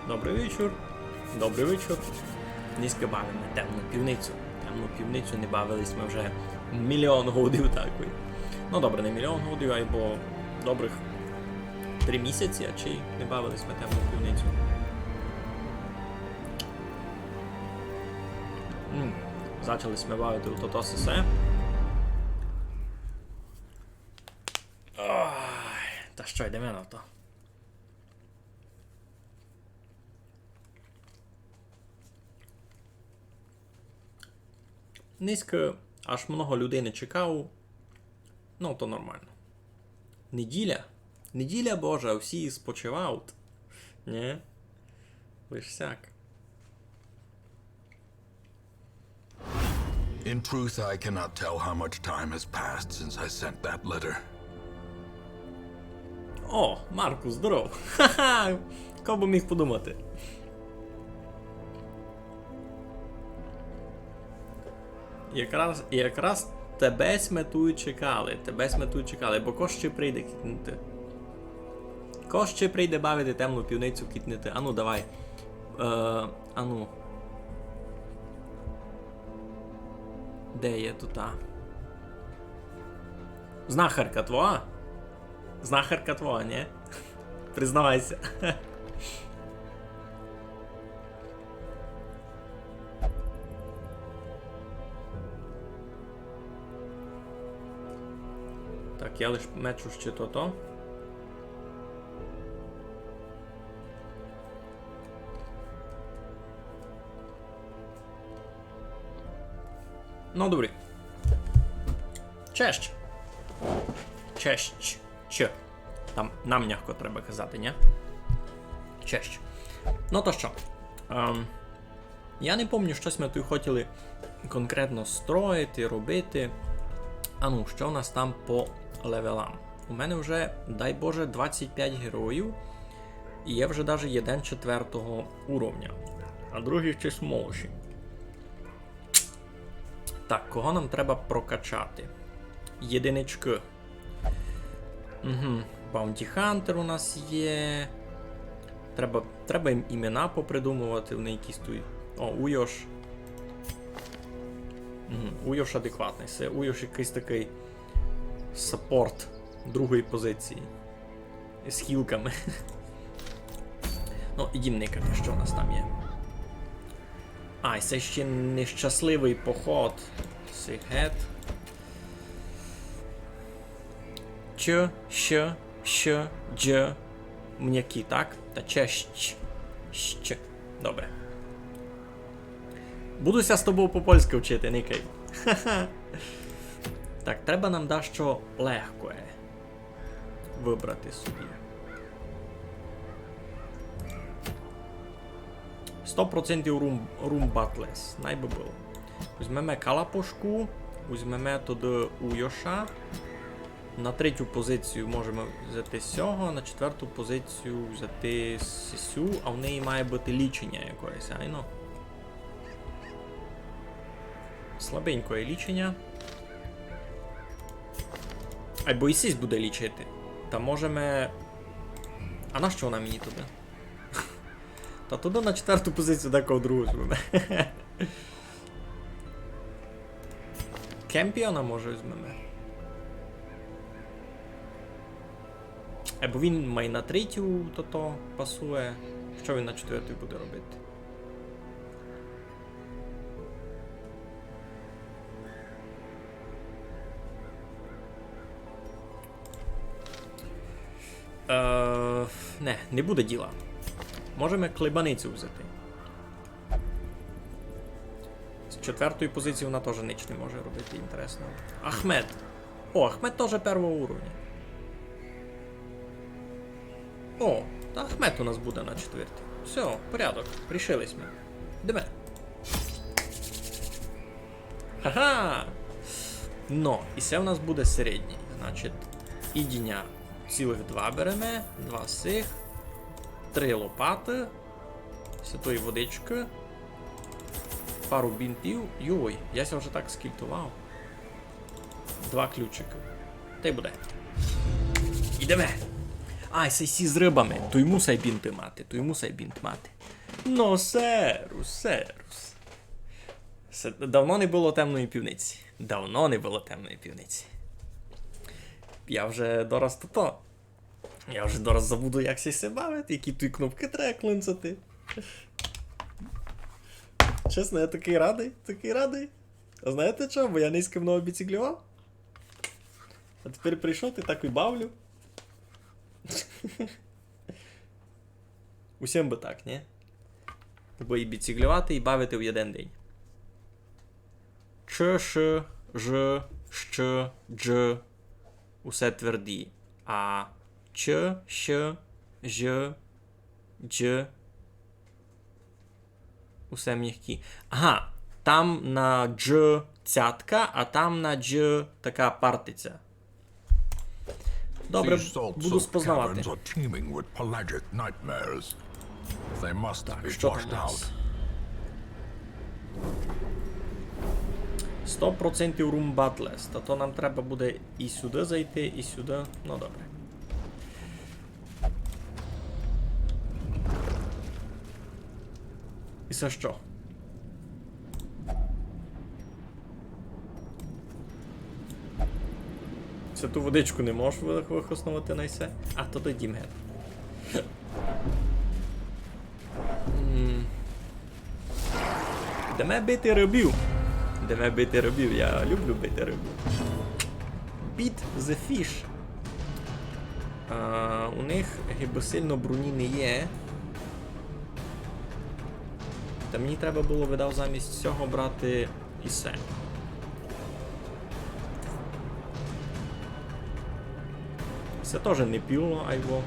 Добрий вечір. Добрий вечір. Низько бавимо темну півницю. Темну півницю не бавились ми вже мільйон годів такої. Ну добре, не мільйон годів, або добрих 3 місяці, а чи не бавились ми темну півницю. Почали ми бавити у то все. Та що, йдемо на то. Низько аж много людей не чекав. Ну, то нормально. Неділя? Неділя Божа, всі спочивають. Ні? Лиш сяк. In truth, I cannot tell how much time has passed since I sent that letter. О, Марку, здоров! Ха-ха! Хто б міг подумати? Якраз тебе сметують чекали, бо ко ще прийде кітнити. Ко ще прийде бавити темну півницю кітнити. Ану, давай. Ану. Де є тута? Знахарка твоя? Знахарка твоя, ні? Признавайся. Так, я лиш мечу ще то-то. Ну, добре. Честь. Честь. Ч. Там нам м'яко треба казати, ні? Честь. Ну то що? Я не пам'ятаю, щось ми тут хотіли конкретно строїти, робити. А ну, що у нас там по левелам? У мене вже, дай Боже, 25 героїв. І є вже навіть 1/4 уровня. А другий щось молодший. Так, кого нам треба прокачати? Єдинички. Угу. Bounty Hunter у нас є. Треба їм імена попридумувати, вони якісь тут. О, Уйош. Угу. Уйош адекватний. Це Уйош якийсь такий саппорт другої позиції. З хілками. Ну, ідім никати, що у нас там є. А, і це ще нещасливий поход. Сигет. Ч, щ, дж. М'які, так? Та чещ. Щ. Добре. Будуся з тобою по-польськи вчити, Никай. Ха-ха. Так, треба нам дещо легке вибрати собі. 100% room battles. Найби було. Візьмемо калапошку, візьмемо туди Уйоша. На 3-ю позицію можемо взяти сього, на 4-ту позицію взяти Сісю, а в неї має бути лічення якоїсь, айно. Слабенькое лічення. Або і Сісь буде лічити. Та можемо... А на що вона мені туди? Та туди на 4-ту позицію такого другу звемо. Кемпіона може візьмемо. Або він має на 3-ю то пасує. Що він на 4-ю буде робити? Не буде діла. Можемо клебаницю взяти. З 4-ї позиції вона теж ніч не може робити, інтересно. Ахмед. О, Ахмед теж 1-го уровня. О, та Ахмед у нас буде на 4-й. Все, порядок, рішились ми. Йдемо. Ха-ха! Ну, і це у нас буде середній. Значить, ідіння цілих 2 беремо, 2 сих, 3 лопати, святої водички, пару бінтів. Йой, я ся вже так скільтував. 2 ключики. Та й буде. Ідемо. Ай, сей з рибами. То й мусай бінти мати. Ну, серус. Давно не було темної півниці. Я вже дораз то. Я вже дораз забуду, як сей бавити, які тут кнопки треба клинцати. Чесно, я такий радий. А знаєте чого? Бо я низько много біциклював. А тепер прийшов, ти так і бавлю. Усім би так, ні? Бо і біциклювати, і бавити в один день. Ч, ш, ж, щ, дж. Усе тверді. А ч, щ, ж, дж. Усе м'які. Ага, там на дж цятка, а там на дж така партиця. Добре, These salt буду soaked спознавати. caverns are teeming with pelagic nightmares. They must be Що washed там у out. нас? 100% room battlest. А то нам треба буде і сюди зайти, і сюди. Ну добре. І це що? Це ту водичку не можеш вихоснувати на все. А, то тоді мед. Де бити рибів? Я люблю бити рибів. Beat the fish. У них гиби сильно броні не є. Та мені треба було, видав, замість цього брати ісе. Це теж не піло, айво.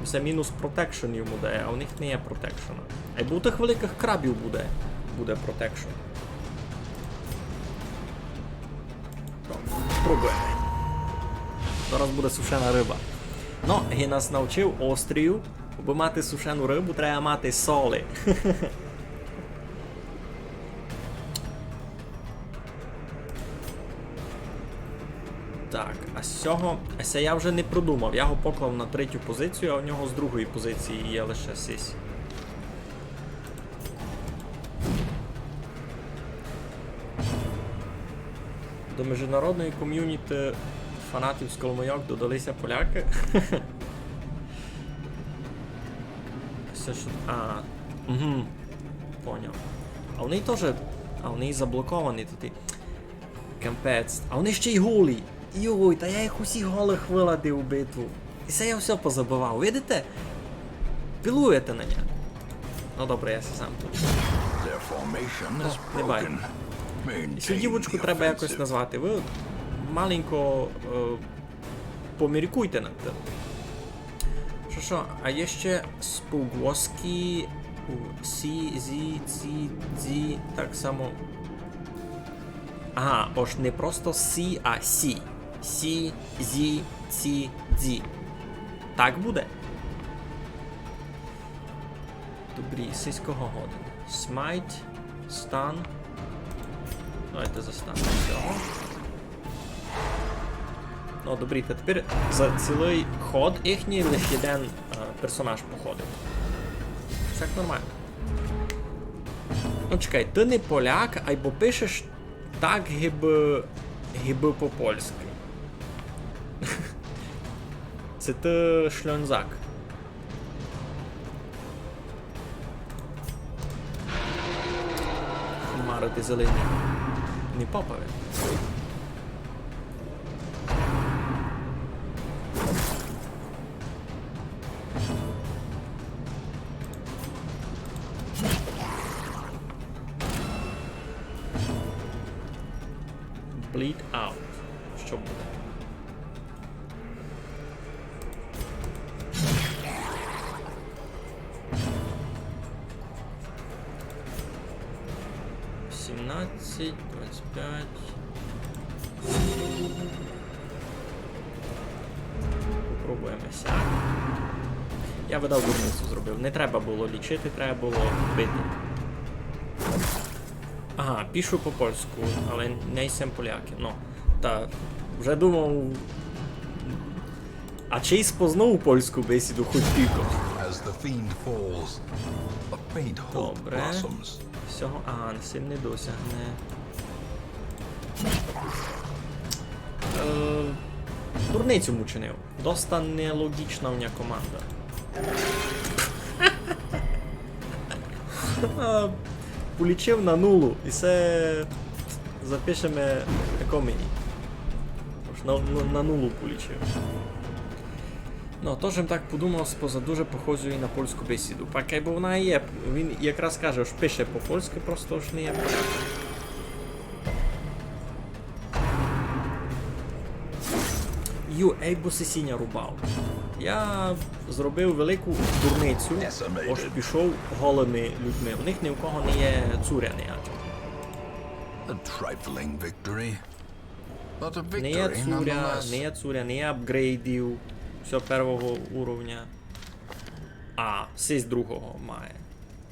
Це мінус протекшн йому дає, а у них не є протекшена. Айбо у тих великих крабів буде протекшн. Спробуємо. Зараз буде сушена риба. Ну, я нас навчив острію. Аби мати сушену рибу, треба мати соли. Так, а з цього... Це я вже не продумав. Я його поклав на третю позицію, а у нього з другої позиції є лише сись. До міжнародної ком'юніті фанатів з Коломийок додалися поляки. Все що... Угу. Поняв. А вони теж... А вони заблоковані тут. Капець. А вони ще й голі. Йой, та я їх усіх голих виладив у битву. І це я все позабивав. Видите? Пілуєте на нього. Ну добре, я сам тут. Не бай. І цю дівочку треба якось назвати. Ви маленько поміркуйте над тим. Що, а є ще спугоски Сі, Зі, Ці, Дзі, так само. Ага, ось не просто Сі, а Сі. Сі, Зі, Ці, Дзі. Так буде? Добрі, сільського годин. Смайт, стан. Давайте застанемо цього. Ну, добрі, та тепер за цілий ход їхній лише один персонаж походив. Все як нормально. Ну чекай, ти не поляк, або пишеш так гиби по-польськи. Це ти шльонзак. Марити зелені. Не попове. Bleed out. Що буде? $17, 25. Попробуємо сяк. Я видав дурницю зробив. Не треба було лічити, треба було бити. Ага, пишу по-польську, але не сам поляки. Ну, та вже думав А чи й спознав польську бесіду хоч тільки? As the fiend falls, a faint hope Добре. blossoms. Всього. А, сим не досягне. Дурницю мучинив. Доста нелогічна в нього команда. Полічив на нулу і це запишемо екомені. На нулу полічив. Ну, теж так подумав, споза дуже похожу і на польську бесіду. Пакай, бо вона є. Він якраз каже, що пише по-польськи, просто ж не є поляк. Ейбо сесіння рубав. Я зробив велику дурницю, ось пішов голими людьми. У них ні у кого не є цуря ніяка. A trifling victory, but a Не є victory цуря, nonetheless. не є цуря, не є апгрейдів. Все першого уровня. А, сись другого має.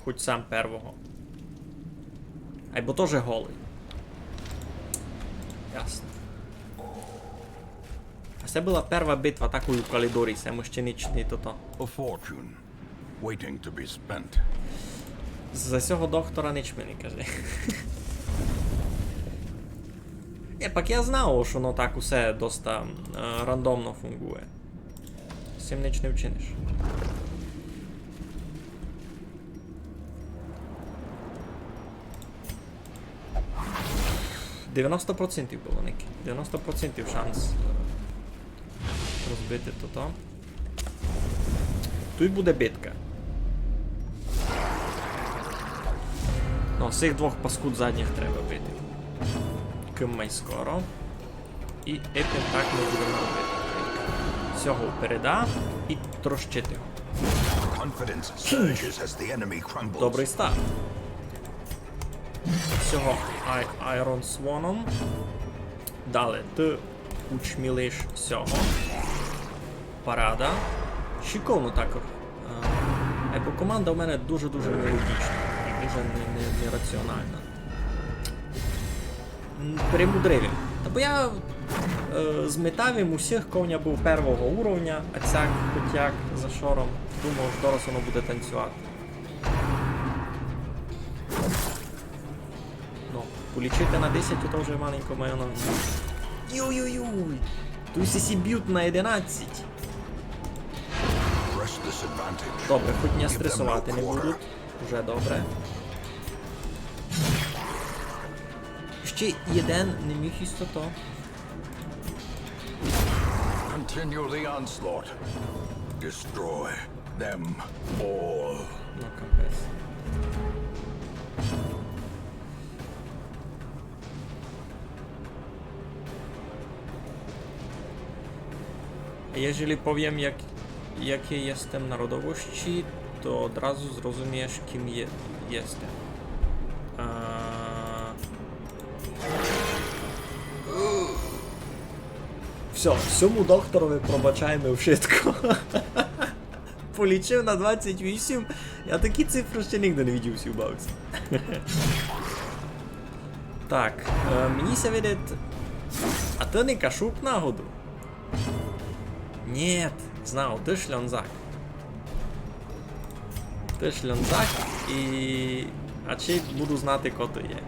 Хоч сам первого. Айбо теж голий. Ясно. А це була перша битва такою в Калідорі, це мощеничний то-то. A fortune waiting to be spent. За цього доктора ніч мені каже. Пак я знав, що воно так усе доста рандомно фунгує. З цим ніч не вчиниш. %90 було, Ніки. 90% шанс розбити то-то. Тут буде битка. Ну, цих двох паскуд задніх треба бити. Киммай скоро. І епін так ми будемо робити. Всього впереда і трощити його. Confidence surges as the enemy crumbles. Добрий старт. Всього Айрон Своном. Далі ти учмілиш всього. Парада. Шиковно так. Бо команда у мене дуже-дуже нелогічна. Дуже нераціональна. Перемудрив він. Та бо я зметав їм усіх, ковня був першого уровня, а цяк хотяк за шором. Думав, що зараз воно буде танцювати. Ну, полічити на 10, то вже маленько має на... Юй-юй-юй! Тут сі б'ють на 11. Press this advantage. Добре, хоч не Give them стресувати no не quarter. будуть. Уже добре. Ще один не міг істото. Continue the onslaught. Destroy them all. Ну, капець. Jeżeli powiem, jakie jestem narodowości, to od razu zrozumiesz, kim jestem. Все, всьому докторові пробачаємо вшитко. Полічив на 28. Я такі цифри ще ніде не видів всі баксі. Так, мені ся видить... А ти не кашук нагоду? Нет, знал, ты шлянзак. Ти шлянзак і... А чи буду знати, хто ти є.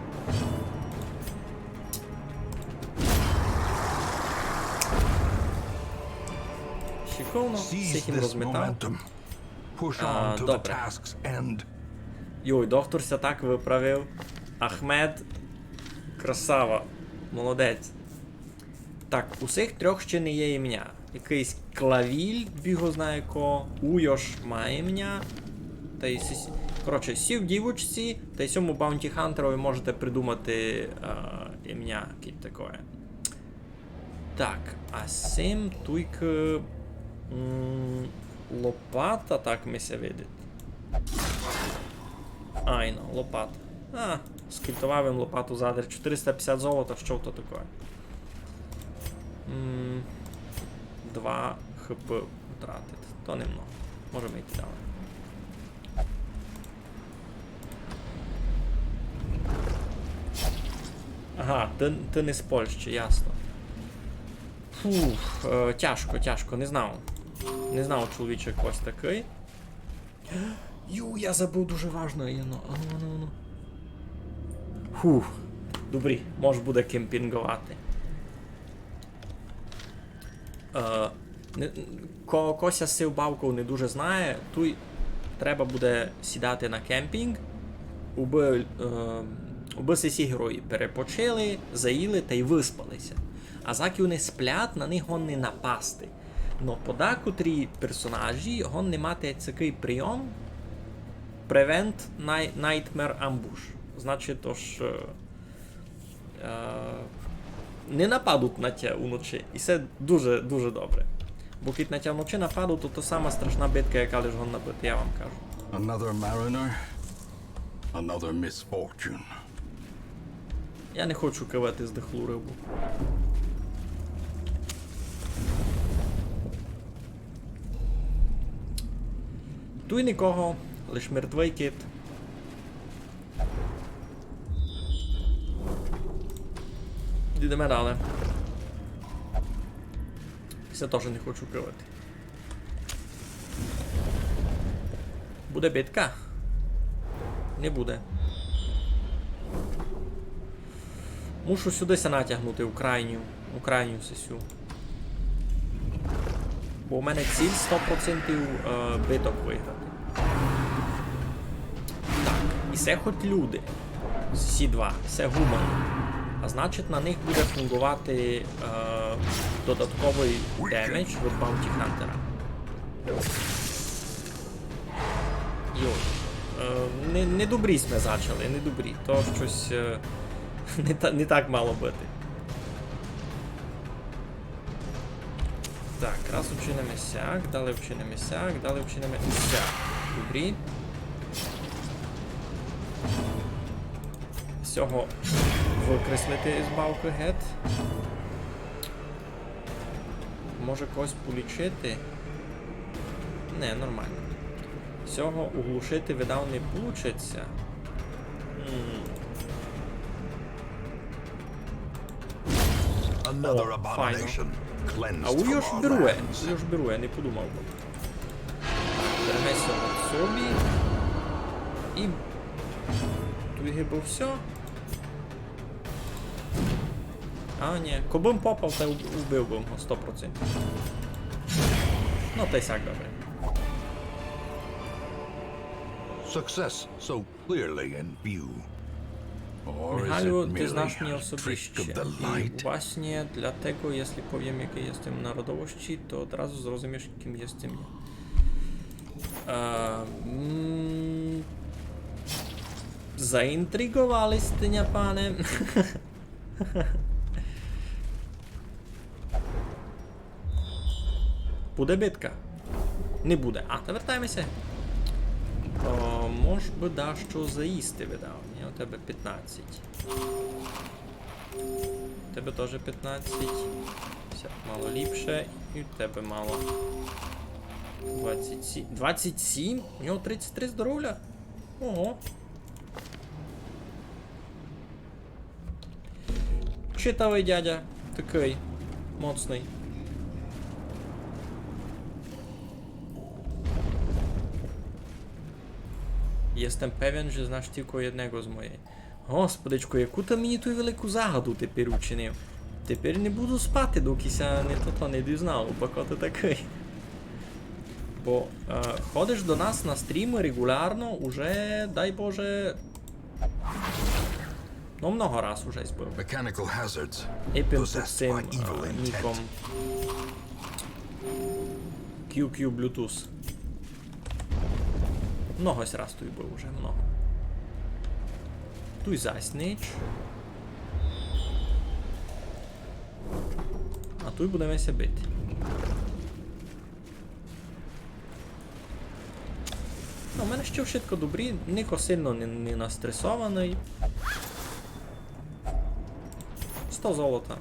Шиковно, Seize всіх їм this розметав. momentum. Push Ah, on to the добре. task's end. Йой, доктор ся так виправив. Ахмед. Красава. Молодець. Так, у цих трьох ще не є ім'я. Якийсь Клавіль, біго знає ко. Уйош має ім'я. Та й коротше, сів дівочці, та й цьому Баунті Хантерові можете придумати ім'я якесь таке. Так, а сим туйк лопата, так ми се видить. Айно, лопата. А, скільтував їм лопату задер. 450 золота, що то таке? 2 хп втратить. То не много. Можемо йти далі. Ага, ти не з Польщі, ясно. Фух, тяжко, не знав. Не знав, чоловічок ось такий. Я забув дуже важно. Ану. Фух. Добрі, може буде кемпінгувати. Кося з цих бавков не дуже знає, тут треба буде сідати на кемпінг, уби всі герої перепочили, заїли та й виспалися. А заки вони сплять, на них гон не напасти. Но подекотрі персонажі гон не мати такий прийом Prevent Nightmare Ambush. Значить, тож не нападуть на тя уночі. І це дуже добре. Бо кіт на тя вночі нападуть, то сама страшна битка, яка лиш гон набити, я вам кажу. Another mariner, another misfortune. Я не хочу кивати здихлу рибу. Тут нікого, лиш мертвий кіт. Йдемо далі. Це теж не хочу кривати. Буде битка? Не буде. Мушу сюди натягнути у крайню сесю. Бо у мене ціль 100% биток виграти. Так, і це хоч люди. Всі два, це гумани. А значить на них буде фунгувати додатковий демедж від Bounty Hunter. Йой. Не добрі ми зачали, не добрі. То щось не так мало бити. Так, раз вчинимо сяк, далі вчинимо сяк, далі вчинимо сяк. Добрі. Всього викреслити із бавки гет. Може когось полічити? Не, нормально. Всього углушити, видав, не получиться. Another О, файно. abomination cleansed А у from його ж our берує, lands. я не подумав. Беремеся от собі. І... Тут гибо все. А, ні. Кобим попав, та вбив би його 100%. Ну, та й сяк добре. Success so clearly in view. Or is Михайло, it ty merely znasz mnie a trick osobiście of the i light? właśnie dlatego, jeśli powiem, jakiej jestem narodowości, to od razu zrozumiesz, kim jestem ja. Zaintrygowaliście, panie? Буде битка? Не буде. А, та вертаємося. Мож би дещо заїсти видав. Ні, у тебе 15. У тебе теж 15. Все, мало ліпше. І у тебе мало. 27. 27? У нього 33 здоров'я? Ого. Читавий дядя. Такий. Моцний. Jestem pewien, że znasz tylko jednego z mojej. Господичку, яку ти мені ту велику загаду тепер учинив. Тепер не буду спати, докися не дізнав, поки ти такий. Бо ходиш до нас на стріми регулярно, уже, дай Боже... Ну, много раз уже збив. Mechanical hazards Епін possessed цим by evil ніком. intent. QQ Bluetooth. Много раз тут був уже, много. Тут заснич. А тут будемо ся бити. Ну, у мене ще вшитко добрі, Нико сильно не настресований. 100 золота.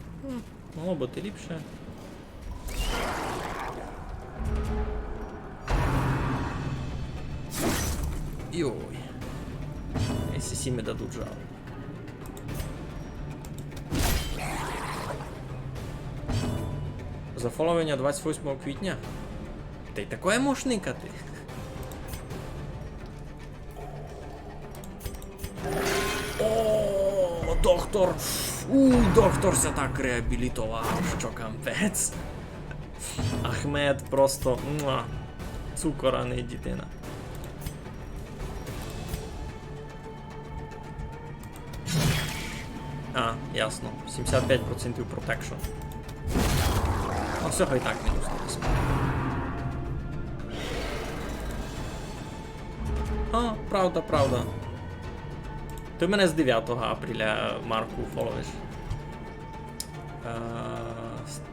Могло бути ліпше. Йой. SCC ми дадуть жаль. Зафоловення 28 квітня. Та й такое можеш никати. О, доктор! Доктор ся так реабілітував, що кампець. Ахмед просто цукор, а не дитина. А, ясно. 75% протекшн. Ну, всього і так мінус 30. А, правда. Ти мене з 9 апреля Марку фоловиш.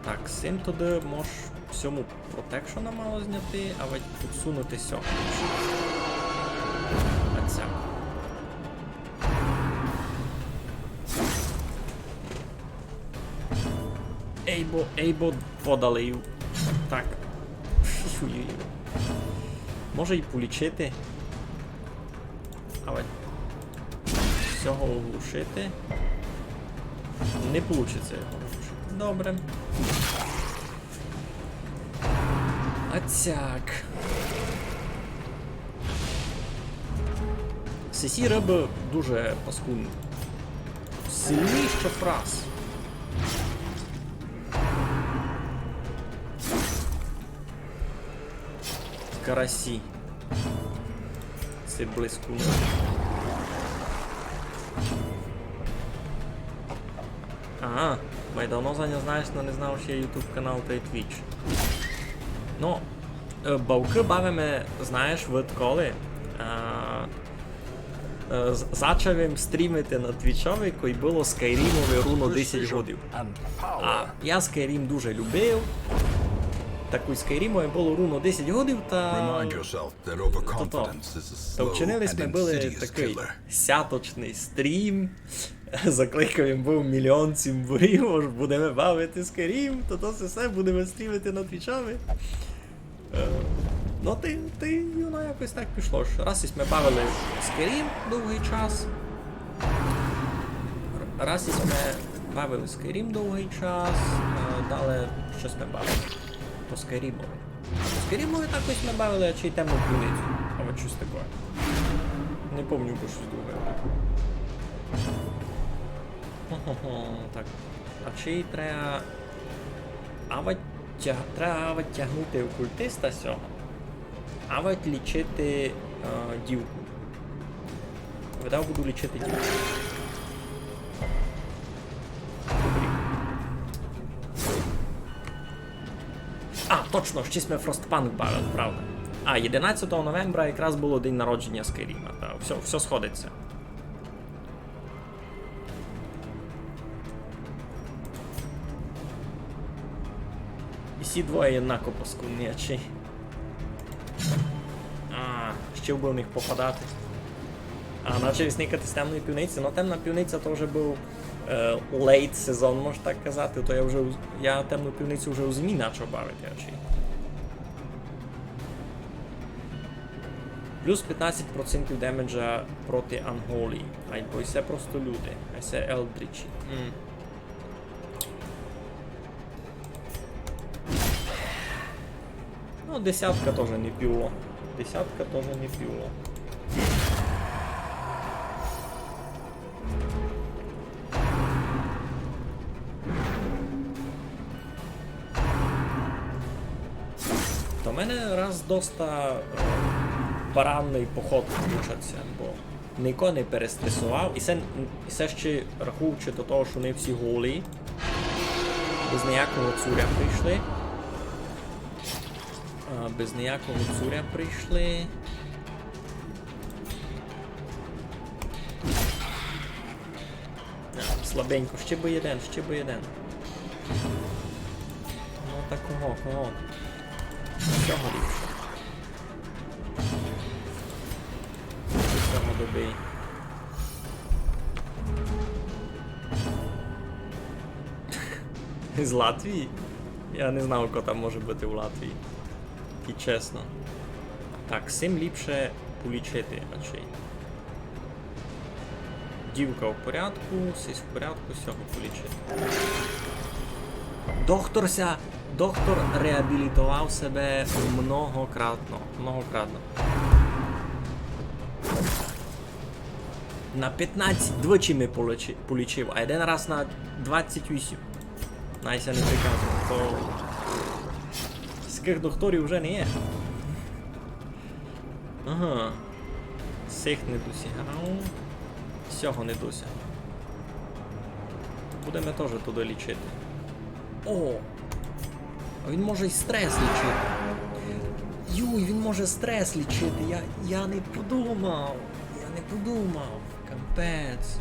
Так, сим туди можеш всьому протекшена мало зняти, а ведь підсунути сьому. Оця. Ейбо подалив. Так. Може й полічити. Але всього оглушити. Не вийде його оглушити. Добре. Оцяк. Сесі риби дуже паскудні. Сильніше фраз. Карасі. Це блискуни. Ага, бо давно за нього знаєш, но не знав, що є YouTube канал та й Twitch. Ну, бавки бавимо, знаєш, відколи. Зачав стрімити на Твічові, коли було Скайрімове руно 10 годів. А я Скайрім дуже любив. Так у Скайрімові було руно 10 годів, та вчинились ми були такий сяточний стрім. Закликав їм був мільйон цимбурів, може будемо бавити Скайрім, то все будемо стрімити на Твічові. Ну воно якось так пішло. Раз ми бавили Skyrim довгий час. Раз ми бавили Skyrim довгий час, далі щось ми бавили. По Скайрімові. По Скайрімові так ось ми бавили, а чи й темну півницю. Або щось таке. Не пам'ятаю, бо щось друге. Так. А чи й треба... Треба тягнути окультиста сього. А от лічити дівку. Видав, буду лічити дівку. А, точно, щось ми Frostpunk бавили, правда. А, 11 новембра якраз було день народження Скайріма. Все сходиться. І всі двоє однаково паскудні, а чи... Ще вбив них попадати. Начав сникати з темної півниці, але темна півниця то вже був лейт сезон, можна так казати, то я темну півницю вже у зимі почав бавити, а чи. Плюс 15% демеджа проти Unholy. Бо це просто люди, а це Елдрічі. Ну, десятка теж не піло. Десятка теж не піло. То в мене раз доста баранний поход включаться, бо ніко не перестресував. І це ще рахуючи до того, що вони всі голі. Без ніякого цуря прийшли. Без ніякого цуря прийшли. Слабенько, ще би один. Ну так кого? Цього ліпше. Цього добий. З Латвії? Я не знав, хто там може бути в Латвії. І чесно. Так, сим ліпше полічити, а чи. Дівка в порядку, сись в порядку, всього полічити. Доктор реабілітував себе многократно. На 15 двічі ми полічив, а один раз на 28. Найся не приказує, то таких докторів вже не є. Ага. Цих не досягав. Всього не досягав. Будемо теж туди лічити. О! А він може й стрес лічити. Юй, він може стрес лічити. Я не подумав. Капець.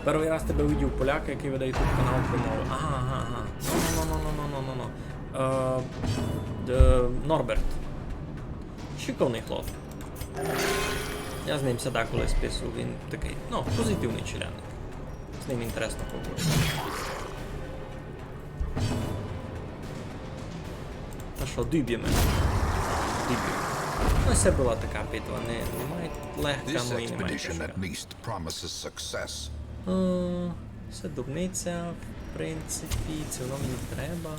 Перший раз тебе видів поляка, який веде YouTube канал про мову. Ага. Норберт. Шиковний хлоп. Я з ним сюди коли спису, він такий, позитивний челядник. З ним інтересно поговорити. Та що, диб'ємо? Ну, це була така битва, немає легка, ну і немає тяжка. Це дурниця, в принципі, це воно мені треба.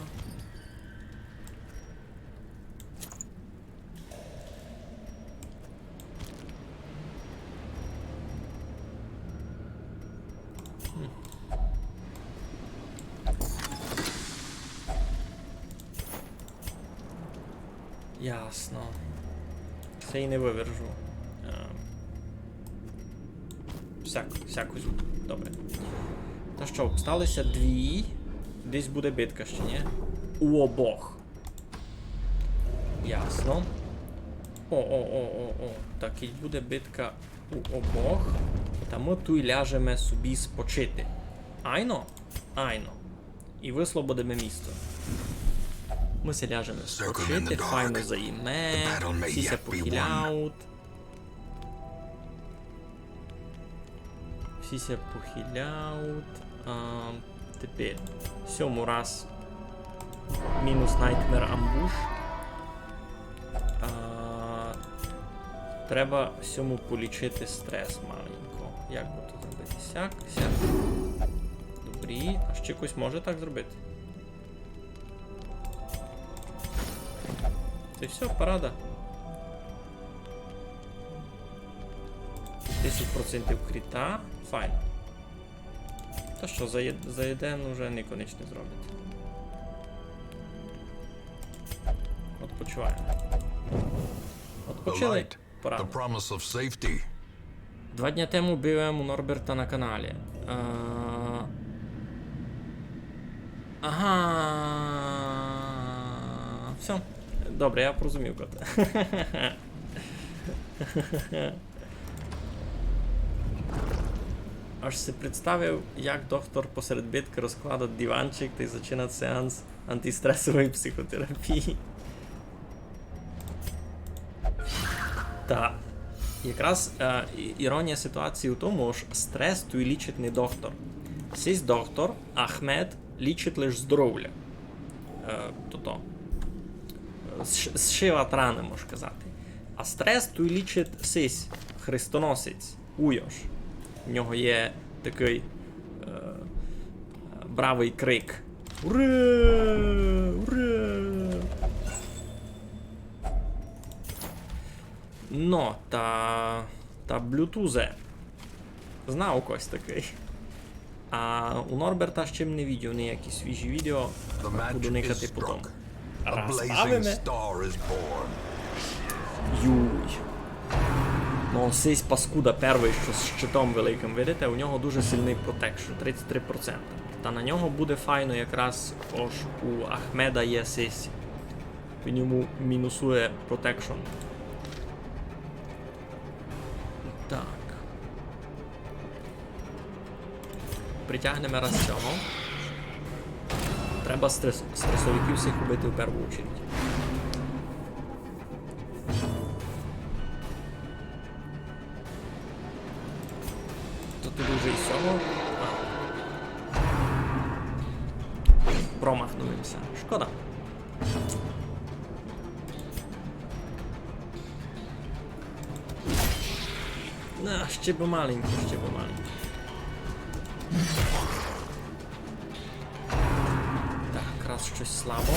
Ясно. Це і не вивержу. Всяку звук. Добре. Та що, сталося дві. Десь буде битка ще, ні? У обох. Ясно. О. Так, і буде битка у обох. Та ми тут ляжемо собі спочити. Айно? І вислободимо місто. Ми се ляжемо спочити, файно заїме, всі се похиляють. Тепер, сьому раз мінус Nightmare Ambush. Треба сьому полічити стрес маленько. Як би то зробити? Сяк. Добрі. А ще якось може так зробити? Це все, парада. 10% кріта. Файн. Та що, за один вже ніхто ніч не зробить. Odpoczywaємо. Odpoczyli. Пора. 2 дня тему byłem u Norberta na kanale. Ага. Все. Добре, я порозумів, кота. Аж си представив, як доктор посеред битки розкладає диванчик та й починає сеанс антистресової психотерапії. Та, якраз іронія ситуації у тому, що стрес тут лічить не доктор. Сись доктор, Ахмед, лічить лише здоров'я. Зшивати рани, можна казати. А стрес тут лічить сись, хрестоносець, Уйош. У нього є такий бравий крик. Ура! Ура! Но, та блютузе. Знав когось такий. А у Норберта ще не відео, ніякі свіжі відео. Буду никати потім. Розбавимо. Юй. Ну, сись паскуда перший, що з щитом великим, видите, у нього дуже сильний протекшн, 33%. Та на нього буде файно якраз, ось у Ахмеда є сись. Він йому мінусує протекшн. Так. Притягнемо раз цього. Треба стресовиків всіх убити в першу очередь. То туди вже і сьому. Промахнуємося. Шкода. Ще б маленько, слабо.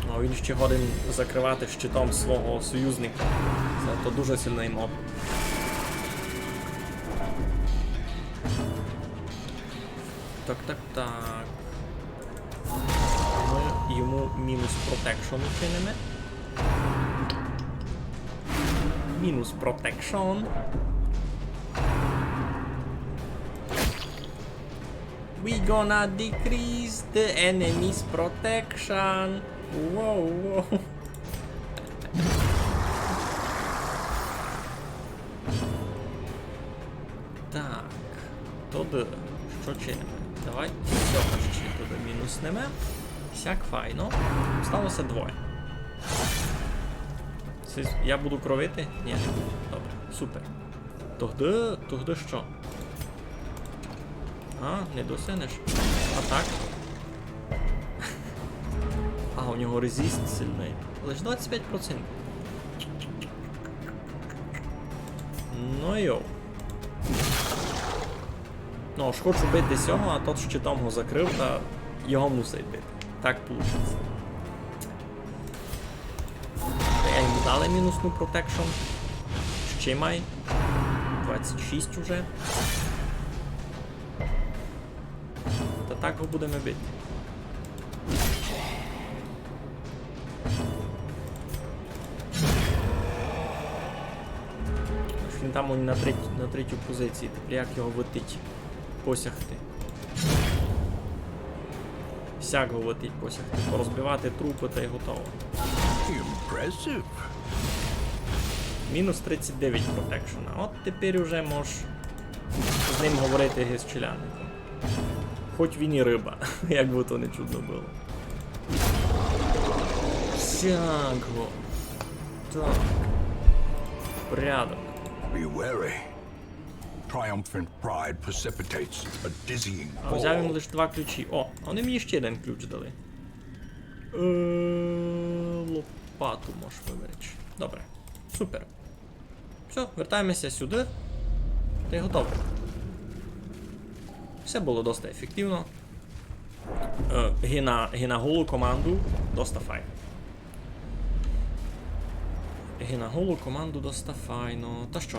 Ну, він ще годин закривати щитом свого союзника. Це то дуже сильний моб. Так. Ми йому мінус протекшн чинимо. Мінус протекшн. We gonna decrease the enemy's protection. Wow. Так. Туди. Що чинимо? Давай цього ще туди мінуснемо. Сяк файно. Сталося двоє. Я буду кровити? Ні, не буду. Добре, супер. Тогди що? А, не досягнеш? А так? А, у нього резист сильний. Лиш 25%. Ну йоу. Ну, ж хочу бити сьому, а тот щитом його закрив, та його мусить бити. Так вийде. Я йому дали мінусну протекшн. Ще май. 26 уже. Та так його будемо бити. Він там на третю позиції. Тепер як його витить? Посягти. Сяк його витить посягти. Порозбивати трупи та й готово. Impressive. Мінус 39 протекшена. От тепер уже можеш з ним говорити гезчелянником. Хоч він і риба, як би то не чудно було. Сяго. Так. Порядок. Be wary. Triumphant pride precipitates a dizzying А взяв їм fall. лише 2 ключі. О, вони мені ще один ключ дали. Лопату можеш вибереш. Добре. Супер. Все, вертаємося сюди. Та й готово. Все було досить ефективно. Гіна голу команду доста файно. Гіна голу команду доста файно. Та що?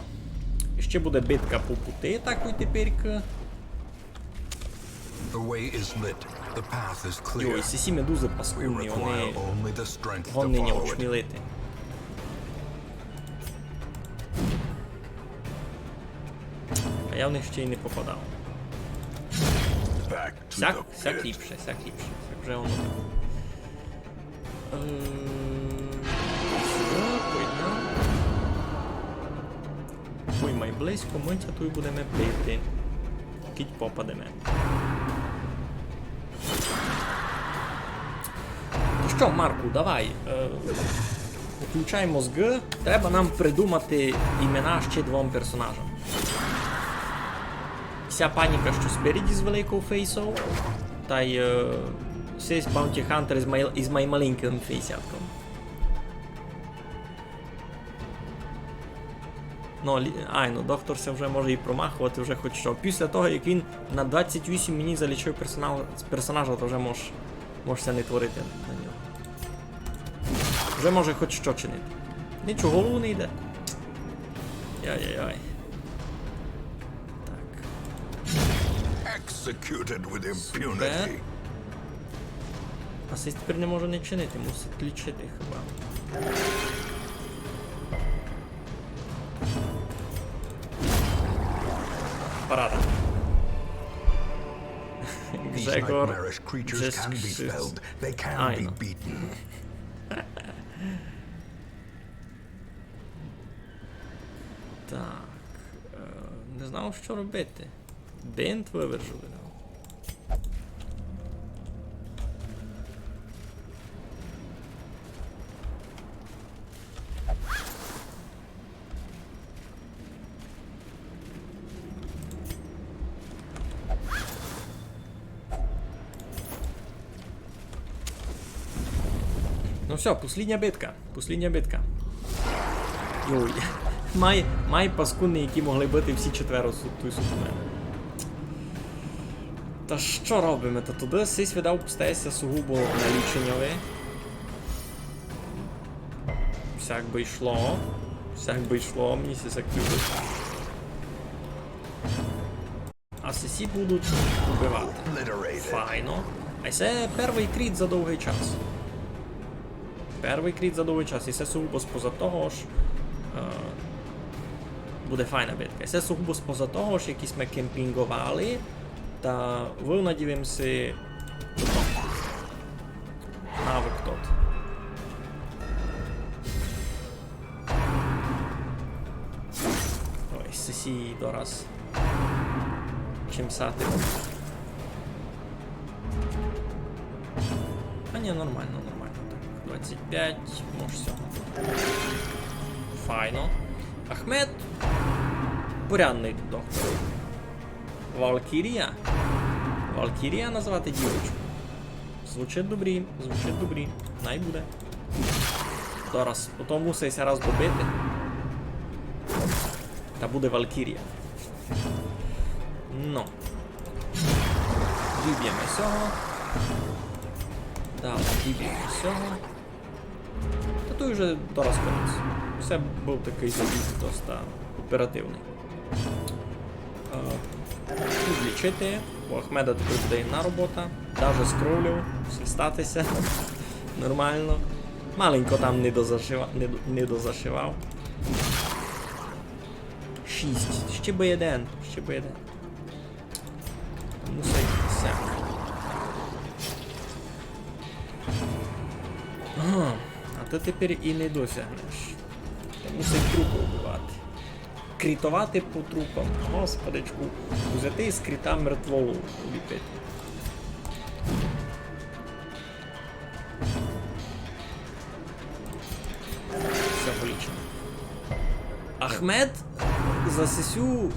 Ще буде битка по пути такої теперка. The way is lit. The path is Йой, clear. ці медузи We паскудні, require вони only the strength to гонені follow it. очмілити. А я в них ще й не попадав. Back to Сяк the pit. ліпше, сяк вже воно так. Поймай близько, ми ця тут будемо бити. Кіть попадемо. Ну що, Марку, давай. Включай мозги. Треба нам придумати імена ще двом персонажам. Вся паніка, що спереді з великого фейсу, та й Сейс Баунті Хантер із маленьким фейсятком. Ну, ну, доктор це вже може і промахувати вже хоч що. Після того, як він на 28 мені залічив персонажа, то вже можеш не творити на нього. Вже може хоч що чинити. Нічого, голову не йде. Яй-яй-яй. Так. Executed with Супер. impunity. А сей тепер не може не чинити, мусить лічити хіба. Парада. These Грегор. nightmarish creatures can be felled. They can I be know. beaten. Так. Не знав, що робити. Бинт вивержили. Ну все, последня битка. Последня битка. Йой. Май паскудні, які могли бити всі четверо тут мене. Та що робимо? Та туди сись видав стається сугубо на ліченньові. Всяк би йшло. Всяк би йшло, мені сись активує. А сисі будуть вбивати. Файно. А це перший кріт за довгий час. Перший кріт за довгий час. І це сугубо споза того ж. Буде файна битка. І це сугубо споза того ж, якісь ми кемпінгували. Та винадівимося навик тот. Ой, сесії дораз. Чим сати. А ні, нормально, нормально. Так, 25, може всього. Файно. Ахмед. Порядний доктор. Валькірія? Валькірія назвати дівочку? Звучить добрі, звучить добрі. Най буде. Зараз, ото муситься раз добити. Та буде Валькірія. Ну. Діб'ємо цього. Далі діб'ємо цього. Та тут вже дораз конець. Все був такий забіг досить оперативний. Тут лічити, у Ахмеда тепер буде інна робота, даже скролю, все статися, нормально. Маленько там не дозашивав. 6, ще би один, ще би один. Мусить все. Ага, а ти тепер і не досягнеш. Ти мусить трупи вбивати. Крітувати по трупам. Господичку. Взяти з кріта мертволу уліпити. Все полічено. Ахмед за сесю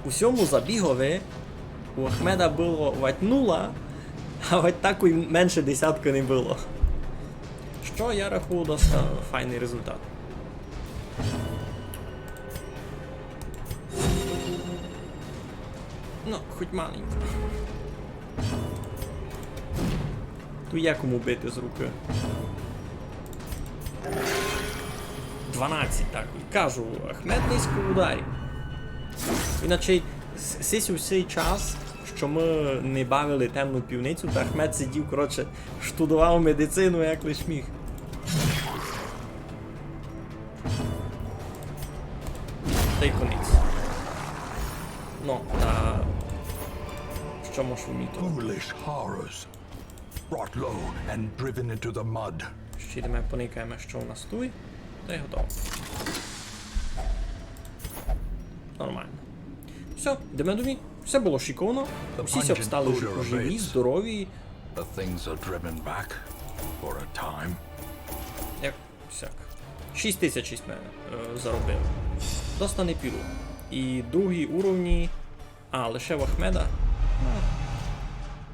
усьому забігові у Ахмеда було вать 0, а вать такої менше десятки не було. Що я рахую досить файний результат. Ну, хоч маленько. Тут є кому бити з руки. 12, так. І кажу, Ахмед низько ударів. Іначе, сись усей час, що ми не бавили темну півницю, то Ахмед сидів, коротше, штудував медицину, як лиш міг. Та й конець. Ну, та... Що можеш вміти? Foolish horrors, brought low and driven into the mud. Ще йдемо поникаємо, що у нас тут. Та й готово. Нормально. Все, йдемо до мій. Все було шиковно. Усі обстали живі, здорові. The things are driven back for a time. Як всяк. 6 тисяч ми заробили. Доста не піду. І другі уровні. А, лише в Ахмеда.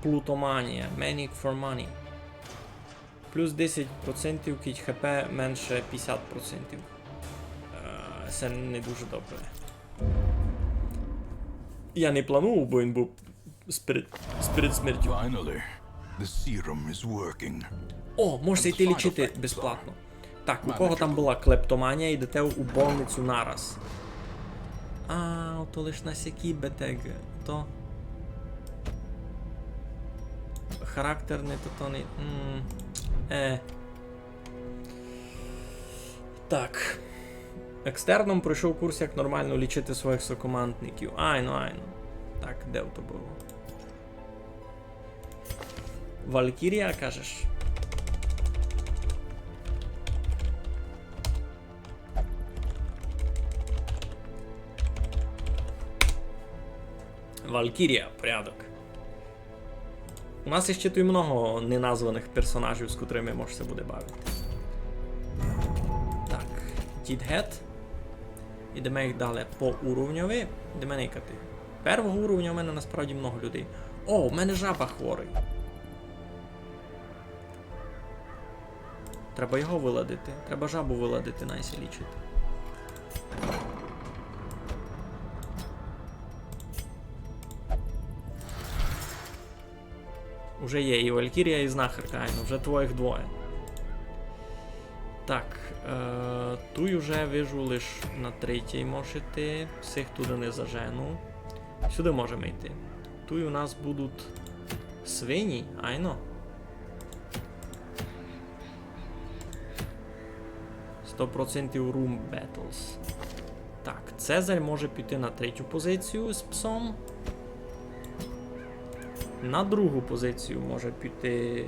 Плутоманія. Manic for money. Плюс 10% кіть ХП менше 50%. Це не дуже добре. Я не планував, бо він був перед смертю. Finally, the serum is working. О, можете йти лічити безплатно. Так, у кого там була клептоманія, йдете у больницю нараз. А, то лиш на сякі бетеги. То... Характерне, то не... Так. Екстерном пройшов курс, як нормально лічити своїх сокомандників. Айно. Так, де то було? Валькірія, кажеш? Валькірія, порядок. У нас ще тут много неназваних персонажів, з котрими можна буде бавити. Так, Дідгет. Ідемо їх далі по уровньові. Ідемо никати. Першого уровня у мене насправді много людей. О, у мене жаба хворий. Треба його виладити. Треба жабу виладити, найсі лічити. Уже є і Валькірія, і знахарка, айно, вже твоїх двоє. Так, тут вже вижу лиш на третій може йти. Всіх туди не зажену. Сюди можемо йти. Тут у нас будуть свині, айно. 100% Room Battles. Так, Цезарь може піти на третю позицію з псом. На другу позицію може піти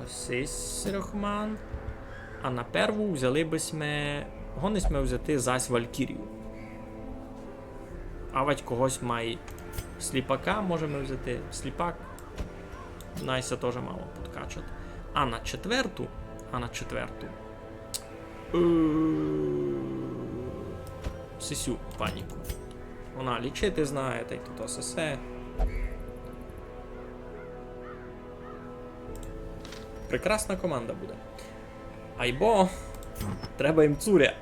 Сейсерахман. А на перву взяли би сме... Гони сме взяти зась Валькірію. А вать когось має сліпака, можемо взяти сліпак. Найся теж мало подкачати. А на четверту... Сисю паніку. Вона лічити знає, та й тут осесе. Прекрасна команда буде. Айбо! Треба їм цуря.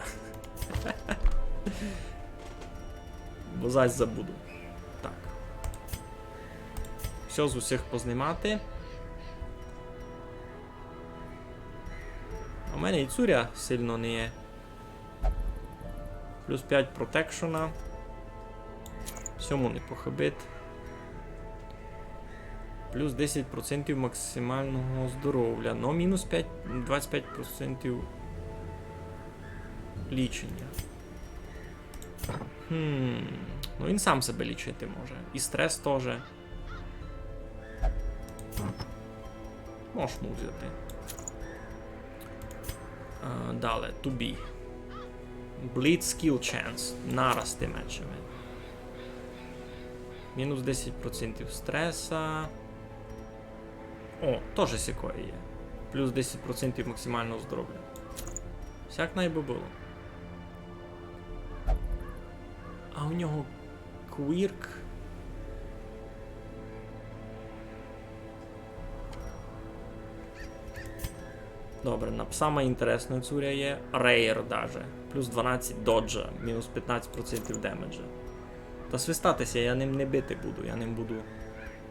Бо зась забуду. Так. Все з усіх познімати. У мене і цуря сильно не є. Плюс 5 протекшена. Всьому не похибить. Плюс 10% максимального здоров'я. Но мінус 25% лічення. Ну він сам себе лічити може. І стрес теж. Можеш му взяти. Далі, to be. Bleed skill chance. Нарасти мечами. Мінус 10% стреса. О, теж сякої є. Плюс 10% максимального здоров'я. Всяк найби було. А у нього квірк. Добре, на саме інтересна цуря є. Рейер даже. Плюс 12 доджа, мінус 15% демеджа. Та свистатися я ним не бити буду, я ним буду.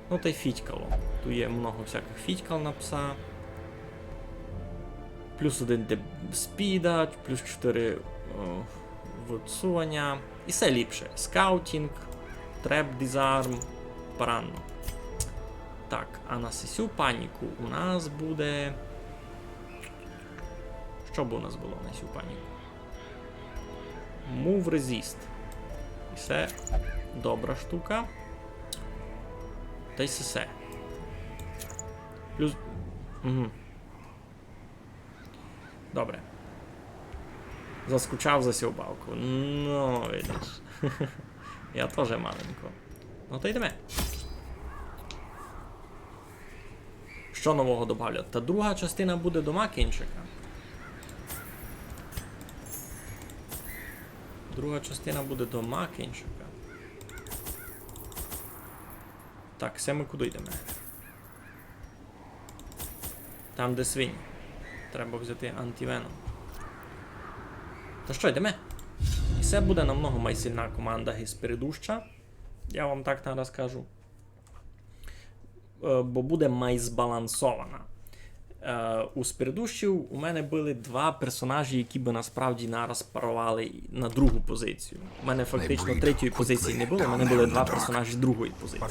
Ну та й фітькало. Тут є много всяких фітькал на пса. Плюс 1 спіда, плюс 4 відсування. І все ліпше. Скаутінг, треп дизарм, паранно. Так, а на сесю паніку у нас буде. Що б у нас було на сю паніку? Move Resist. І все добра штука. Та й все. Плюс. Угу. Добре. Заскучав за сівбалку. Ну, видиш. Я теж маленько. Ну то йдемо. Що нового добавлять? Та друга частина буде до Макінчика. Друга частина буде до Макінчика. Так, все ми куди йдемо? Там, де свині. Треба взяти антивеном. Та що, йдемо? І все буде намного майсильна команда із передуща. Я вам так зараз скажу. Бо буде майзбалансована. У спередущів у мене були два персонажі, які би насправді нараз парували на другу позицію. У мене фактично третьої позиції не було, у мене були два персонажі другої позиції.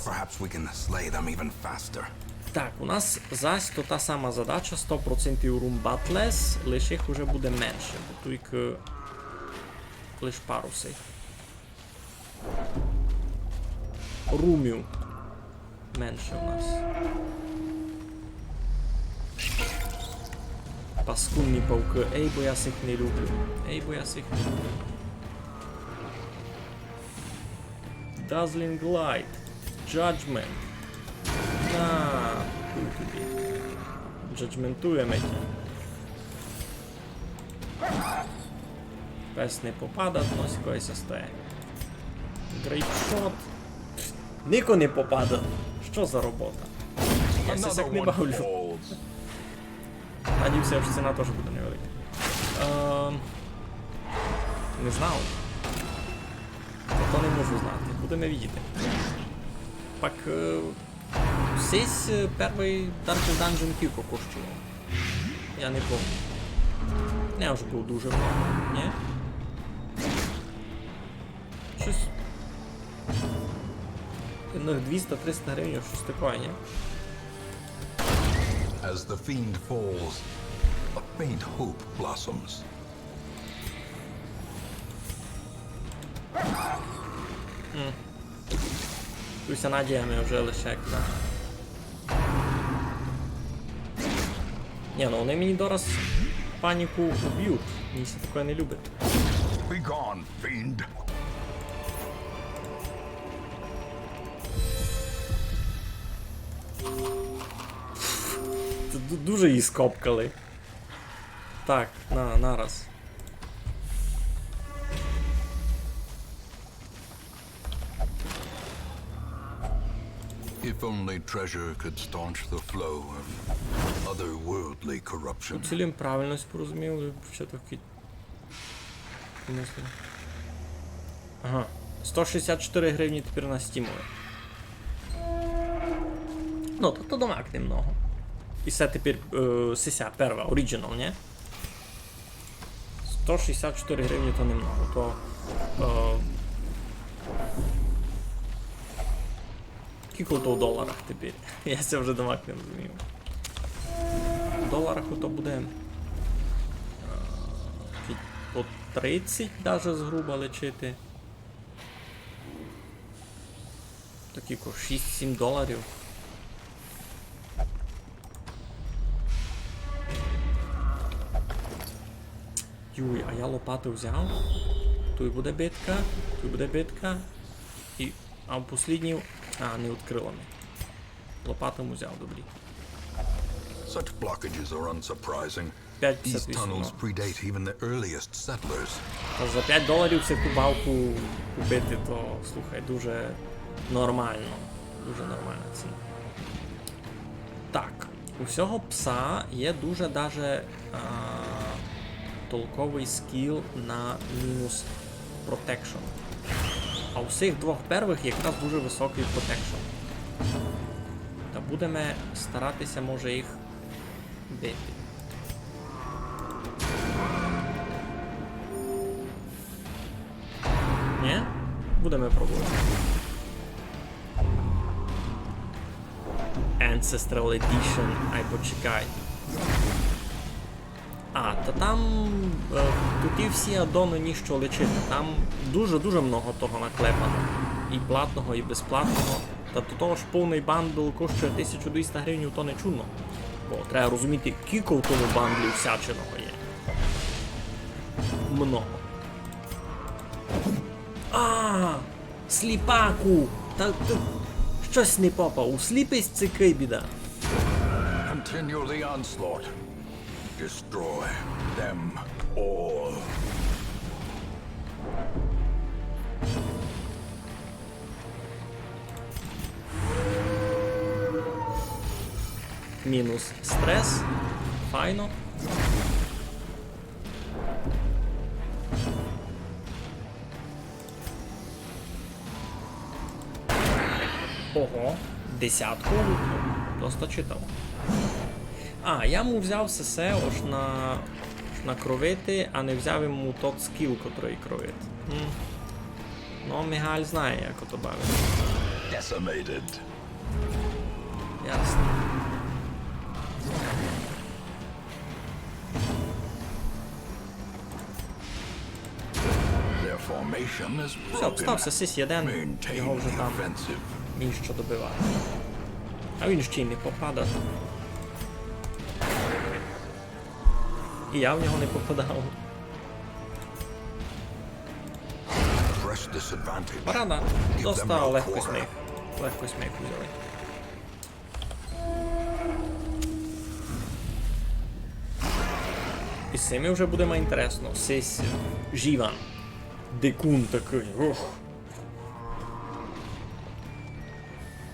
Так, у нас зась то та сама задача, 100% Room Battles, лише їх вже буде менше, бо тільки лише пару сих. Румів менше у нас. Паскудні павки, ей, бо я сих не люблю. Ей, бо я сих не люблю. Dazzling Light. Judgment. На, хуй тобі. Джаджментуємо ті. Пес не попада, нось когось остає. Грейпшот. Нико не попада. Що за робота? Я сисяк не бавлю. Надіюся, що ціна теж буде невелика. Не знав. То не можу знати. Будемо видіти. Пак... Сись перший Dark Dungeon кілько коштував. Я не помню. Не аж був дуже много, ні? Щось... Ну, 200-300 гривень, щось таке, ні? As the fiend falls, a faint hope blossoms. Туся надіями вже лише як так. Ні, ну вони мені дораз паніку уб'ють. Мені все таке не любить. Be gone, fiend. Це дуже її скопкали. Так, нараз. If only treasure could staunch the flow of otherworldly corruption. Цілім правильно порозумів, що такі. Ага. 164 гривні тепер на стімові. Ну, то домак немного. І це тепер сися, перша, оригінал, не? 164 гривні то немного, то... Скільки то в доларах тепер? Я це вже домак не розумію. В доларах то буде... по 30 даже згруба лечити. Такі 6-7 доларів. Юй, а я лопату взяв. Тут буде битка, тут буде битка. І... А в послідній... А, не відкрилами. Лопату взяв, добрі. Such blockages are unsurprising. 5,58. These tunnels predate even the earliest settlers. Та за 5 доларів цю балку купити, то, слухай, дуже нормально. Дуже нормальна ціна. Так, у всього пса є дуже даже толковий скіл на мінус протекшн. А у всіх двох первих якраз дуже високий протекшн. Та будемо старатися, може, їх бити. Ні? Будемо пробувати. Ancestral Edition, ай почекай. А, та там тут і всі аддони ніщо лечити. Там дуже-дуже много того наклепано. І платного, і безплатного. Та до того ж повний бандл коштує 1200 гривень, то не чудно. Бо треба розуміти, кілько в тому бандлі всячиного є. Много. А, сліпаку! Та щось не попав. У сліпість це кибіда. Continue the onslaught. Destroy them all. Мінус стрес. Файно. Ого, десятку просто читав. А, я йому взяв все ось на кровити, а не взяв йому тот скіл, котрий кровить. Ну, Мігаль знає, як ото бавити. Decimated. Ясно. Their formation is Все, broken. обстався сись єден, його Maintain вже the там offensive. мій що добиває. А він ще й не попадав. І я в нього не попадав. Press disadvantage. Парада, Give them доста no легко quarter. сміх. Легко сміх взяли. І з цими вже буде інтересно. Сись Жіван. Дикун такий. Ох.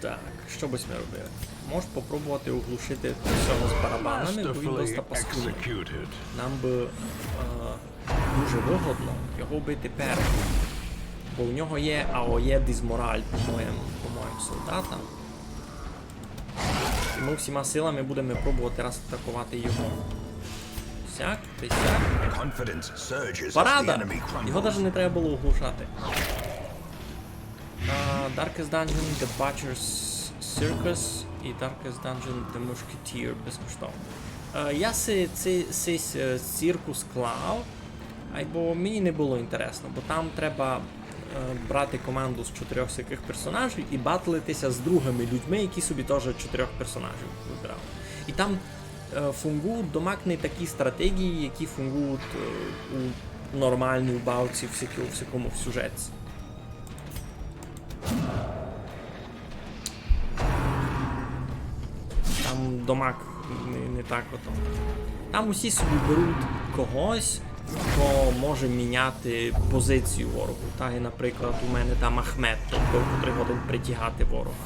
Так, що би ми робили? Можеш попробувати оглушити всього з барабанами, бо він доста паскудний. Executed. Нам би дуже вигодно його бити першим. Бо в нього є АОЄ Дизмораль, по-моєму, солдата. І ми всіма силами будемо пробувати раз атакувати його. Сяк, ти сяк. Confidence surges as the Парада! enemy Його crumbles. навіть не треба було оглушати. Darkest Dungeon, The Butcher's Circus і Darkest Dungeon, The Musketeer безкоштовно. Я цей циркус клав, бо мені не було інтересно, бо там треба брати команду з 4 всяких персонажів і батлитися з другими людьми, які собі теж 4 персонажів вибирали. І там фунгують домакні такі стратегії, які фунгують у нормальній бавці всякому в сюжеті. Там домак не так ото. Там усі собі беруть когось, хто може міняти позицію ворогу. Так, і, наприклад, у мене там Ахмед, тобто, котрий годин притягати ворога.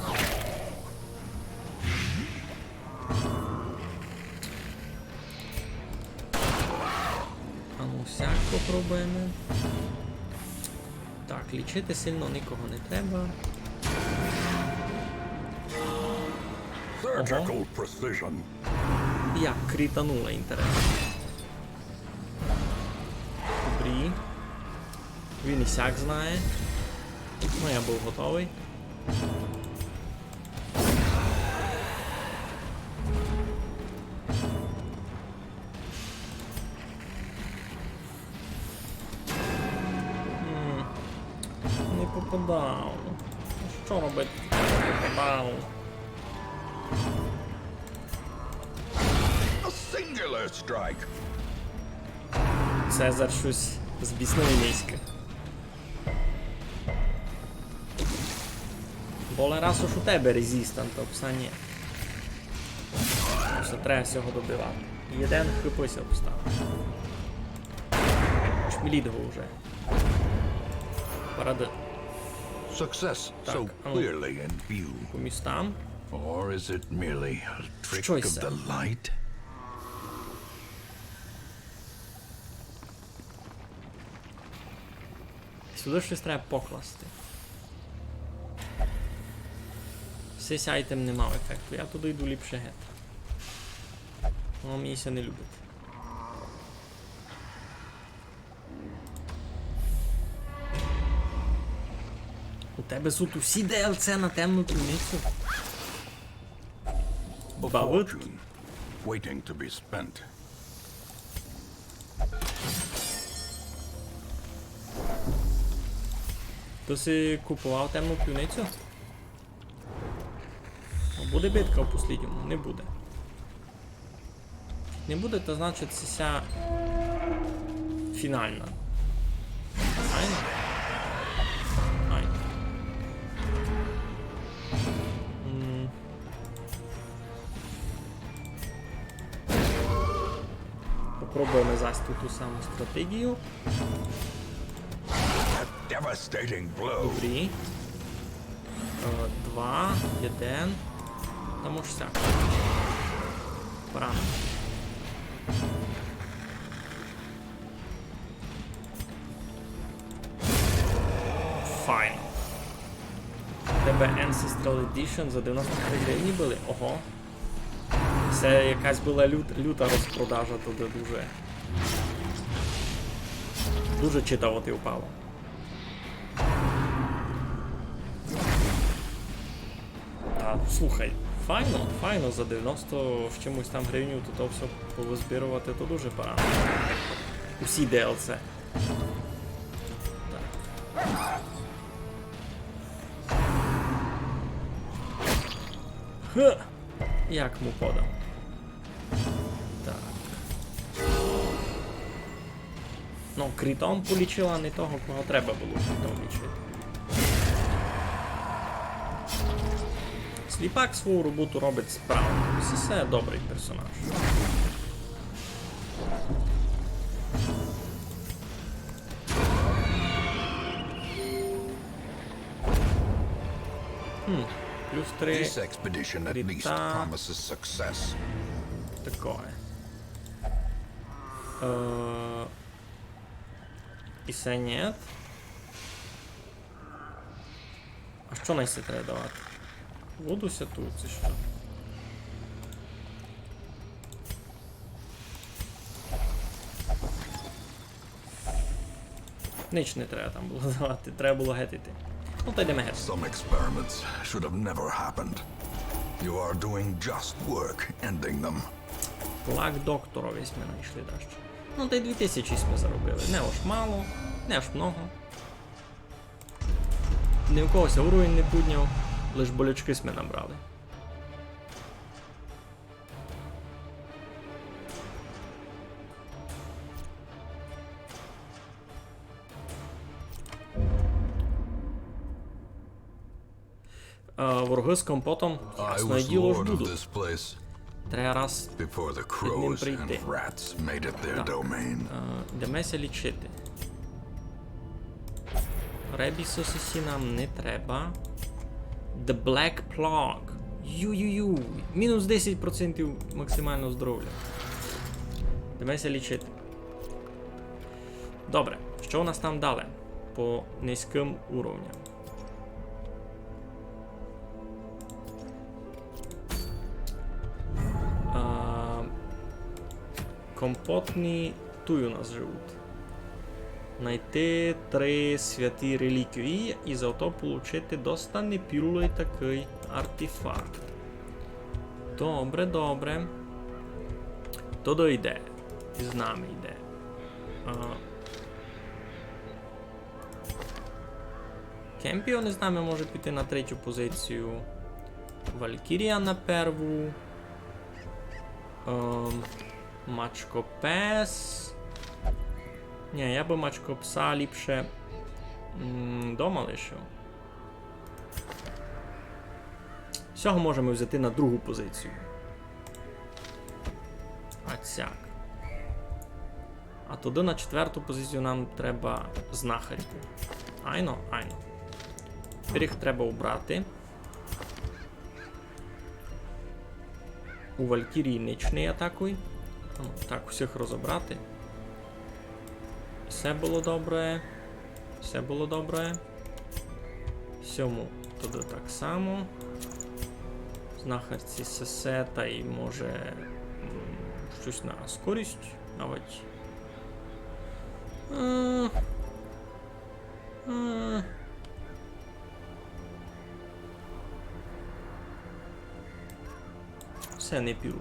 А ну сяк попробуємо. Так, лічити сильно нікого не треба. Surgical precision. Як критануло, інтересно. Добрі. Він і сяк знає. Ну, я був готовий. Не попадав. Що робити? Не попадав. A singular strike. Цезар щось збіснив низьке. Боле раз уж у тебе резистант, а пса ні. Все, треба всього добивати. Єден хрипися обстав. Шміліть його вже. Паради Success so Так, а ну. clearly in view. по містам. Or is it merely a trick Щось of це. the light? Сюди щось треба покласти. Цей айтем не мав ефекту, я туди йду ліпше гет. Воно мені ся не любить. У тебе тут усі DLC на темну туницю. Бавитки. Fortune, waiting to be spent. Ти си купував темну півницю? Буде битка в послідньому? Не буде. Не буде, то значить це ся фінальна. Файно? Файно. Попробуємо зась ту саму стратегію. A devastating blow. Добрі. 2, 1. Та може сяк. Поранено. Файн. У тебе Ancestral Edition за 93 гривні були? Ого. Це якась була люта розпродажа туди дуже. Дуже читаво впало. А, слухай, файно за 90 з чимось там гривню, то все повизбірувати, то дуже погано. Усі DLC. Так. Ха! Як му подав? Так. Ну, критом полічила не того, кого треба було критом лічити. Сліпак свою роботу робить справно. Все добрий персонаж. Плюс 3. This expedition at least Крита. promises success. Такое. І це нет. А що найсе треба давати? Воду ся тут, це що? Нич не треба там було давати, треба було гетити. Ну, та йдемо гетити. Some experiments should have never happened. You are doing just work ending them. Флаг доктора весь ми знайшли далі. Ну, та й 2000 ми заробили. Не аж мало, не аж много. Ні в когось уровень не підняв, лиш болячки ми набрали. Вороги з компотом, I ясне was діло ж lord of будуть. this place Треба раз before the під ним crows прийти. and rats made it their domain. Йдемося лічити. Ребісосисі нам не треба. The Black Plague. Ю-ю-ю. Мінус 10% максимального здоров'я. Йдемося лічити. Добре. Що у нас там далі? По низьким уровням. Компотні тут у нас живуть. Найти 3 святі реліквії і за то отримати достані пілою такий артефакт. Добре, добре. То дойде. І з нами йде. Кемпіон із нами може піти на 3-ю позицію. Валькірія на 1-ву. Мачкопес. Ні, я би Мачкопса ліпше дома лишив. Всього можемо взяти на 2-гу позицію. Ацяк. А туди на 4-ту позицію нам треба знахарку. Айно, айно. Тепер їх треба убрати. У Валькірії ніч не атакуй. Так, усіх розібрати. Все було добре. Все було добре. Сьому туди так само. Знахарці сесе, та й може щось на скорість навіть. Все не піле.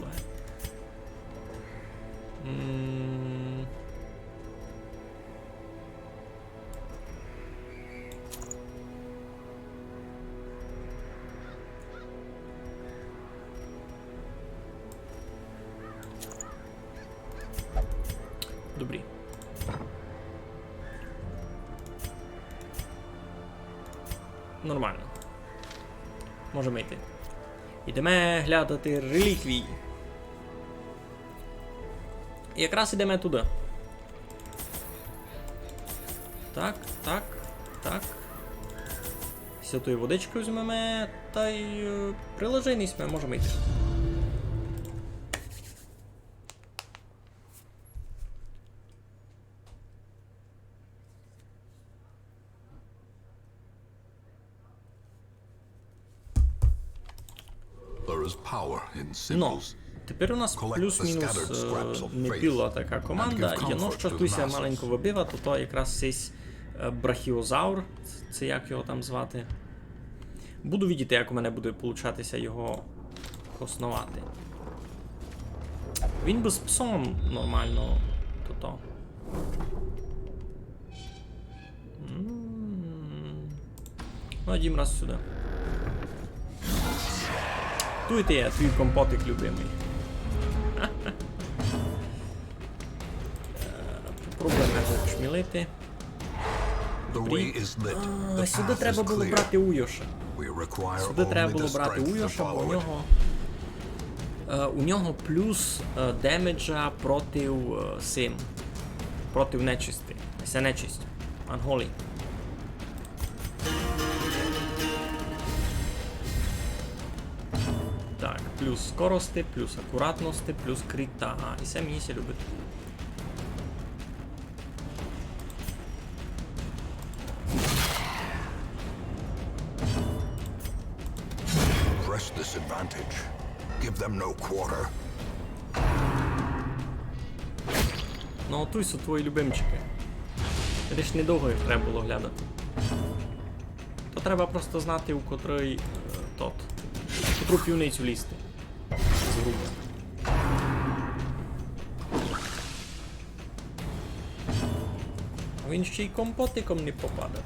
Добрі. Нормально. Можемо йти. Ідемо глядати реліквії. І якраз ідемо туди. Так, так, так. Святою водичкою візьмемо, та й приложеність ми можемо йти. There is power in Но, symbols. тепер у нас плюс-мінус не біла така команда, і ну що хтось маленько вибива, то якраз цей брахіозавр, це як його там звати. Буду видіти, як у мене буде получатися його основати. Він би з псом нормально то-то. Ну, один раз сюди. Тут є твій компотик любимий. Попробуємо його шмілити. Сюди треба було брати Уйоша. Сюди треба було брати Уйоша, бо у нього плюс демеджа проти проти нечисти. Це нечисть. Unholy. Так, плюс скорости, плюс акуратності, плюс крита. І це мені любить. Press this advantage. Give them no quarter. Ну, отуй са твої любимчики. Лиш недовго їх треба було глядати. То треба просто знати, у котрий в котру півницю лізти. З груби. Він ще й компотиком не попаде.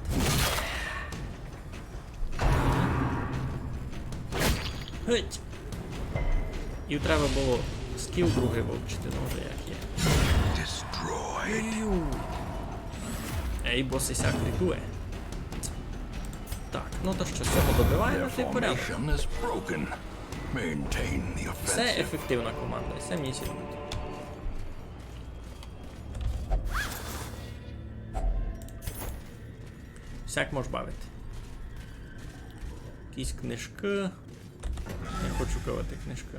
Геть! І треба було скіл другий вивчити, ну вже як є. Destroyed. Ей, бос і сяк рятує. Так, ну то що, з цього добиваємо, Their ти порядок. formation is broken. Maintain the Це offensive. ефективна команда, і це мені сильно. Всяк можеш бавити. Якісь книжки. Не хочу кавати книжки.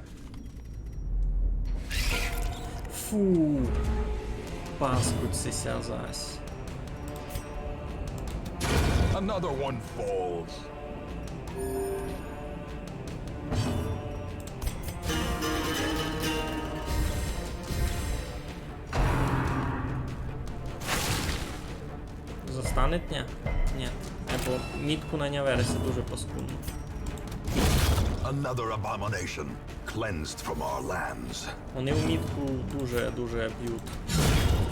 Фу. Паскудься зась. Another one falls. Застанет, ні? Ні. Бо мітку на нyaвересі дуже паскудно. Another abomination cleansed from our lands. Вони в мітку дуже б'ють.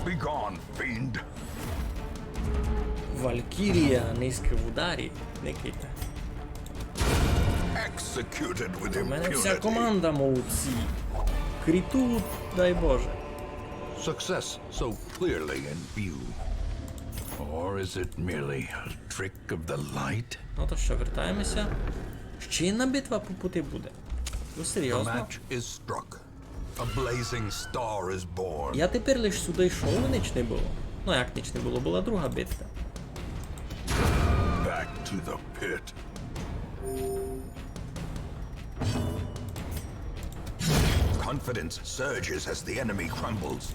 Be gone, fiend. Валькірія низьке в ударі. Никайте. Executed with У мене вся impunity. команда молодці. Кріту, дай Боже. Success so clearly in view. Or is it merely a trick of the light? Ну то що, вертаємося. Ще одна битва по пути буде. Ну The серйозно? match is struck. A blazing star is born. Я тепер лиш сюди йшов, і ніч не було. Ну як ніч не було, була друга битва. Back to the pit. Confidence surges as the enemy crumbles.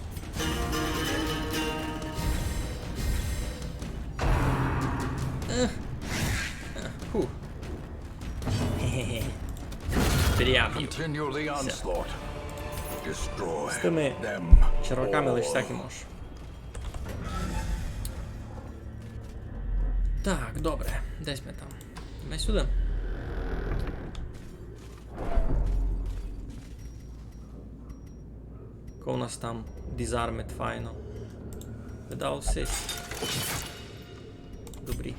Фу. Хе-хе-хе. Прям. Continue the onslaught. Destroy З тими them черваками лиш all. всякі можеш. Так, добре. Десь ми там. Ми сюди. Ко у нас там Disarmed файно. Видав все. Добрі.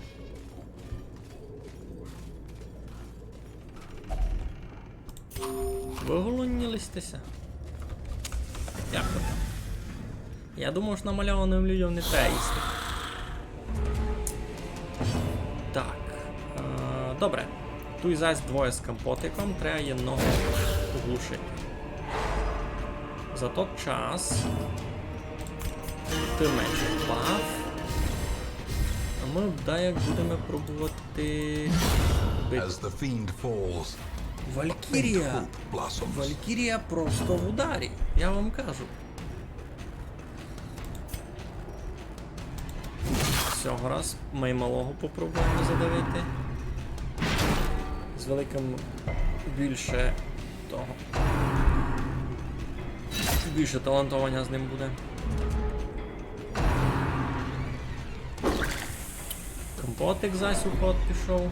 Виголонілистеся. Як то там? Я думав, що намальованим людям не треба їсти. Так. Добре. Тут зась двоє з компотиком, треба єдного оглушити. За той час ти меч баф. А ми як будемо пробувати бити. As the fiend falls, Валькірія! hope blossoms. Валькірія просто в ударі, я вам кажу. Цього раз ми малого попробуємо задавити. З великим більше того. Більше талантування з ним буде. Компотик зась у ход пішов.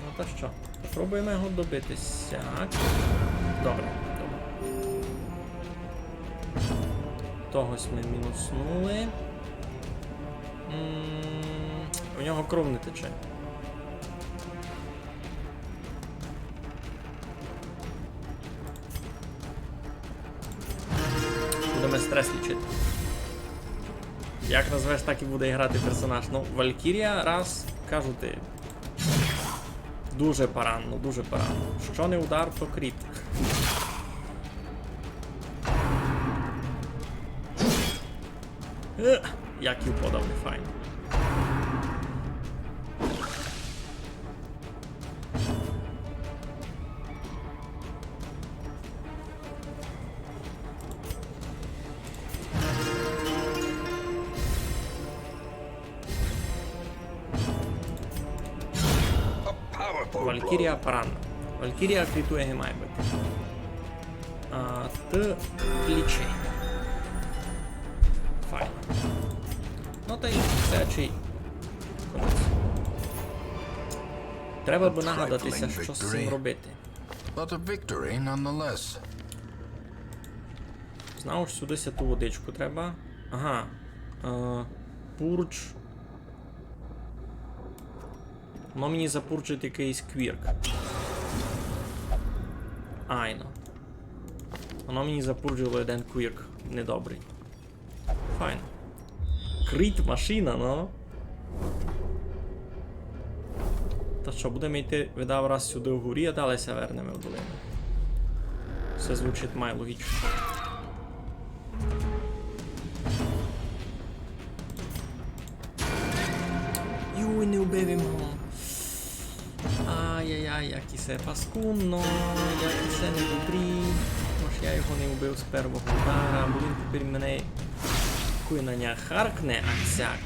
Ну та що? Попробуємо його добитися. Добре, добре. Тогось ми мінуснули. У нього кров не тече. Будемо стрес лічити. Як назвеш, так і буде грати персонаж. Ну, Валькірія, раз, кажу ти. Дуже паранно, дуже паранно. Що не удар, то кріт. Як і подав, не файно. A powerful Валькірія blow. паранна. Валькірія крітує не має бути. А ти лічи. Файн. та й все, чи... Конець. Треба би нагадатися, що з цим робити. But a victory nonetheless. Знову ж сюди ту водичку треба. Ага. Пурдж. Воно мені запурджить якийсь квірк. Айно. Воно мені запурджило один квірк. Недобрий. Файн. Крит машина, ну. Та що, будемо йти, видав раз сюди вгорі, а далі вернемо в долину. Все звучить має логічно. Юй, не вбив його. Ай-яй-яй, як і це паскудно, як і це не добрі. Може я його не вбив з першого удара, бо він тепер мене куй на нього харкне, а всяк.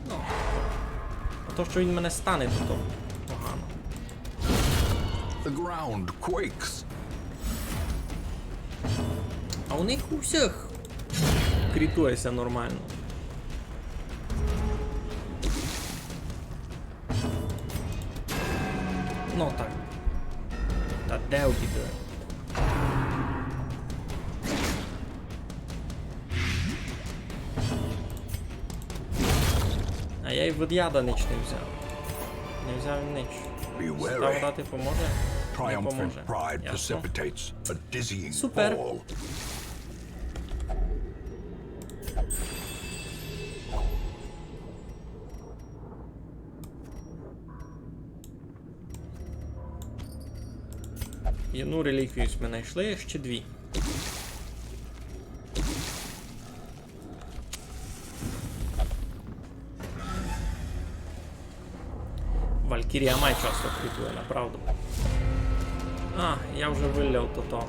Ну, а то, що він мене стане, то погано. The ground quakes. А у них у всіх критується нормально. Ну так. Та де обіде? А я й водяда ніч не взяв. Не взяв ніч. Be Та wary. вода ти поможе? Не Triumphant поможе. pride Ясно. precipitates a dizzying Super. fall. І одну реліквію ми знайшли, ще дві. Валькірія май часто критує, направду. А, я вже виляв то-то.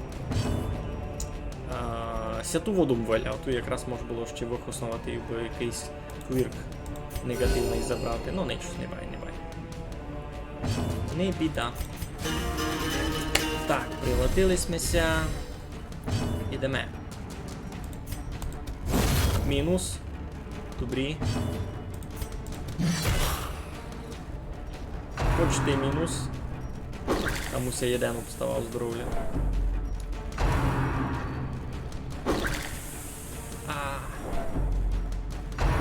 Святу воду виляв, тут якраз можна було ще вихоснувати і би якийсь квірк негативний забрати. Ну ніч, не бай, не бай. Не біда. Так, прилетілися. Ідемо. Мінус. Добрі. Почти мінус. Там усе єден обставав здоров'я.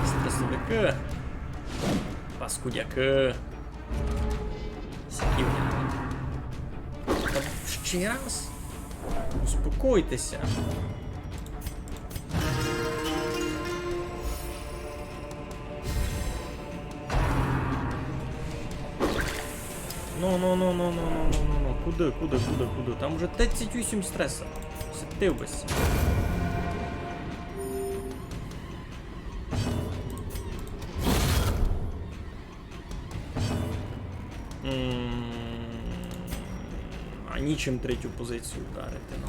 Стресовики. Паскудяки. Сяківня. Та ще раз. Успокойтеся. Ну. Куди? Там вже 38 стреса. Сидив без. А нічим третю позицію вдарити, ну.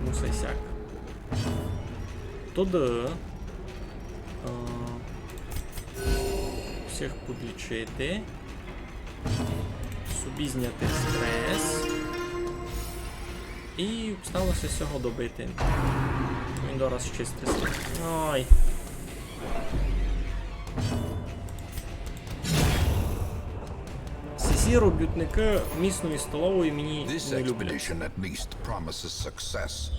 Мусай сяк. Туди. Всіх підлічити. Собі зняти стрес. І сталося цього добити. Він дораз ще стресує. Ой. Ці робітники місної столової мені This не люблять. expedition at least promises success.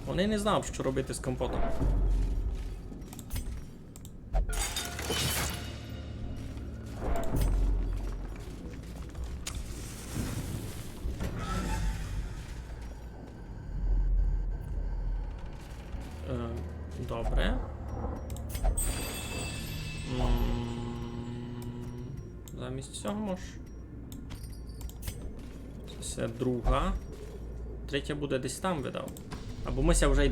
Вони не знали, що робити з компотом. Добре. Замість цього можеш. Це друга. Третя буде десь там видав. Або мися вже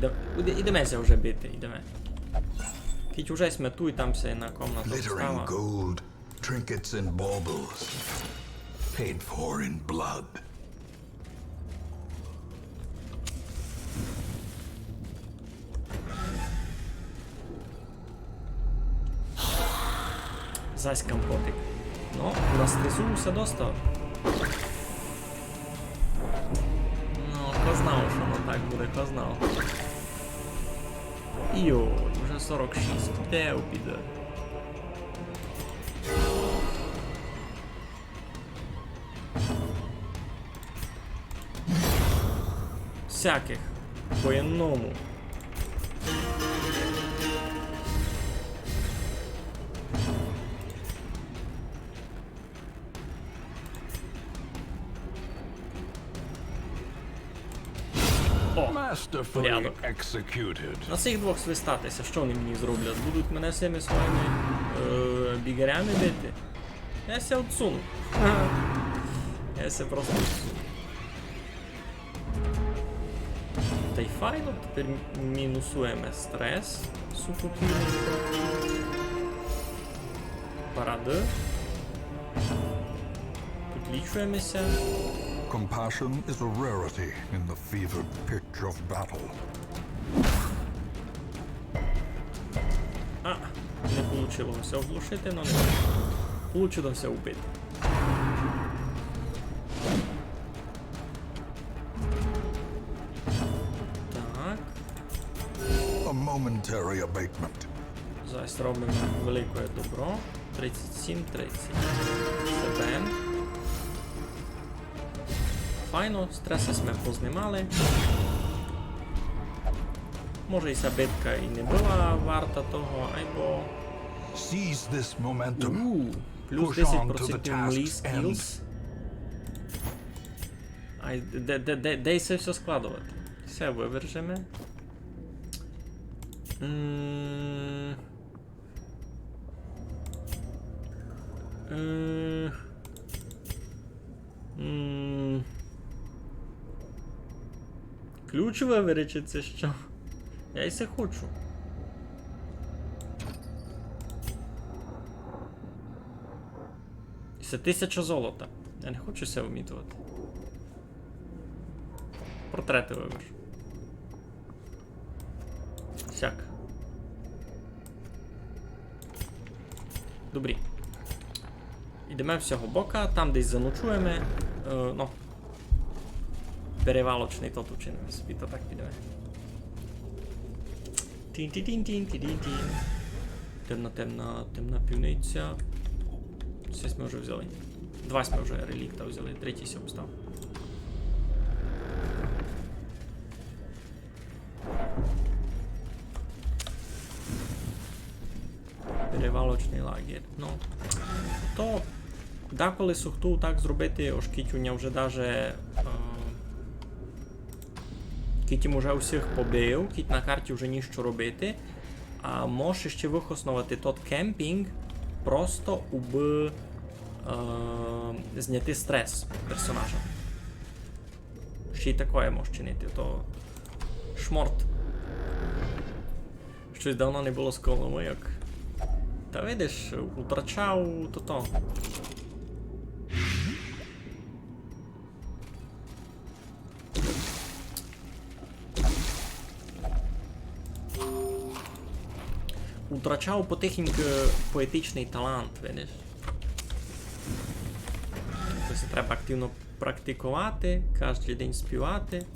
ідемеся вже бити, ідеме. Кіть уже сметуй там все на комнату Glittering встава. gold, trinkets and baubles, paid for in blood. Зась компотик. Ну, настресувався доста. Ну, хто знав, що воно так буде, хто знав. Йой, вже 46. Де обіда? Всяких. По-іному. О, Masterfully порядок. executed. На цих двох свистатися, що вони мені зроблять? Будуть мене всіми своїми бігарями бити? Я ся отсуну. Я ся просто отсуну. Та й файно, тепер мінусуємо стрес. Супокійненько. Паради. Підлічуємося. Compassion is a rarity in the fevered pitch of battle. А, не вийшло оглушити, але не вийшло вбити. Так. A momentary abatement. Зараз робимо велике добро. 37-30. Себе. Файно, стреси ми познімали. Може і ця битка і не була варта того, айбо... Seize this momentum. Плюс Push on to 10% the млі task's end. skills. Ай, де це все складувати? Все вивержимо. Ключ вивери, це що? Я й се хочу. Це 1000 золота. Я не хочу це вмітувати. Портрети виберу. Сяк. Добрі. Ідемо всього бока, там десь заночуємо. Ну. Перевалочний тот учинимо собі, то так підемо. Тін-тін-тін-тін-тін-тін. Темна півниця. Щось ми вже взяли. Два ми вже релікта взяли, третій сьом став. Перевалочний лагерь. Ну, то деколи сухту так зробити, ось Кітюня вже даже Кітім уже усіх побив, Кіт на карті вже ніщо робити, а може ще вихоснувати тот кемпінг просто уби зняти стрес персонажа. Ще й таке може чинити, то шморт. Щось давно не було з коломийок. Та видиш, втрачав то-то. Втрачав потихеньку поетичний талант, видиш. Тобто треба активно практикувати, кожен день співати.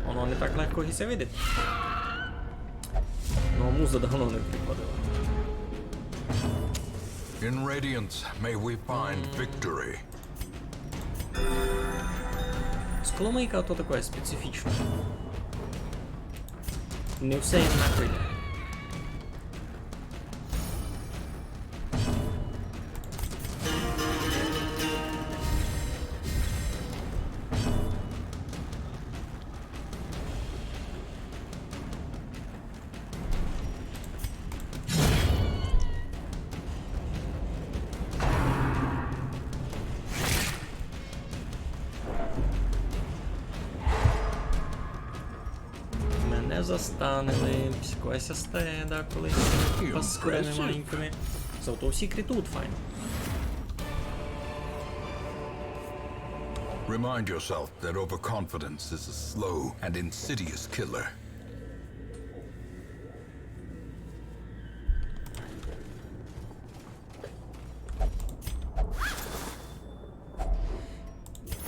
Воно не так легко і це видить. Ну, муза давно не приходила. In Radiance, may we find victory. Сколомийка то таке специфічне. Не все однаково йде. Мене застанили, пськося стеда, коли паскурами маленькими. Зато всі критуть файно. Remind yourself that overconfidence is a slow and insidious killer.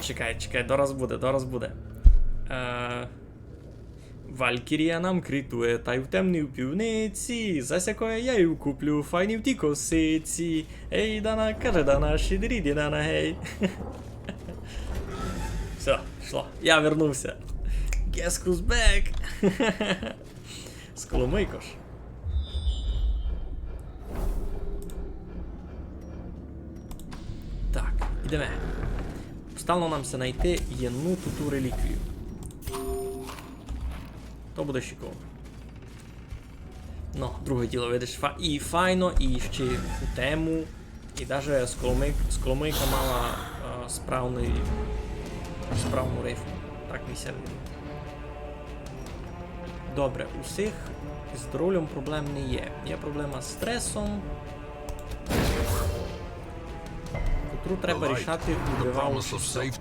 Чекай, дораз буде. Валькірія нам критує, та й в темній півниці, засякоє я й куплю файні в ті косиці. Ей, дана, каже дана, шидріді дана, гей. Все, пішло, я вернувся. Guess who's back? Сколомийко ж. Так, ідемо. Стало нам все знайти єдну ту реліквію. То буде шиково. Ну, друге діло, видиш, і файно, і ще у тему. І навіть сколомийка мала справну рифму. Так місця видно. Добре, усіх з здоров'ям проблем не є. Є проблема з стресом, котру треба рішати, убиваючи все.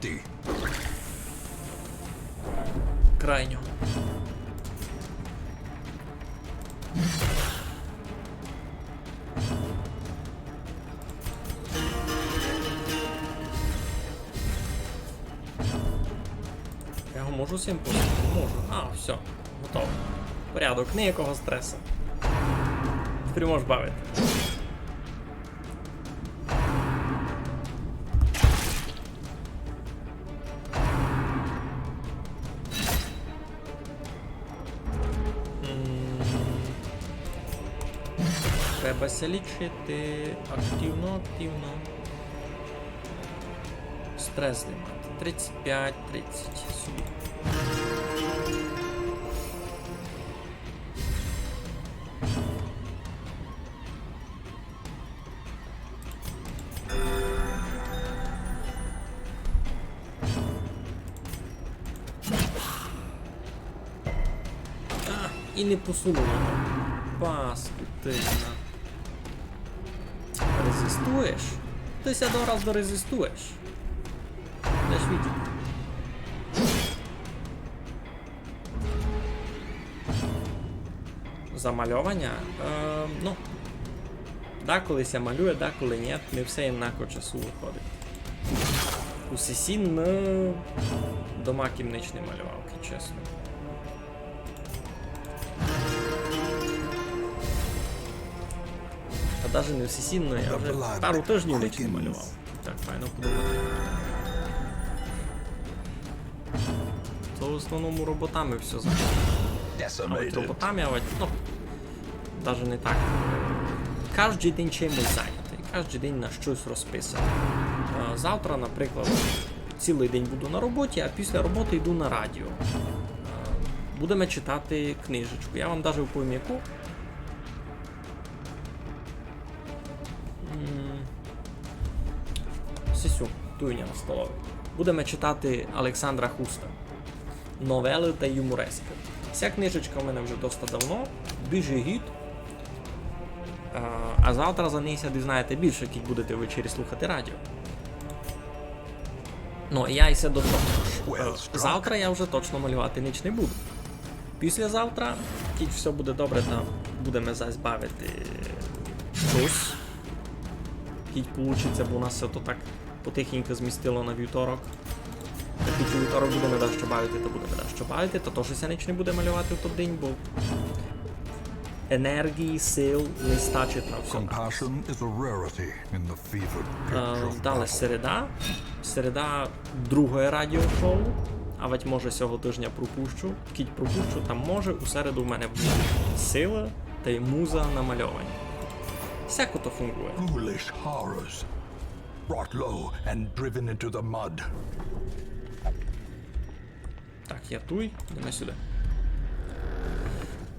Крайньо. Я його можу всім пустити? Можу. А, все, готово. Порядок, ніякого стресу. Тепер можеш бавити. Треба ся лічити активно. Стрес знімати. 35, 30 собі. І не посунуло. Паскудина. Резистуєш? Ти ся дораз дорезистуєш. Де ж відео? Замальовання? Ну. Деколи ся малює, деколи ні. Не все однаково часу виходить. У сесін дома кімничний малювавки, чесно. А навіть не в сесінної, я вже пару тижнів не малював. Так, файно подумати. То в основному роботами все заходить. А от роботами, ну, навіть не так. Кожен день чимось зайнятий, кожен день на щось розписаний. Завтра, наприклад, цілий день буду на роботі, а після роботи йду на радіо. Будемо читати книжечку. Я вам навіть оповім яку. Сісю, туйня на столові. Будемо читати Олександра Хуста. Новели та юморески. Ця книжечка в мене вже досить давно. Біжи гід. А завтра за неї дізнаєте більше, як будете ввечері слухати радіо. Ну, я іся до того. Завтра я вже точно малювати ніч не буду. Післязавтра, як все буде добре, там будемо зась бавити щось. Як вийде, бо у нас все то так потихеньку змістило на вівторок. Як у вівторок будемо дещо бавити, то будемо дещо бавити, то теж ся ніч не буде малювати в той день, бо енергії, сил не стачить на все. Далі середа. Середа друге радіошоу. А ведь може цього тижня пропущу. Кіть пропущу, там може у середу в мене буде сила та й муза намальовані. Всяко то фунгує. Так, я туй, йдемо сюди.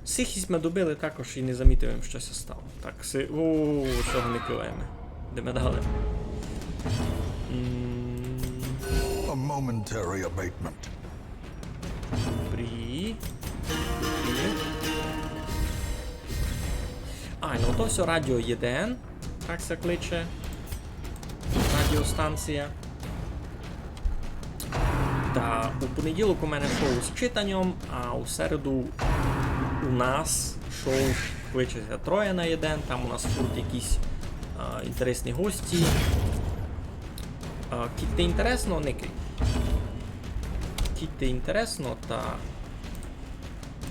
Сихість ми добили також і не замітимо, що це стало. Так, цього не пливаємо. Йдемо далі. Ну то все радіо 1, так се кличе. Радіостанція. Та у понеділок у мене шоу з читанням, а у середу у нас шоу кличеться 3 на 1, там у нас будуть якісь інтересні гості. Кіт ти інтересно, никай. хотіте інтересно, та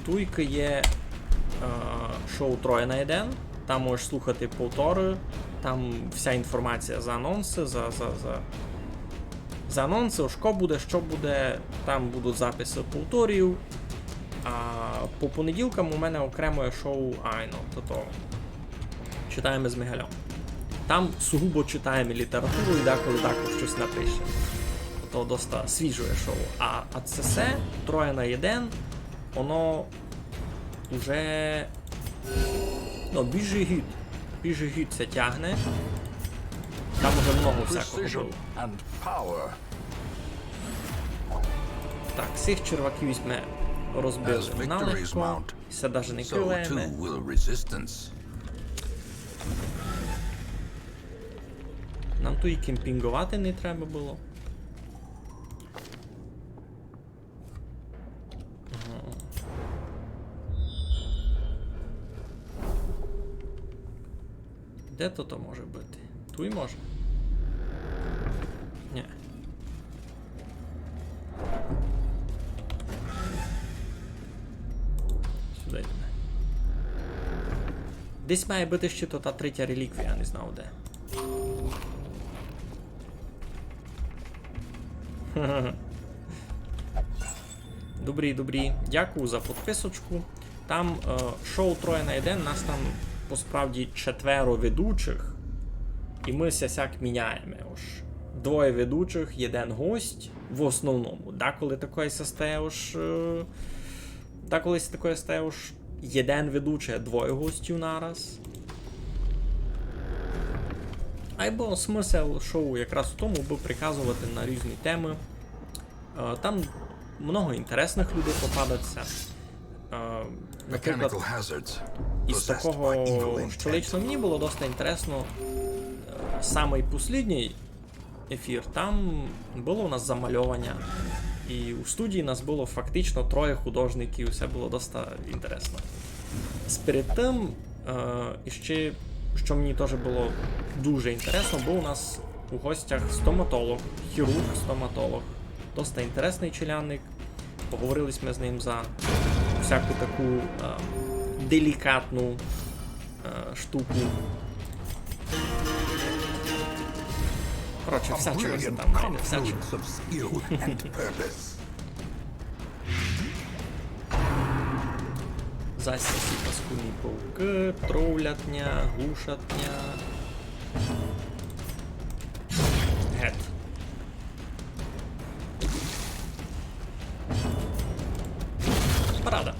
туйка є шоу Троє на 1, там можеш слухати повтори, там вся інформація за анонси, за анонси, що буде, там будуть записи повторів. А по понеділкам у мене окремо є шоу Айно, тобто читаємо з Мігальом. Там сугубо читаємо літературу і деколи також щось напише. Тобто досить свіже шоу. А це все Троє на 1, воно уже більше гід це тягне. Там уже много всякого Precision було. and power. Так, цих черваків візьме розбили As victories налегко. mount, Це навіть не so килеме. too will resistance. Нам тут і кемпінгувати не треба було. Де то може бути? Тут може? Ні. Сюди йдемо. Десь має бути ще то та третя реліквія, я не знав де. Добрі. Дякую за підписочку. Там шоу Троє на 1, нас там по справді 4 ведучих. І ми сяк міняємо. Уж 2 ведучих, 1 гость в основному. Деколи таке стає уж 1 ведучий, 2 гостів нараз. Або смисл шоу якраз в тому, би приказувати на різні теми. Там много інтересних людей попадаться. Наприклад, Mechanical hazards із possessed такого, by evil що intent. лично мені було досить інтересно, самий послідній ефір, там було у нас замальовання. І у студії нас було фактично 3 художників, все було досить інтересно. Перед тим, іще, що мені теж було дуже інтересно, був у нас у гостях стоматолог, хірург-стоматолог. Досить інтересний челянник. Поговорили ми з ним за всяку таку делікатну штуку. Коротше, A всячилося brilliant там, майже всячилося. confluence of skill and purpose. Засіки, паскудні пауки, тровлятня, глушатня. Гет. Парада.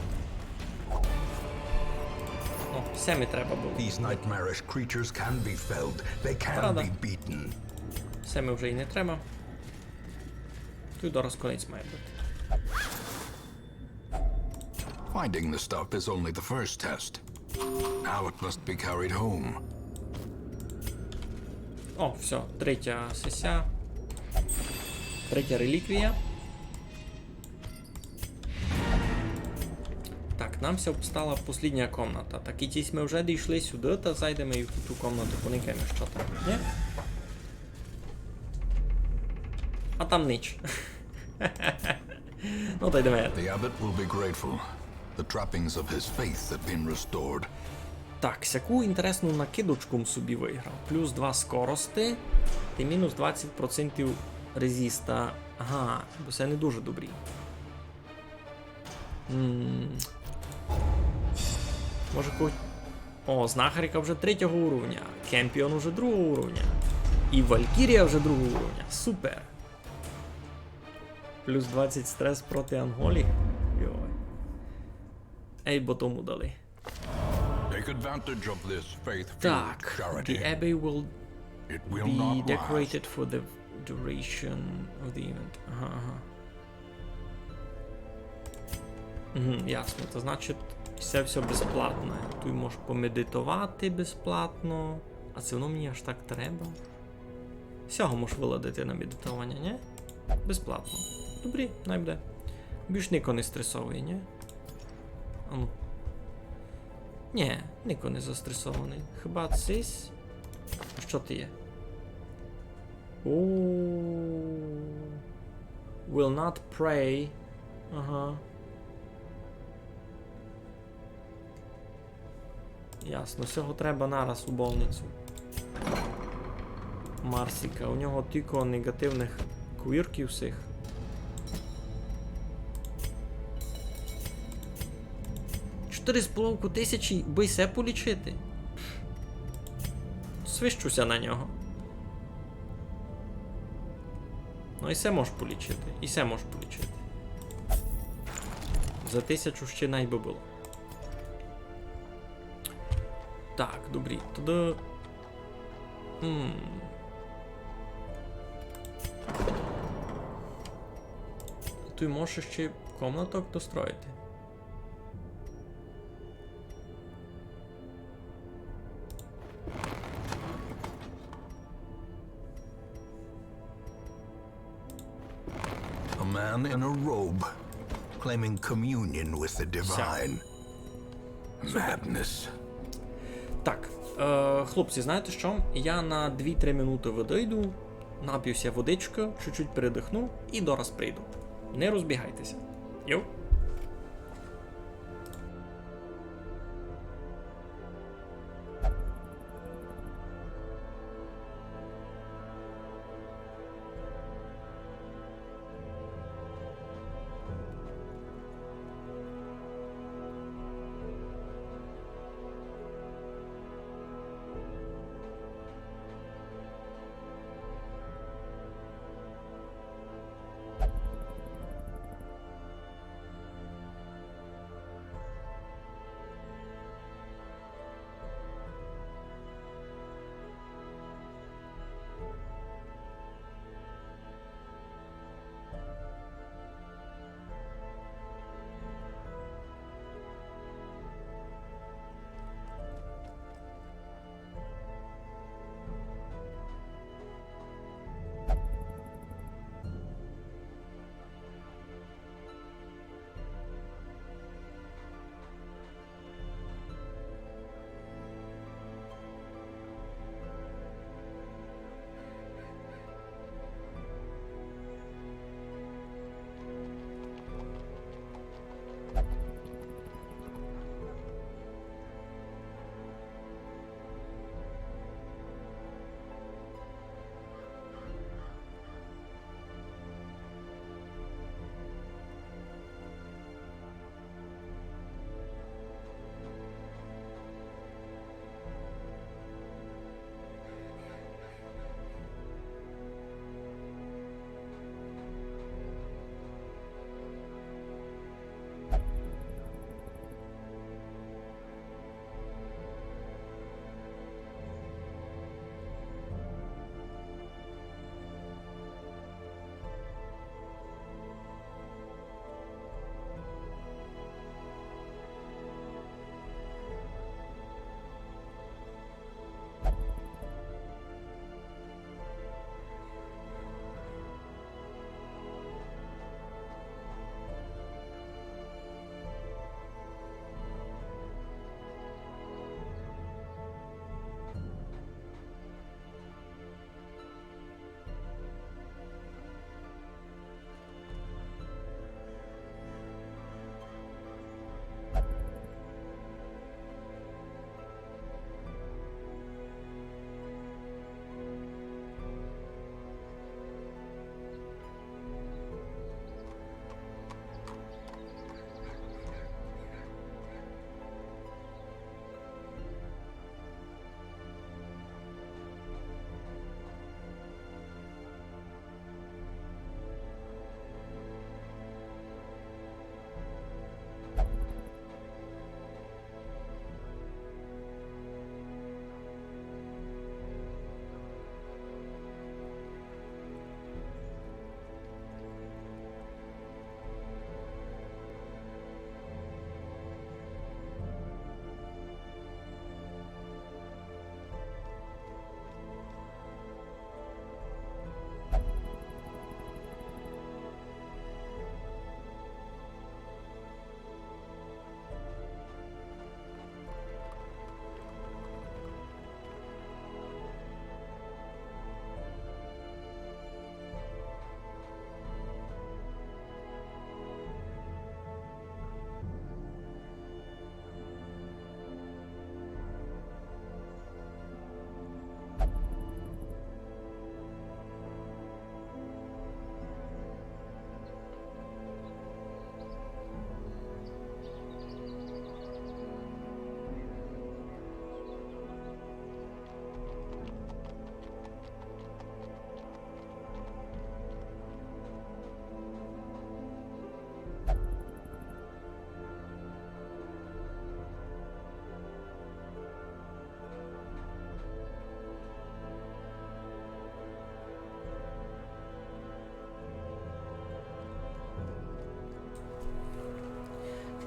О, Семі треба було. These nightmarish creatures can be felled. They can Правда. be beaten. Семі вже і не треба. Тут до розконець має бути. Finding the stuff is only the first test. Now it must be carried home. О, все, третя сеся. Третя реліквія. Так, нам ся обстала послідня комната. Так, і тісь ми вже дійшли сюди, та зайдемо і в ту комнату, поникаємо, що там. Ні? А там ніч. Ну, та йдемо. The abbot will be grateful. The trappings of his faith have been restored. Так, сяку інтересну накидочку собі виграв. Плюс 2 скорости і мінус 20% резиста. Ага, бо це не дуже добрі. Може когось... О, знахарка вже 3-го уровня. Кемпіон вже 2-го уровня. І Валькірія вже 2-го уровня. Супер. Плюс 20 стрес проти Анголі. Йой. Ей, бо тому дали. Take advantage of this faith-filled Так, charity. the Abbey will It will be not last. decorated for the duration of the event. Ага. Ясно, це значить, все безплатне. Тут можеш помедитувати безплатно. А це воно мені аж так треба. Всього можеш виладити на медитування, ні? Безплатно. Добрі, найбуде. Більш ніко не стресовий, ні? Ану. Ні, ніко не застресований. Хіба цись? А що ти є? Will not pray. Ага. Ясно, всього треба нараз у больницю. Марсіка, у нього тільки негативних квірків всіх. Чотири з половиною тисячі би се полічити. Свищуся на нього. Ну і се можеш полічити. І се можеш полічити. За 1000 ще найби було. Так, добрі. Тоді... Ти можеш ще комнаток достроїти. A man in a robe, claiming communion with the divine. Madness. Так, хлопці, знаєте що? Я на 2-3 минути відійду, нап'юся водички, чуть-чуть передихну і дораз прийду. Не розбігайтеся. Йоу.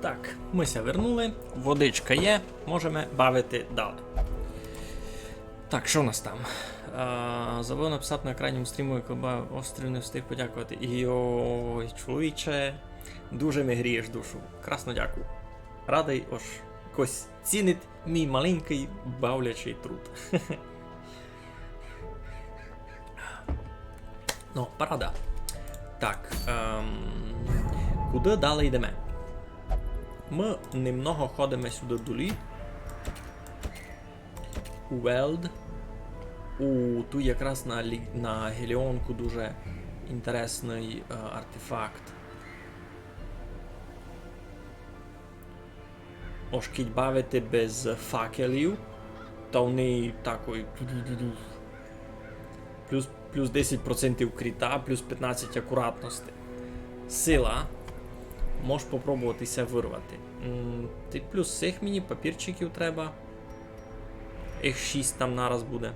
Так, ми ся вернули, водичка є, можемо бавити далі. Так, що у нас там? Забув написати на крайньому стріму, коли острів не встиг подякувати. Йой, чоловіче, дуже ми грієш душу. Красно дякую. Радий ось якось цінить мій маленький бавлячий труд. Ну, парада. Так, куди далі йдемо? Ми немного ходимо сюди долі. У Велд. Тут якраз на Геліонку дуже інтересний артефакт. Ошкіть бавити без факелів, та вони такої плюс 10% кріта, плюс 15 акуратності. Сила. Можеш попробуватися вирвати. Ти плюс цих мені папірчиків треба. Їх 6 там нараз буде.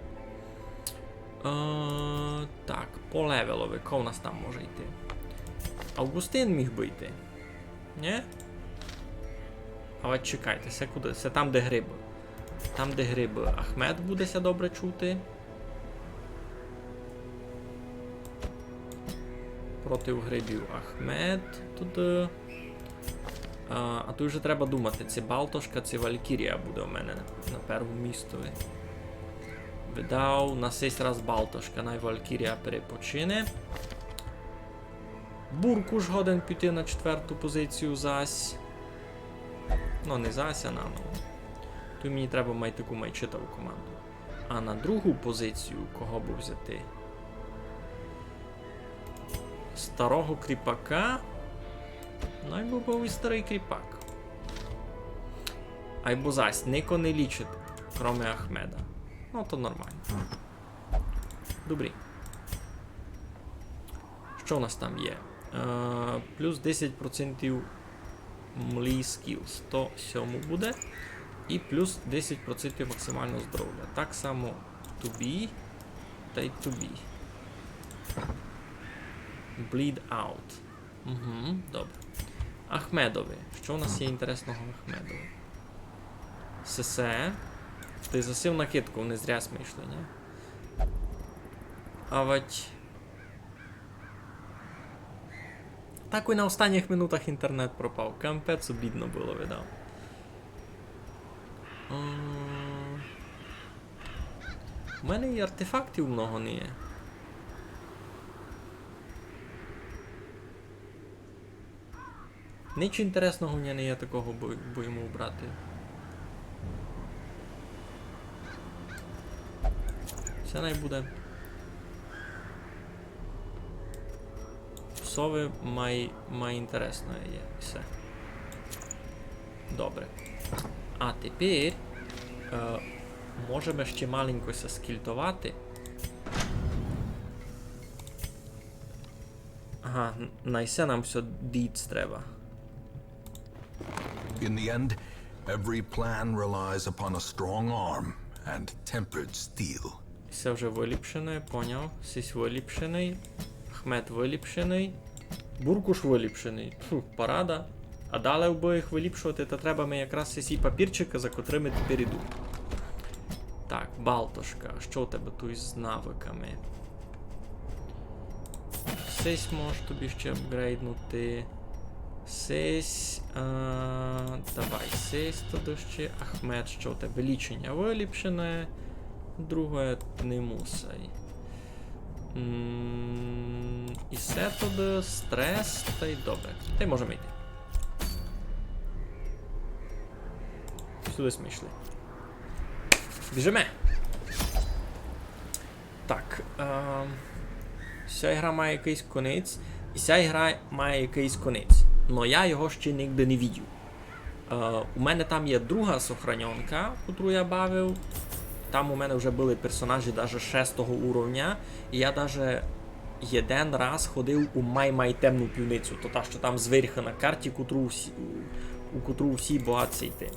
Так, по левелові, кого у нас там може йти? Августин міг би йти. Ні? Але чекайте, це куди? Це там, де гриби. Там, де гриби. Ахмед будеся добре чути. Проти грибів Ахмед туди. А тут вже треба думати, це Балтошка, це Валькірія буде у мене на першому містові. Видав на 6 раз Балтошка, най Валькірія перепочине. Буркуш годен піти на 4-ту позицію зась. Ну, не зась, а на нову. Тут мені треба мати таку майчитову команду. А на другу позицію кого б взяти? Старого кріпака. Ну, був і старий кріпак. Айбо зась, Нико не лічить, кроме Ахмеда. Ну, то нормально. Добрі. Що у нас там є? Плюс 10% млі скіл. 107 буде. І плюс 10% максимального здоров'я. Так само тобі та й тобі. Bleed out. Угу, добре. Ахмедові. Що у нас є інтересного в Ахмедові? Сесе. Ти засив накидку, не зря смійшли, ні? А вать... Так і на останніх минутах інтернет пропав. Кампець обідно було, видав. У мене і артефактів много не є. Нічого інтересного в мене не є такого, бо йому брати. Це не буде. Сови май інтересно є. Все. Добре. А тепер можемо ще маленько скільтувати. Ага, найсе нам все діц треба. In the end, every plan relies upon a strong arm and tempered steel. Все вже виліпшене, поняв. Сісь виліпшений. Ахмед виліпшений. Буркуш виліпшений. Фу, парада. А далі би їх виліпшувати, то треба ми якраз ці папірчики, за котрими тепер іду. Так, Балтошка. Що у тебе тут з навиками? Сись можеш тобі ще апгрейднути. Сись. Давай, сись туди ще. Ахмед, що у тебе? Лічення виліпшене. Друге не мусай. І все туди, стрес, та й добре. Та й можемо йти. Сюди смішли. Біжиме! Так. Ця гра має якийсь конець. І ця гра має якийсь конець. Но я його ще ніде не бачив. У мене там є друга сохраненка, яку я бавив. Там у мене вже були персонажі навіть 6 уровня. І я навіть один раз ходив у Май темну півницю. То та, що там зверху на карті, у котру всі бояться йти.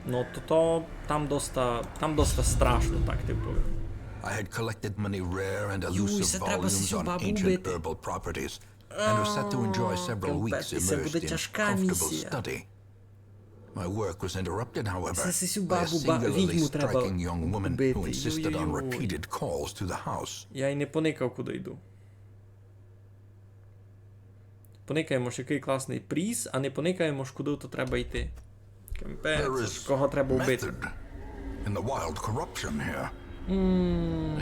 Ну, то там доста страшно, так, типу. I had collected many rare and Юй, elusive це треба volumes цю on бабу ancient вбити. herbal properties, and was set to enjoy several weeks Капець, це буде immersed in тяжка comfortable місія. study. My work was interrupted, however, Це цю by a бабу, singularly відьму треба striking young woman вбити. who insisted on Ой-ой-ой. repeated calls to the house. Я й не поникав, куди йду. Поникаємо ж, який класний приз, а не поникаємо ж, куди то треба йти. There Капець, is кого треба вбити. method in the wild corruption here.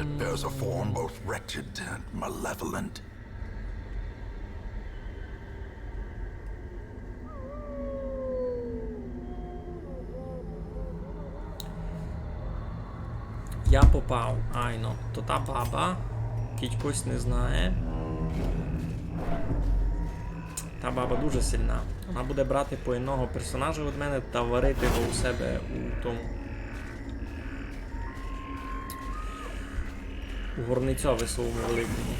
It bears a form both wretched and malevolent. Я попав. Айно. То та баба. Кітькось не знає. Та баба дуже сильна. Вона буде брати по одного персонажа від мене та варити його у себе у тому. У горницьові своєму великому.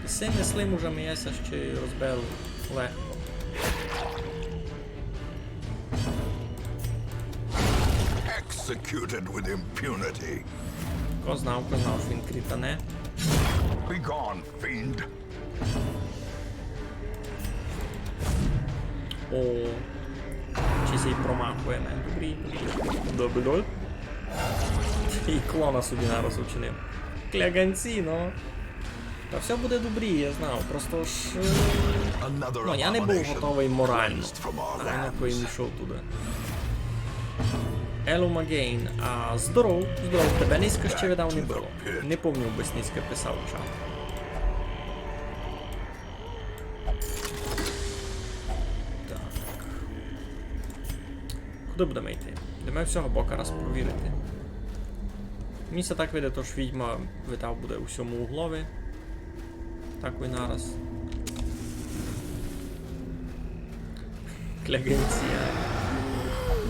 І з цими слимужами я ще й розберу легко. Executed with impunity. Хто знав, що він крітане. Be gone, fiend. О, чи сей промахує мене. Добрий доль. І клона собі нараз учинив. Кляганці, ну. Та все буде добрі, я знав. Просто ж... Another Ну, я не був abomination готовий морально. cleansed from our А я коли lands. не йшов туди. Елумагейн. А, здоров, тебе низько ще видав не було. Не пам'ятаю, без низько писав чат. Так. Куди будемо йти? Йдемо всього бока раз провірити. Мені це так видає, то ж відьма видав буде у всьому углові. Так і нараз. Клягенція.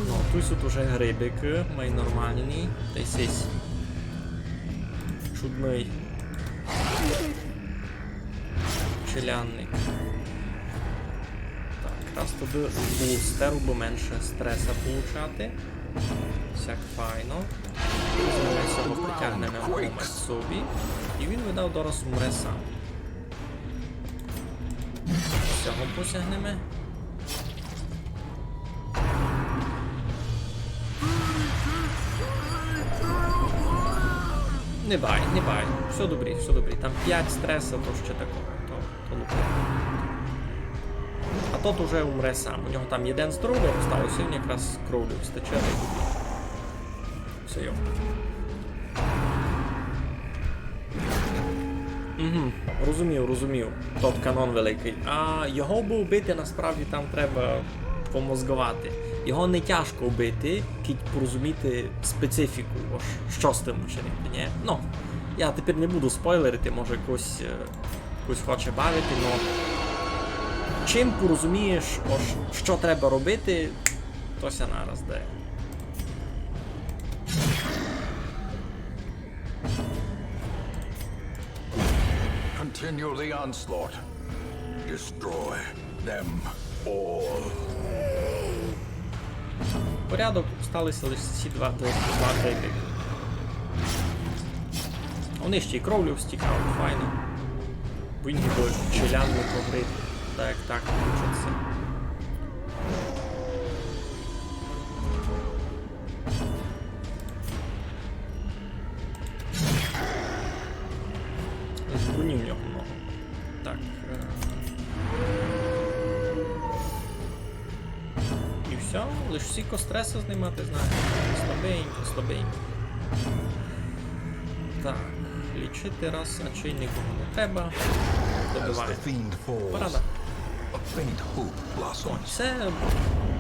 Ну, тут уже грибик, май нормальний. Та й сись. Чудний. Челянник. Так, раз туди бустеру, бо менше стреса получати. Всяк файно. Ми цього потягнемо момент собі. І він видав дорос умре сам. Цього посягнемо. Не бай. Все добрі. Там 5 стреса, то ще такого. То лупи. А тот уже умре сам. У нього там один здоров'я осталося, він якраз кровлю встаче. Все його. Угу, розумів. Тот канон великий. А його би вбити насправді там треба помозгувати. Його не тяжко вбити, кіть порозуміти специфіку, що з тим учинити, ні? Ну, я тепер не буду спойлерити, може когось хоче бавити, але чим порозумієш, що треба робити, то ся нараз де. Continue the onslaught. Destroy them all. Порядок, сталися лише ці два грибики. Вони ще й кровлю встікали, файно. Він ніби челянник погрив, так як так включиться. Бруні в нього много. Так. І все, лише всі костреси знімати, знаєш. Слабенько. Так, лічити раз, а чи нікому не треба. As Добиває. the fiend falls, Парада. a faint hope blossoms. Це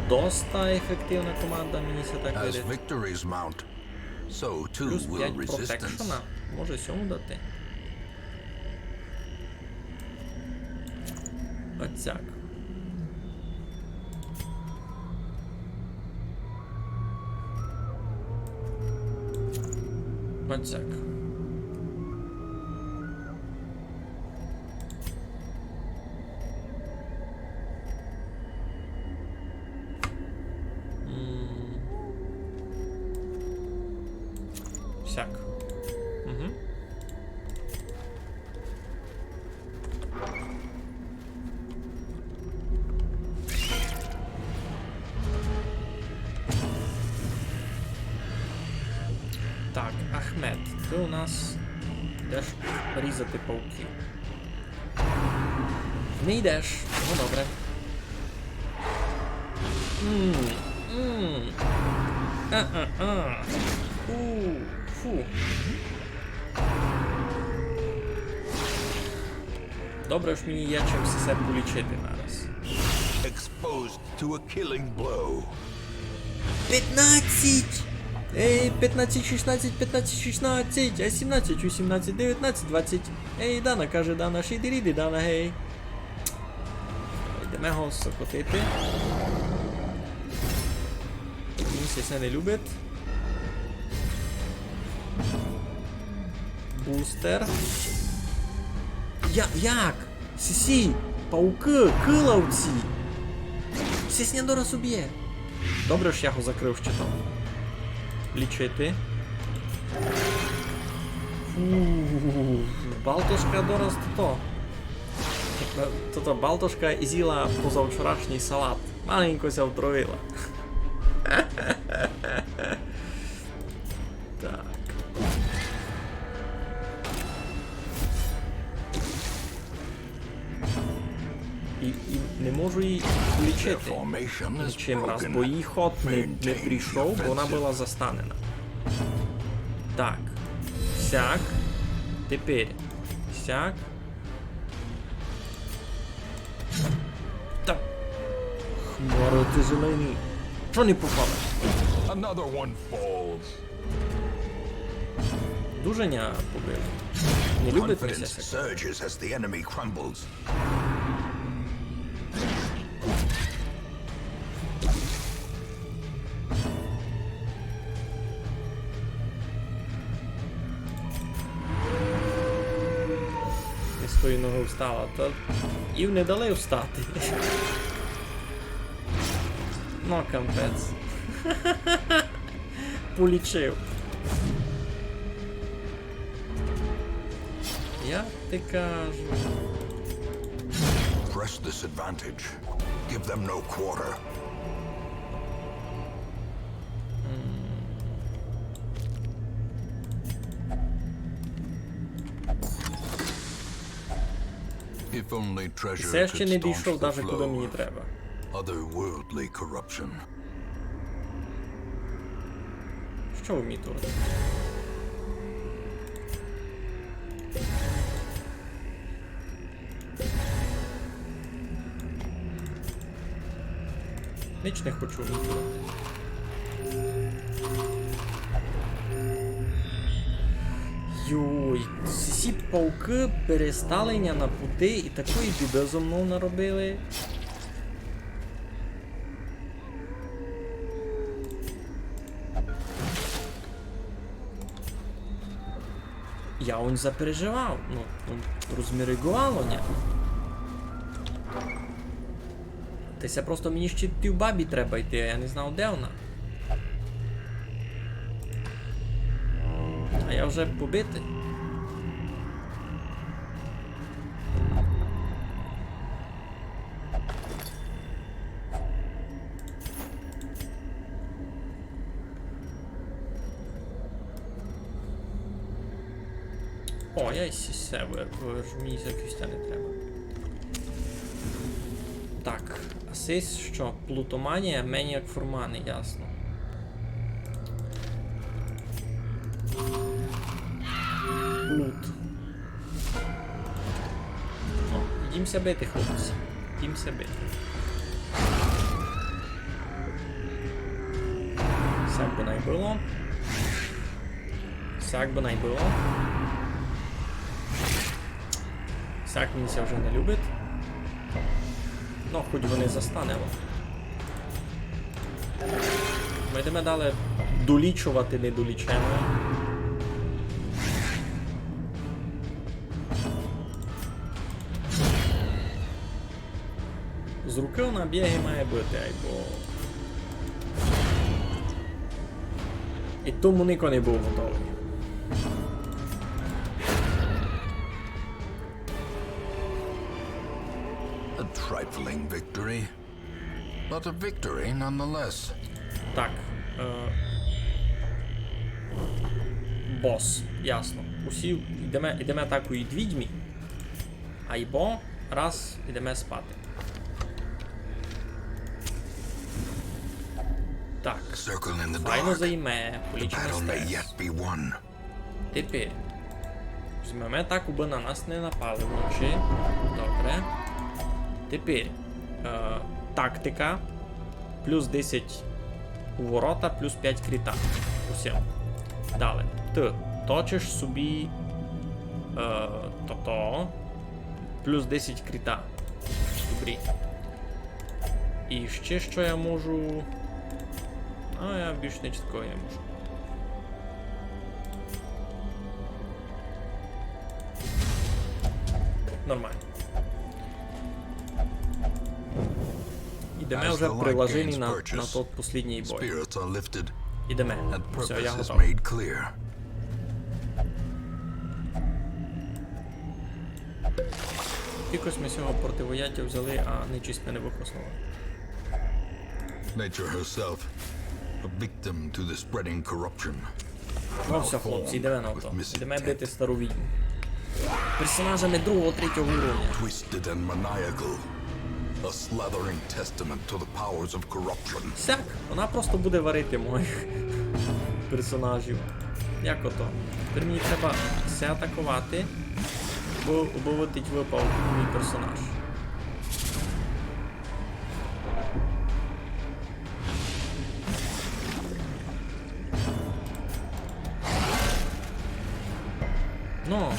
доста ефективна команда, мені це так As видить. victories mount, so too Плюс will 5 resistance. протекшена. Може сьому дати. Оцяк. Оцяк. Сяк. Угу. Так, Ахмед, ти у нас йдеш різати пауки. Не йдеш, ну добре. Фу. Добре ж мені є чим все полічити зараз. Exposed to a killing blow. 15! Ей, 15, 16, 15, 16, а 17, 18, 19, 20. Ей, Дана, каже Дана, шиди-ріди, Дана, гей. Йдемо його сокотити. Місяць не любить. Бустер. Як? Сісі, пауки, килавці. Сіснядора уб'є. Добре ж я його закрив щитом. Лічити. Балтошка дораз то. Балтошка з'їла позавчорашній салат. Маленько ся отруїла. Так. І не можу її лічити чим раз, бо її ход не прийшов, бо вона була застанена. Так. Сяк. Тепер. Сяк. Так. Хмаро, ти зелений. Чого не попало? Another one falls. Дуженя побив. Не любить Confidence місяця. surges as the enemy crumbles. Не з тої ноги встала, то і не дали встати. Ну, кампець. Полічив. Я ти кажу. Press this advantage. Give them no quarter. If only treasure Все ще не could staunch дійшов the навіть куди flow мені of треба. otherworldly corruption. Що ви мітури? Ніч не хочу мітурити. Йой, ці пауки перестали на пути і такої біди зо мною наробили. Я он запереживав, ну, розміригувало, ні? Тися просто мені ще ті в бабі треба йти, а я не знав, де вона. А я вже побитий. О, я й сісе, бо мені заквістя не треба. Так, асис що? Плутоманія, Маніак Формани, ясно. Лут. О, ідімся бити, хлопці. Ідімся бити. Сяк би найбило. Сяк би найбило. Сяк мені вже не любить. Ну, хоч вони застанемо. Ми йдемо далі долічувати недолічене. З руки на біги має бути, айбо. І тому ніхто не був готовий. dazzling victory, but a victory nonetheless. Так. Бос, ясно. Усі йдемо атакують відьмі. Айбо, раз, йдемо спати. Так. Circle in the Файно dark. займе, The полічимо battle may стрес. yet be won. Тепер. Візьмемо атаку, бо на нас не напали вночі. Добре. Тепер. Тактика. Плюс 10 у ворота, плюс 5 кріта. Усім. Далі. Ти точиш собі. То. Плюс 10 кріта. Добрі. І ще що я можу. А, я більш не чіткого не можу. Нормально. Ідемо As вже the light приложені gains на purchase, тот последній бой. Spirits are lifted Ідемо. and Все, я purpose is готовий. made clear. Якось ми цього противояття взяли, а нечисть ми не використали. Nature herself, a victim to the spreading corruption. Ну все, хлопці, йдемо на то. Ідемо бити стару відьму. Персонажами 2-3 уровня. Twisted and maniacal. A slathering testament to the powers of corruption. Сяк, вона просто буде варити моїх персонажів. Як ото? Тепер мені треба все атакувати, бо обоводить випав мій персонаж. Ну,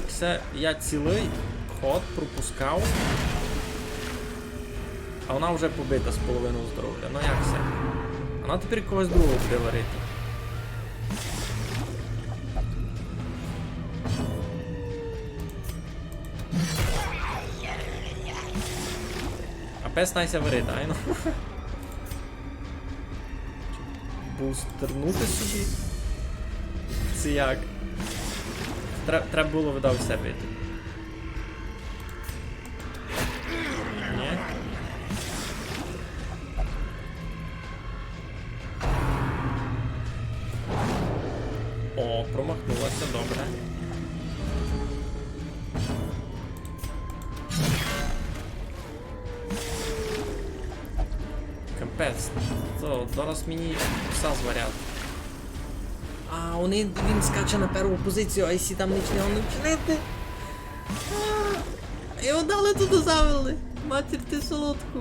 все, я цілий ход пропускав. А вона вже побита з половиною здоров'я. Ну як це? Вона тепер когось другого буде варити. А пес найся варить, ай ну. Бустернути собі. Це як? Треба було видав все бити. Ні? О, промахнулася, добре. Капець. То, зараз мені пса зварять. А, він скаче на першу позицію, а якщо там нічого не вчинити. Його дали туди завели. Матір ти солодку.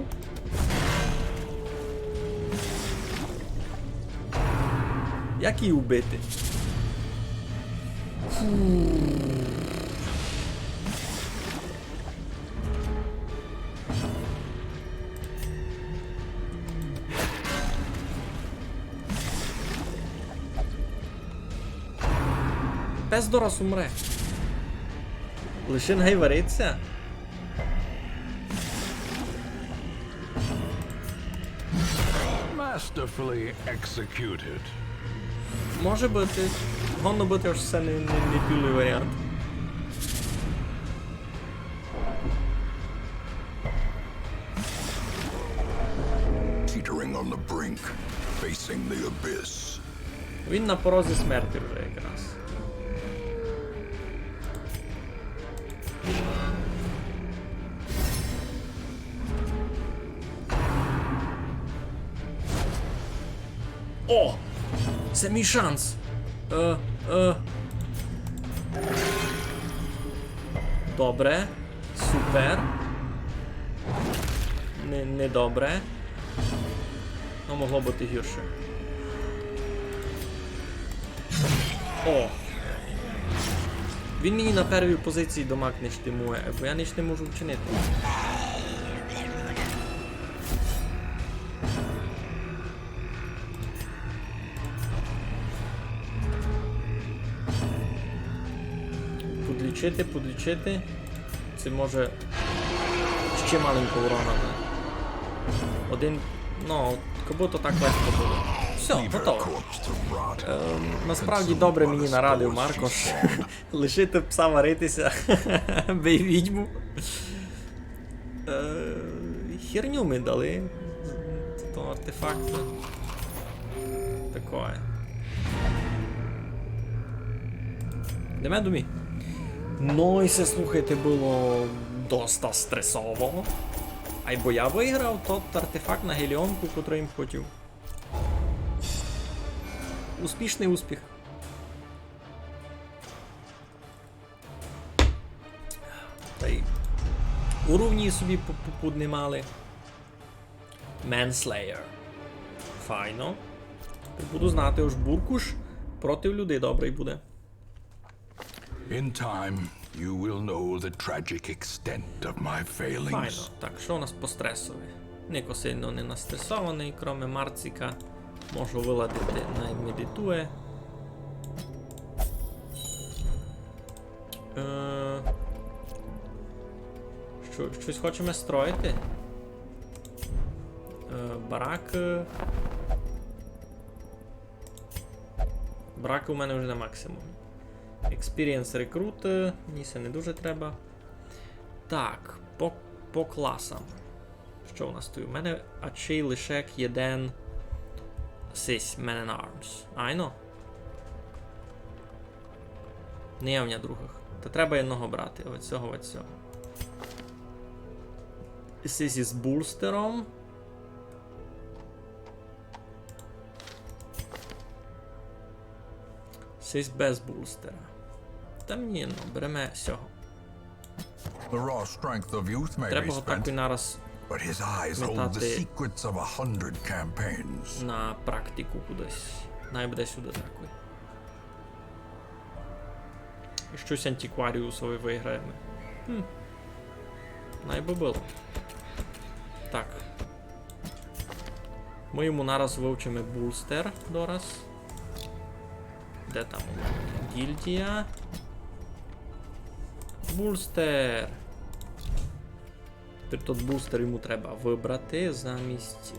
Як її убити? Пес дорос умре. Лише не вариться. Masterfully executed. Може бути. Гонно бути аж це не білий варіант. Teetering on the brink, facing the abyss. Він на порозі смерті вже якраз. О! Це мій шанс! Добре. Супер. Не добре. Ну, могло бути гірше. О! Він мені на першій позиції дамаг не штимує, бо я ніч не можу вчинити. Подлічити. Це може ще маленько урона. Один. Ну, як будто так легко було. Все, готово. Насправді добре мені нарадив Маркош. Лишити пса варитися. Бей відьму. херню ми дали. То артефакт. Такое. Йдемо думі. Ну і це, слухайте, було доста стресово. Айбо я виграв тот артефакт на геліонку, котрий їм хотів. Успішний успіх. Та й уровні собі піднімали. Manslayer. Файно. Буду знати, уж Буркуш проти людей добрий буде. In time, you will know the tragic extent of my failings. Файно. Так, що у нас по стресові? Ніко сильно не настресований, кроме Марціка. Можу виладити на медитує. Щось хочемо строїти? Барак. Барак у мене вже на максимум. Experience рекрут. Мені це не дуже треба. Так, по класам. Що у нас тут? У мене Ачей, Лишек, Єден. Сись, Man and Arms. Айно? Не є в мене других. Та треба одного брати. Оцього. Сись із булстером. Сись без булстера. Та мені, ну, беремо сього. The raw strength of youth may be Треба отак і spent, нараз but his eyes hold the метати secrets of 100 campaigns. на практику кудись. Найбуде сюди такий. І щось антикваріусове виграємо. Найби було. Так. Ми йому нараз вивчимо булстер дораз. Де там у мене? Гільдія. Булстер. Тепер тот булстер йому треба вибрати замість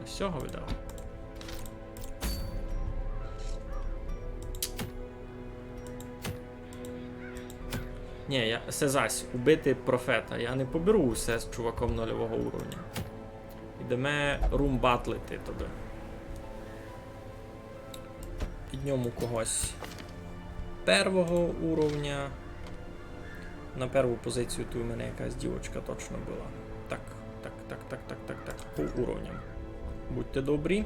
всього видав. Ні, це зась, убити профета. Я не поберу все з чуваком нульового уровня. Ідемо румбатлити тобі. Підньому когось первого уровня. На перву позицію тут у мене якась дівочка точно була. Так. По уровням. Будьте добрі.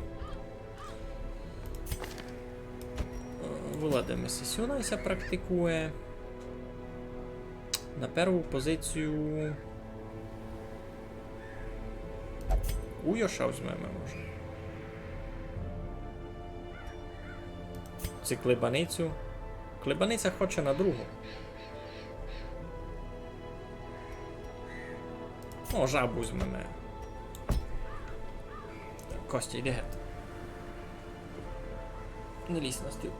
Виладимо сесіонайся практикує. На перву позицію. Уйоша візьмемо, може. Це клебаницю. Клебаниця хоче на другу. О, жабу візьмемо. Костя, йди геть. Не лізь на стіл.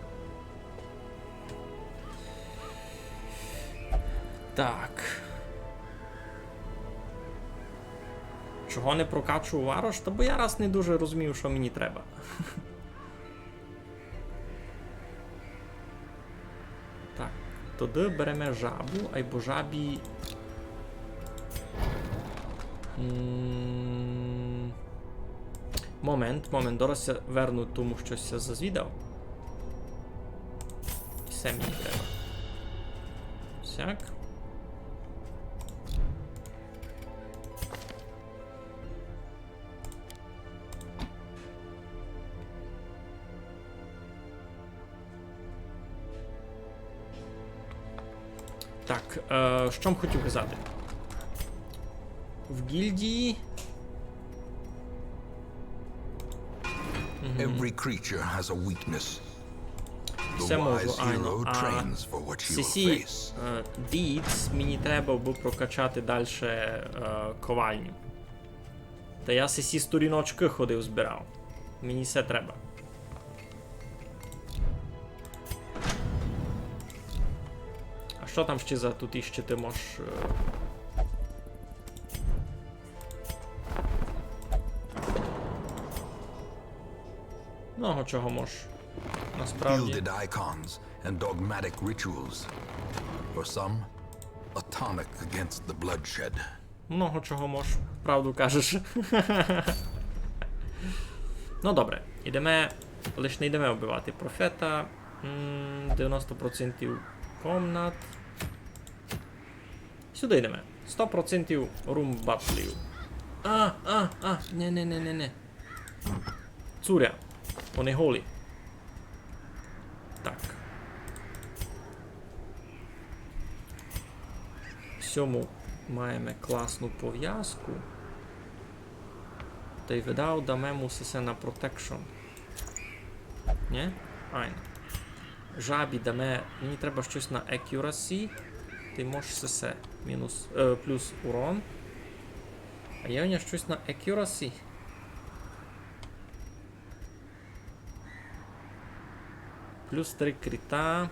Так. Чого не прокачую варош? Та бо я раз не дуже розумів, що мені треба. Так, тоді беремо жабу, айбо жабі. Момент, зараз я верну тому, щось я зазвідав. І все мені треба. Сяк. Так, що б хотів казати? В гільдії... Every creature has a weakness. The Все можу, wise айно. hero А trains for what he will CC face. Deeds мені треба би прокачати далі ковальню. Та я CC сторіночки ходив, збирав. Мені все треба. А що там ще за тут іще ти можеш... Много чого можеш. Насправді. Gilded icons and dogmatic rituals. For some, a tonic against the bloodshed. Много чого можеш. правду кажеш. Ну добре, ідемо. Лиш не йдемо вбивати профета. 90% комнат. Сюди йдемо. 100% рум батлів. Не. Цуря. Вони голі. Так. Сьому маємо класну пов'язку. Та й видав дамо все на протекшн. Ні? Айно. Жабі даме. Мені треба щось на accuracy. Ти можеш все. Мінус. Плюс урон. А є у нього щось на accuracy? Плюс 3 кріта.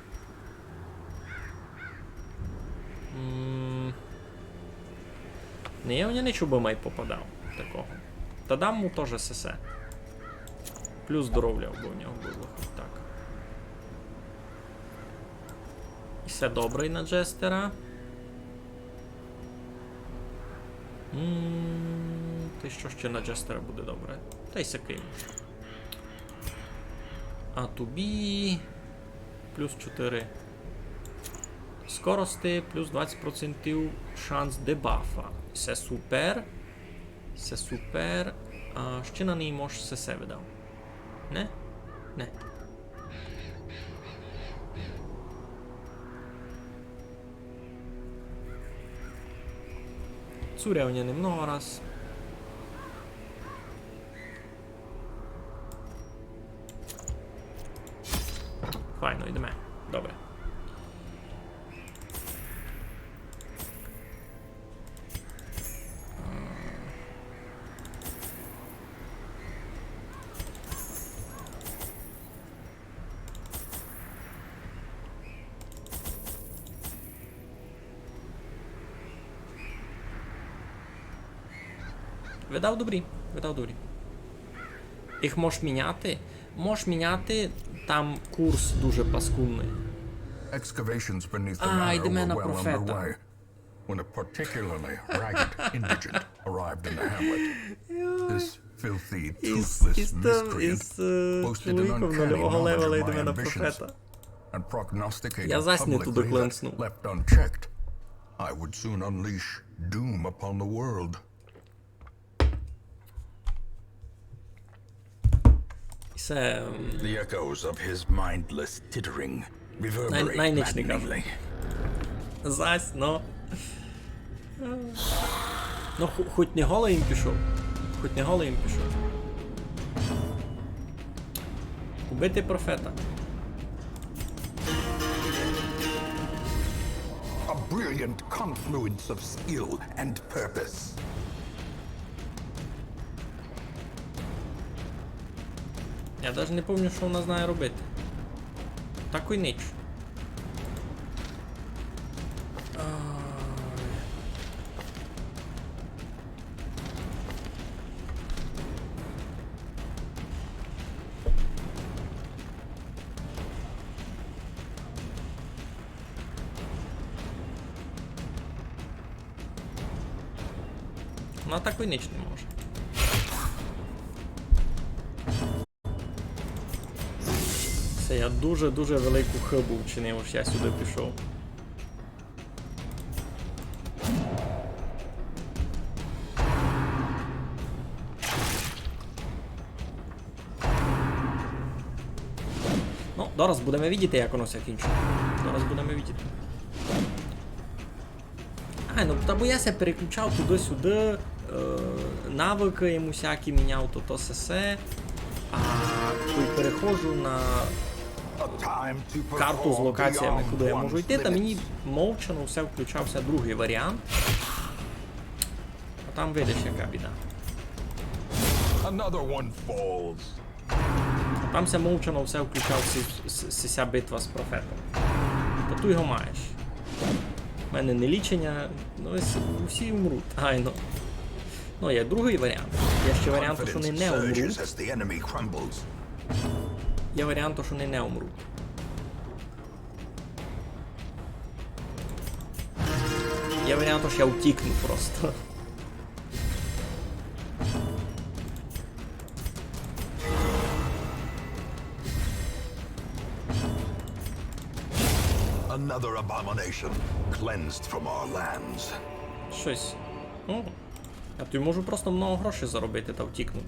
Не, я у нього нічого би май попадав. Такого. Та дам му теж сесе. Плюс здоров'я, бо у нього було хоч так. І все добре на Джестера. Ти що ще на Джестера буде добре? Та й сякий. А тобі... Плюс 4 скорости, плюс 20% шанс дебафа. Все супер. Все супер. А ще на ній можеш все видав. Не? Не. Цурявня немного раз. Файно, йдемо. Добре. Видав добрі, видав добрі. Їх можеш міняти? Можеш міняти, там курс дуже паскудний. Excavations beneath the Ah, manor йдемо на were well профета. underway when a particularly ragged indigent arrived in the hamlet. This filthy, toothless miscreant boasted an чоловіком uncanny нульового knowledge левела of my йдемо на ambitions профета. and prognosticated Я засню туди publicly кленсну. that, left unchecked, I would soon unleash doom upon the world. Це... The echoes of his mindless tittering reverberate Найничников. maddeningly. Зась, ну. Ну, хоч не голий їм пішов. Хоч не голий їм пішов. Убити профета. A brilliant confluence of skill and purpose. Я навіть не пам'ятаю, що вона знає робити. Таку й ніч. Вона таку й ніч не може. Це я дуже-дуже велику хибу вчинив, ось я сюди пішов. Ну, зараз будемо бачити, як воно все кінчить. Зараз будемо бачити. Ай, ну та бо я се переключав туди-сюди, навики йому всякі міняв, то все. А коли переходжу на карту з локаціями, куди я можу йти, та мені мовчано все включався другий варіант. А там видиш, яка біда. Another one falls. А там все мовчано все включався битва з профетом. Та ти його маєш. У мене не лічення, ну всі вмруть. Айно. Ну, є другий варіант. Є ще варіант, що вони не умруть. Є варіант, що вони не умруть. Є варіант, що я втікну просто. Another abomination, cleansed from our lands. Щось. О, я тобі можу просто много грошей заробити та втікнути.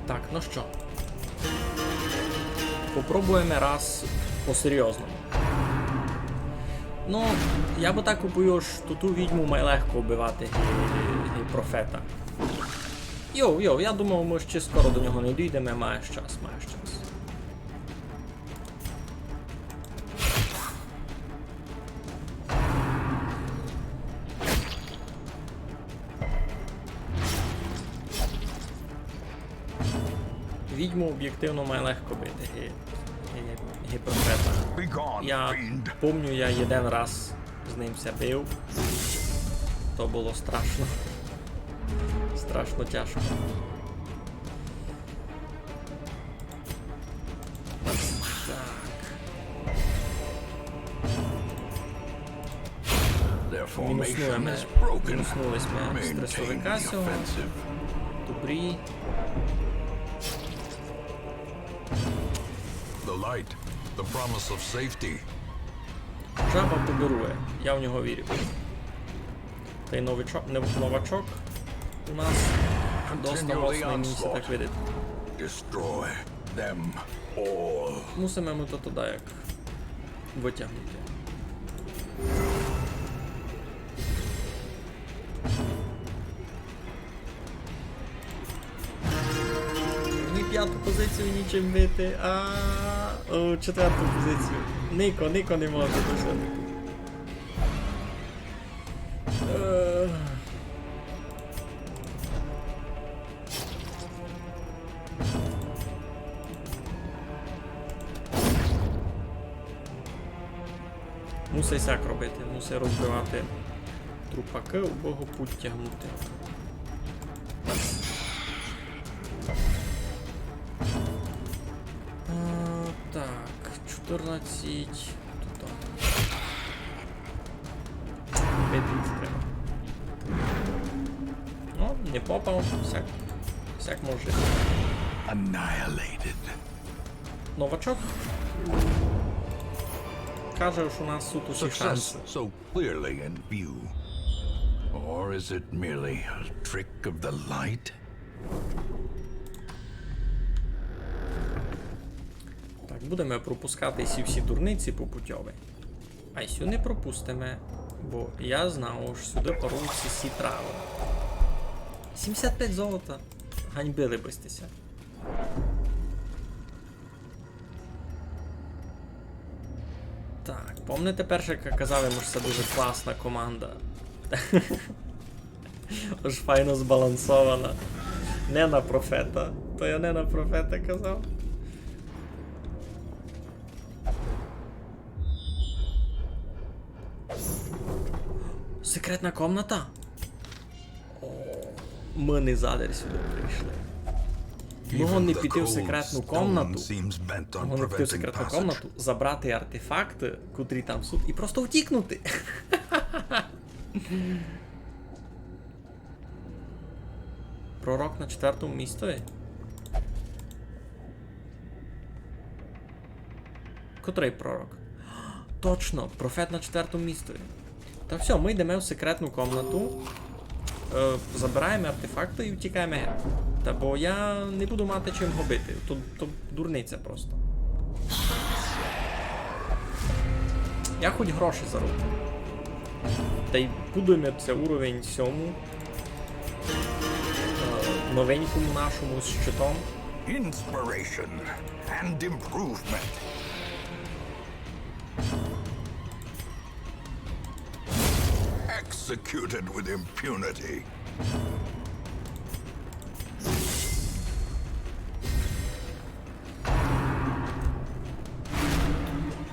Так, ну що. Попробуємо раз по-серйозному. Ну, я би так купую, що ту відьму має легко вбивати профета. Йоу, я думав, ми ще скоро до нього не дійдемо, маєш час. Відьму об'єктивно має легко бити профета. Be gone, Я fiend. помню, я один раз з ним ся бив. То було страшно. Страшно тяжко. Their Мінуснули formation ми. is broken. Мінуснулись ми Maintain стресовика the цього. offensive. Добрі. The light, the promise of safety. Жаба поберує. Я в нього вірю. Той новачок у нас досить моцний, мені все так видить. Destroy them all. Мусимо ми то туди як витягнути. Ні п'яту позицію нічим бити, о, четверту позицію. Нико не може досягнути. Мусить сяк робити, мусить розбивати трупаки, у богу путь тягнути. Так, 14. Тут. Битвіць треба. Ну, не попав, всяк може. Annihilated. Новачок. Каже, що у нас тут усі Success шанси. so clearly in view. Or is it merely a trick of the light? Так, будемо пропускати всі дурниці попутьові. А й сюди не пропустимо, бо я знав, що сюди поруються всі трави. 75 золота. Ганьбили бистися. Так, помните перше, як казали, що це дуже класна команда. Аж файно збалансована. Не на профета. То я не на профета казав. Секретна комната? О, ми не задер сюди прийшли. Мого не піти в секретну комнату. Мого не піти в секретну комнату, забрати артефакти, котрі там суд, і просто втікнути. Пророк на 4-му місці. Котрий пророк? Точно, профет на 4-му місці. Та все, ми йдемо в секретну комнату, забираємо артефакти і втікаємо геть. Та бо я не буду мати чим губити. То дурниця просто. Я хоч гроші зароблю. Та й будемо це уровень 7. Новенькому нашому з щитом. Inspiration and improvement. Executed with impunity.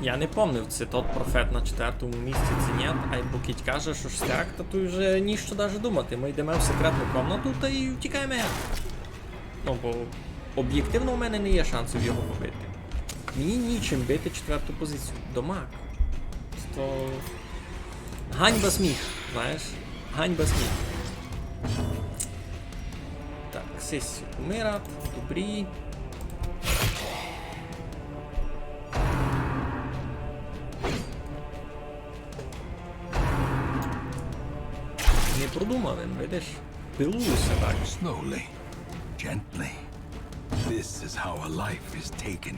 Я не помнив, це тот профет на 4-му місці, чи ні, або кіть каже, що ж так, то тут вже ніщо навіть думати. Ми йдемо в секретну комнату та й втікаємо. Ну, бо об'єктивно у мене не є шансів його побити. Мені нічим бити 4-ту позицію. Домак. То... Ганьба сміх, знаєш? Ганьба сміх. Так, сесію помират, добрі. Не продумав він, видиш? Пилуюся так. Slowly, gently. This is how a life is taken.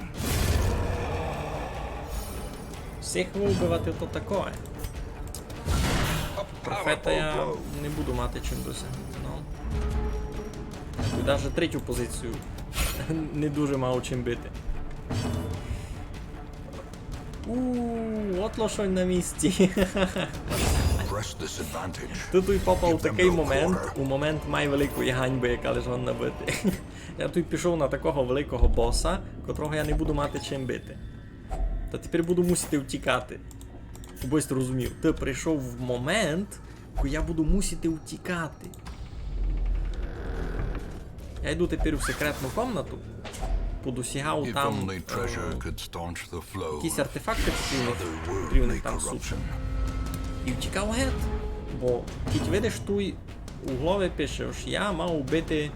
Всіх вибивати то таке. Профета я не буду мати чим досягнути, ну. І навіть 3-ю позицію не дуже мав чим бити. От лошонь на місці. Press this advantage. Тут і попав у такий момент, у момент май великої ганьби, яка лежала набити. Я тут пішов на такого великого боса, котрого я не буду мати чим бити. Та тепер буду мусити втікати. Обось розумів. Ти прийшов в момент, коли я буду мусити втікати. Я йду тепер в секретну комнату, подосягав If там only treasure could staunch the flow якісь of артефакти otherworldly потрібних там суп. corruption. І втікав геть. Бо кіть видиш, туй у голові пише, що я мав убити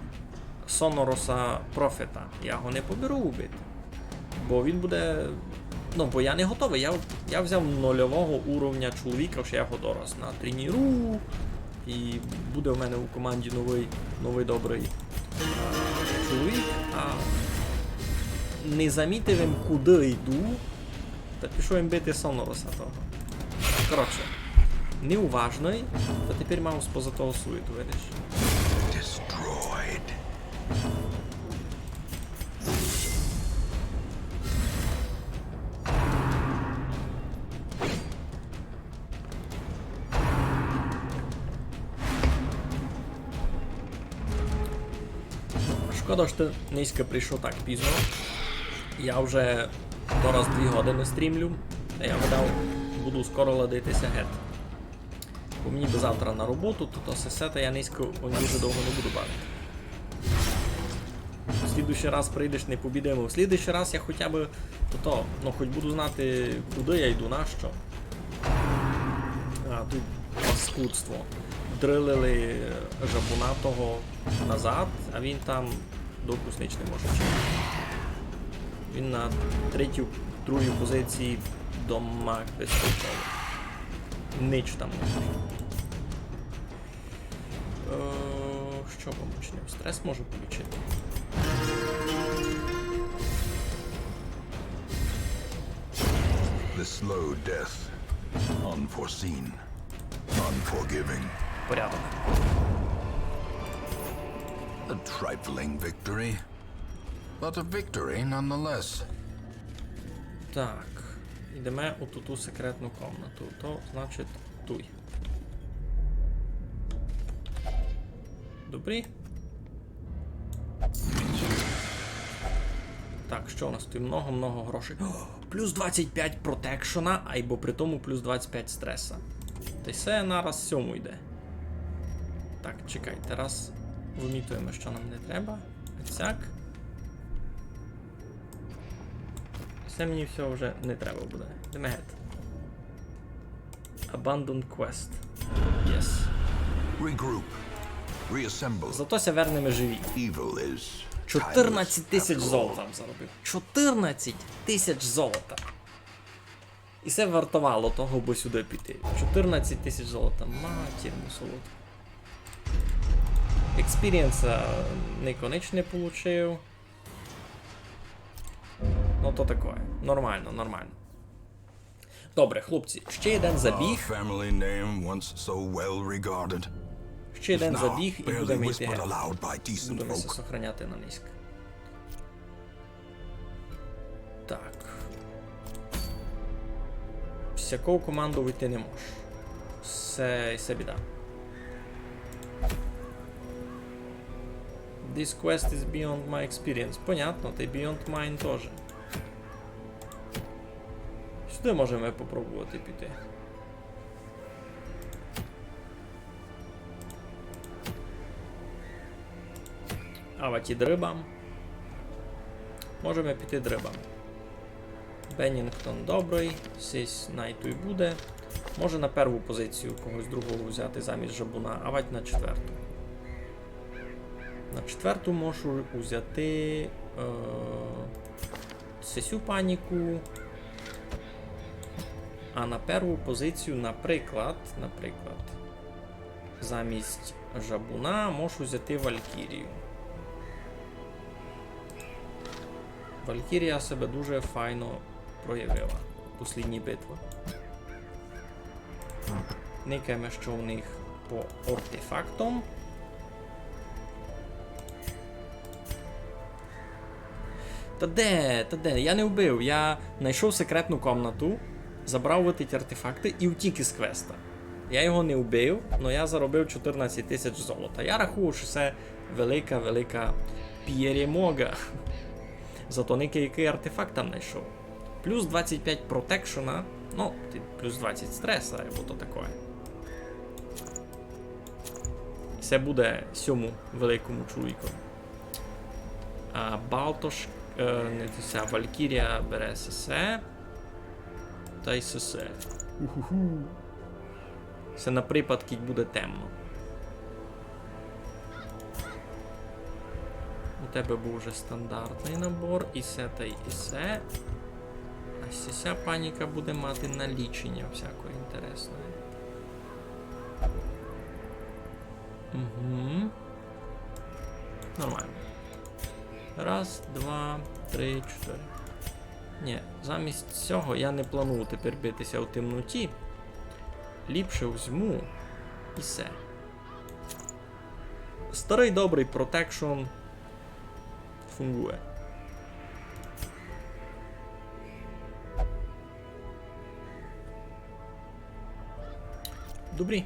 Сонороса Профета. Я його не поберу убити. Бо він буде. Ну, бо я не готовий. Я взяв 0-го уровня чоловіка, що я його дорос на треніру. І буде в мене у команді новий добрий чоловік. А не замітив він, куди йду. Та пішов їм бити Сонороса того. Коротше, неуважний, та тепер мав споза того суету, видиш. Destroyed. Шкода, що ти низько прийшов так пізно. Я вже дораз 2 години стрімлю, та я видав, буду скоро ладитися геть. Бо мені би завтра на роботу, то сесета я низько дуже довго не буду бавити. В слідуючий раз прийдеш, не побідемо. В слідуючий раз я хоча б ну хоч буду знати, куди я йду, на що. А, тут паскудство. Дрилили жабуна того назад, а він там допуснич не може чекати. Він на 3-ю позиції дома безпеково. Ніч там не може. Що помочнемо? Стрес можу включити. The slow death. Unforeseen. Unforgiving. Порядок. A trifling victory. But a victory nonetheless. Так. Йдемо у ту секретну комнату. То значить туй. Добрі. Так, що у нас тут? Много грошей. О, плюс 25 протекшена, або при тому плюс 25 стреса. Та й все нараз 7 йде. Так, чекайте, раз вимітуємо, що нам не треба. Цяк. Це мені все вже не треба буде. Йдемо геть. Abandoned Quest. Yes. Regroup. Reassemble. Зато ся вернемо живі. Evil is 14 тисяч timeless, after all. золота заробив. 14 тисяч золота. І це вартувало того, бо сюди піти. 14 тисяч золота. Матір солодка. Експірієнса не получив. Ну то таке. Нормально. Добре, хлопці, ще один Our забіг. family name once so well regarded. Ще один Now забіг і barely будемо йти whispered геть. aloud by decent Будемо folk. сохраняти на низько. Так. Всякого команду вийти не можеш. Все біда. This quest is beyond my experience. Понятно, та й beyond mine теж. сюди можемо попробувати піти. Аваті дрибам. Можемо піти дрибам. Беннінгтон добрий, Сись найту й буде. Може на перву позицію когось другого взяти замість жабуна, авать на четверту. На четверту можу взяти Сисю паніку. А на перву позицію, наприклад, замість жабуна можу взяти Валькірію. Валькірія себе дуже файно проявила в послідній битві. Никаємо, що у них по артефактам. Та де? Я не вбив. Я знайшов секретну комнату, забрав отить артефакти і втік із квеста. Я його не вбив, але я заробив 14 тисяч золота. Я рахую, що це велика перемога. Зато який артефакт там знайшов. Плюс 25 протекшена, ну, плюс 20 стреса, або то таке. Це буде сьому великому чоловіку. А Балтош, не ця Валькірія бере СС. Та й СС. Це на припад, кіть буде темно. У тебе був вже стандартний набор, і се та й се. А сися паніка буде мати налічення всякої інтересної. Угу. Нормально. Раз, два, три, чотири. Ні, замість цього я не планую тепер битися у темноті. Ліпше візьму і все. Старий добрий протекшн фунгує. Добрі.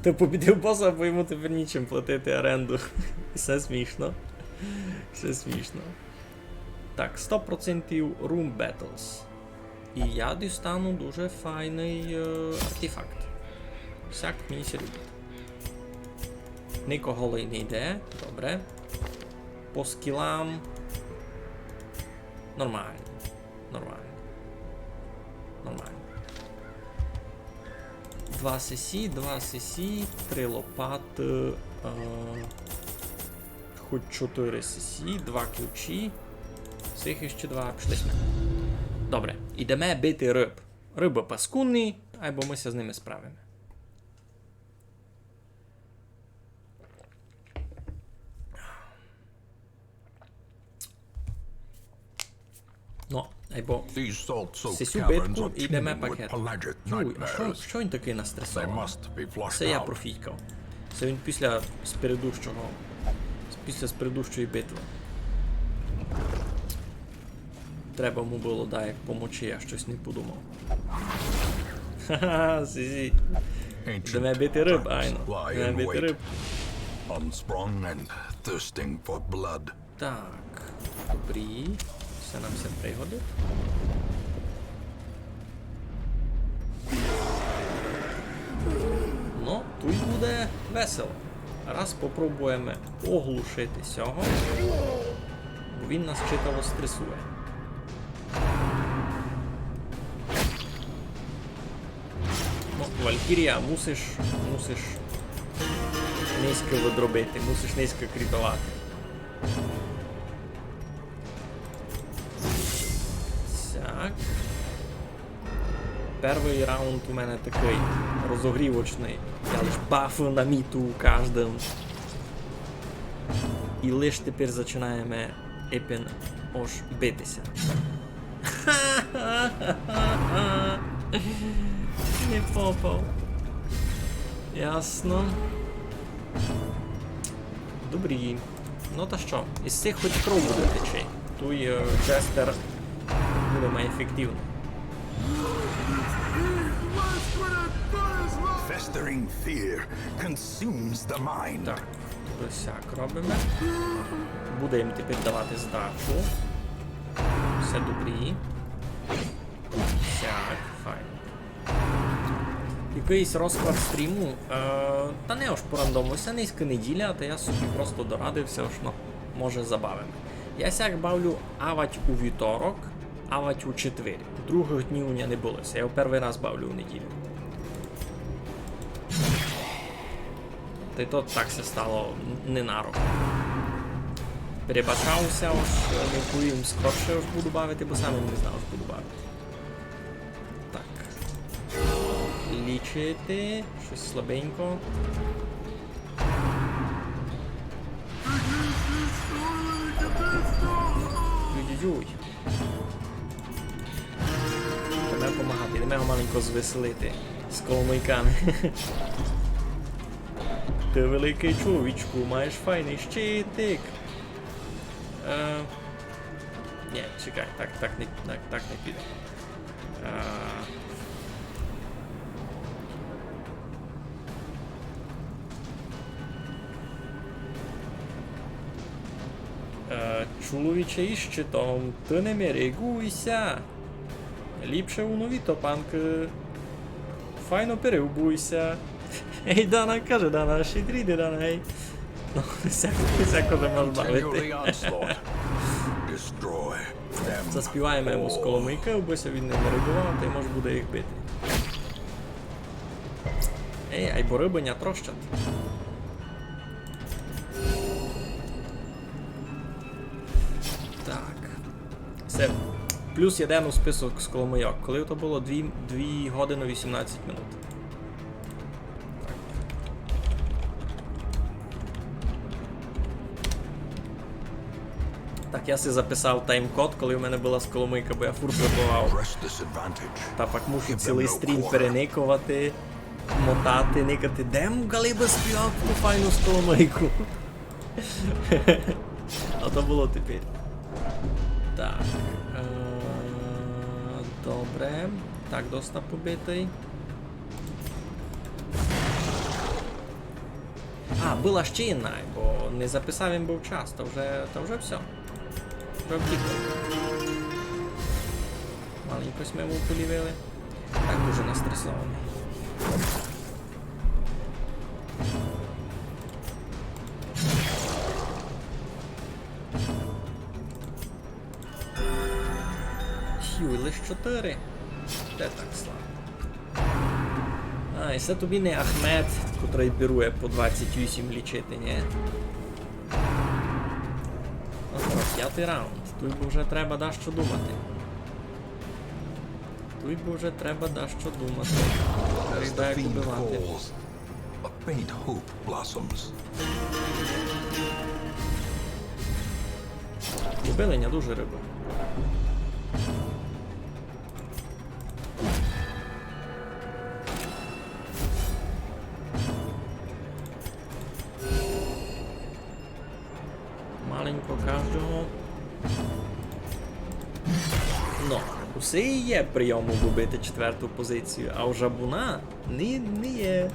Ти побідив боса, бо йому тепер нічим платити оренду. Все смішно. Все смішно. Так, 100% Room Battles. І я дістану дуже файний артефакт. Всяк мені ся любить. Нико голий не йде. Добре. По скілам. Нормально. Нормально. 2 сесі, 3 лопати, хоч 4 сесі, 2 ключі. Цих іще 2. Пішли. Добре, ідемо бити риб. Риби паскудні, або ми з ними справимо. Ну, або These salt-soaked сесю caverns битку are і йдемо teeming with пакет. pelagic Чуй, а nightmares. що він такий They настресований? must be flushed Це я out. профікав. Це він після предыдущої битви. Треба йому було, да, як помочи, я щось не подумав. Ха-ха, сізі. Йдемо бити риб, айно. lie Йдемо in бити wait. риб. Unsprung and thirsting for blood. Так, добрі. Все нам все пригодить. Ну, тут буде весело. Раз попробуємо оглушити цього, бо він нас читаво стресує. Ну, Валькірія, мусиш низько видробити, мусиш низько кріпувати. Так. Перший раунд у мене такий розогрівочний. Я лиш бафу на міту у кожному. І лиш тепер починаємо епін ож битися. Не попав. Ясно. Добрі. Ну та що, із цих хоч кров буде тече. Той Джестер буде найефективний. Festering fear consumes the mind. Так, Досяк робимо. Буде їм тепер давати здачу. Все добрі. Сяк, файн. Якийсь розклад стріму. Та не аж по рандому, це низька неділя, та я собі просто дорадився, що ну, може забавимо. Я сяк бавлю авать у вівторок, авать у четвер. Других днів у мене не було. Я в перший раз бавлю у неділю. Та й то так все стало ненароком. Перебачався, ось не повім скорше ось буду бавити, бо сам не знав, що буду бавити. Так. Лічити, щось слабенько. Юй-юй-юй. Треба допомагати, треба його маленько звеселити з коломийками. Ти великий чоловічку, маєш файний щитик. Ні, чекай, так не піде. Чоловіче із щитом, ти не мерегуйся. Ліпше у нові топанки. Файно переубуйся. Ей, Дана, каже Дана, щитріди, Дана, ей. Ну, всяко же можна Continue бавити. the onslaught. Destroy them. Заспіваємо йому з коломийки, бося він не мерегував, то й може буде їх бити. Ей, ай бо рибиня трощать. Так. Все. Плюс один у список з коломийок. Коли то було 2 години 18 минут. Так, я си записав тайм-код, коли в мене була сколомийка, бо я фур забував. Press this advantage. Та пак мушу Give them цілий no стрім quarter. переникувати, мотати, никати. Де Галиба співав ту файну сколомийку? А то було тепер. Так. Добре. Так, доста побитий. А, була ще інна, бо не записав він був час, то вже все. Вже втікло. Маленько смеву полівили. Так дуже настресований. Хюй, лиш 4. Де так слабо? А, і це тобі не Ахмед, котрий берує по 28 лічити, ні? Ну, зараз, 5-й раунд. Тут би вже треба дещо думати. Тут би вже треба дещо думати. As Риба the як fiend убивати. falls, a faint hope blossoms. Убили не дуже рибу. Маленько кожного. Ну, усе і є прийому добити 4-ту позицію, а у Жабуна не є.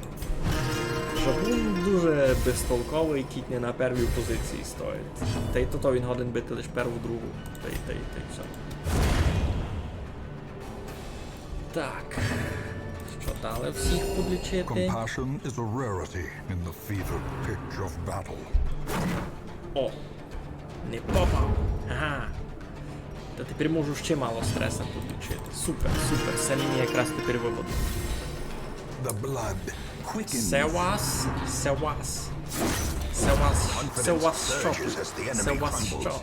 Жабун дуже безтолковий, кіт не на первій позиції стоїть. Та й то він годен бити лише перву, другу. Та й все. Так. Що далі всіх подлічити? Compassion is a rarity in the fevered pitch of battle. О! Не попав. Ага. Та тепер можу ще мало стреса подлічити. Супер, супер. Це мені якраз тепер вигодно. The blood quickens. Це вас що? Це вас що?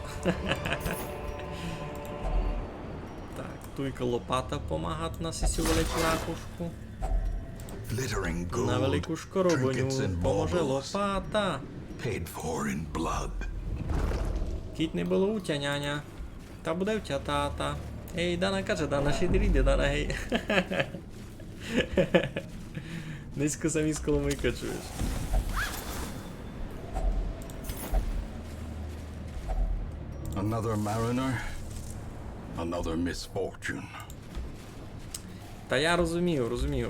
Так, туйка лопата помагати на сесію велику ракушку. Glittering gold. На велику Trinkets шкоробоню and поможе baubles. лопата. Paid for in blood. Кіт не було утя, няня. Та буде утя тата. Ей, Дана каже, Дана щедріде, Дана, гей. Низько самі з коломийка чуєш. Another mariner, another misfortune. Та я розумію.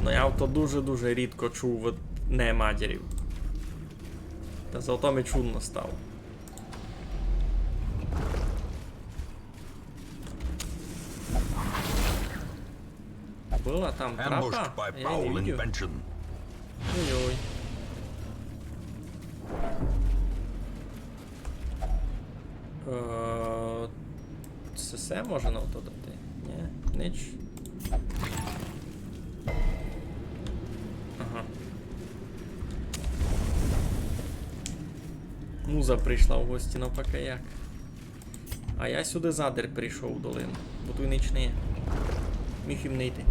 Ну я то дуже-дуже рідко чув від не матірів. Та зато ми чудно стало. Була там Ambushed трапа? by Я її не foul видів. invention. Ой-ой. Це все може на ото дати? Ні, ніч. Ага. Муза прийшла в гості, навпаки як. А я сюди задер прийшов в долину, бо тут ніч не є. Міг їм не йти.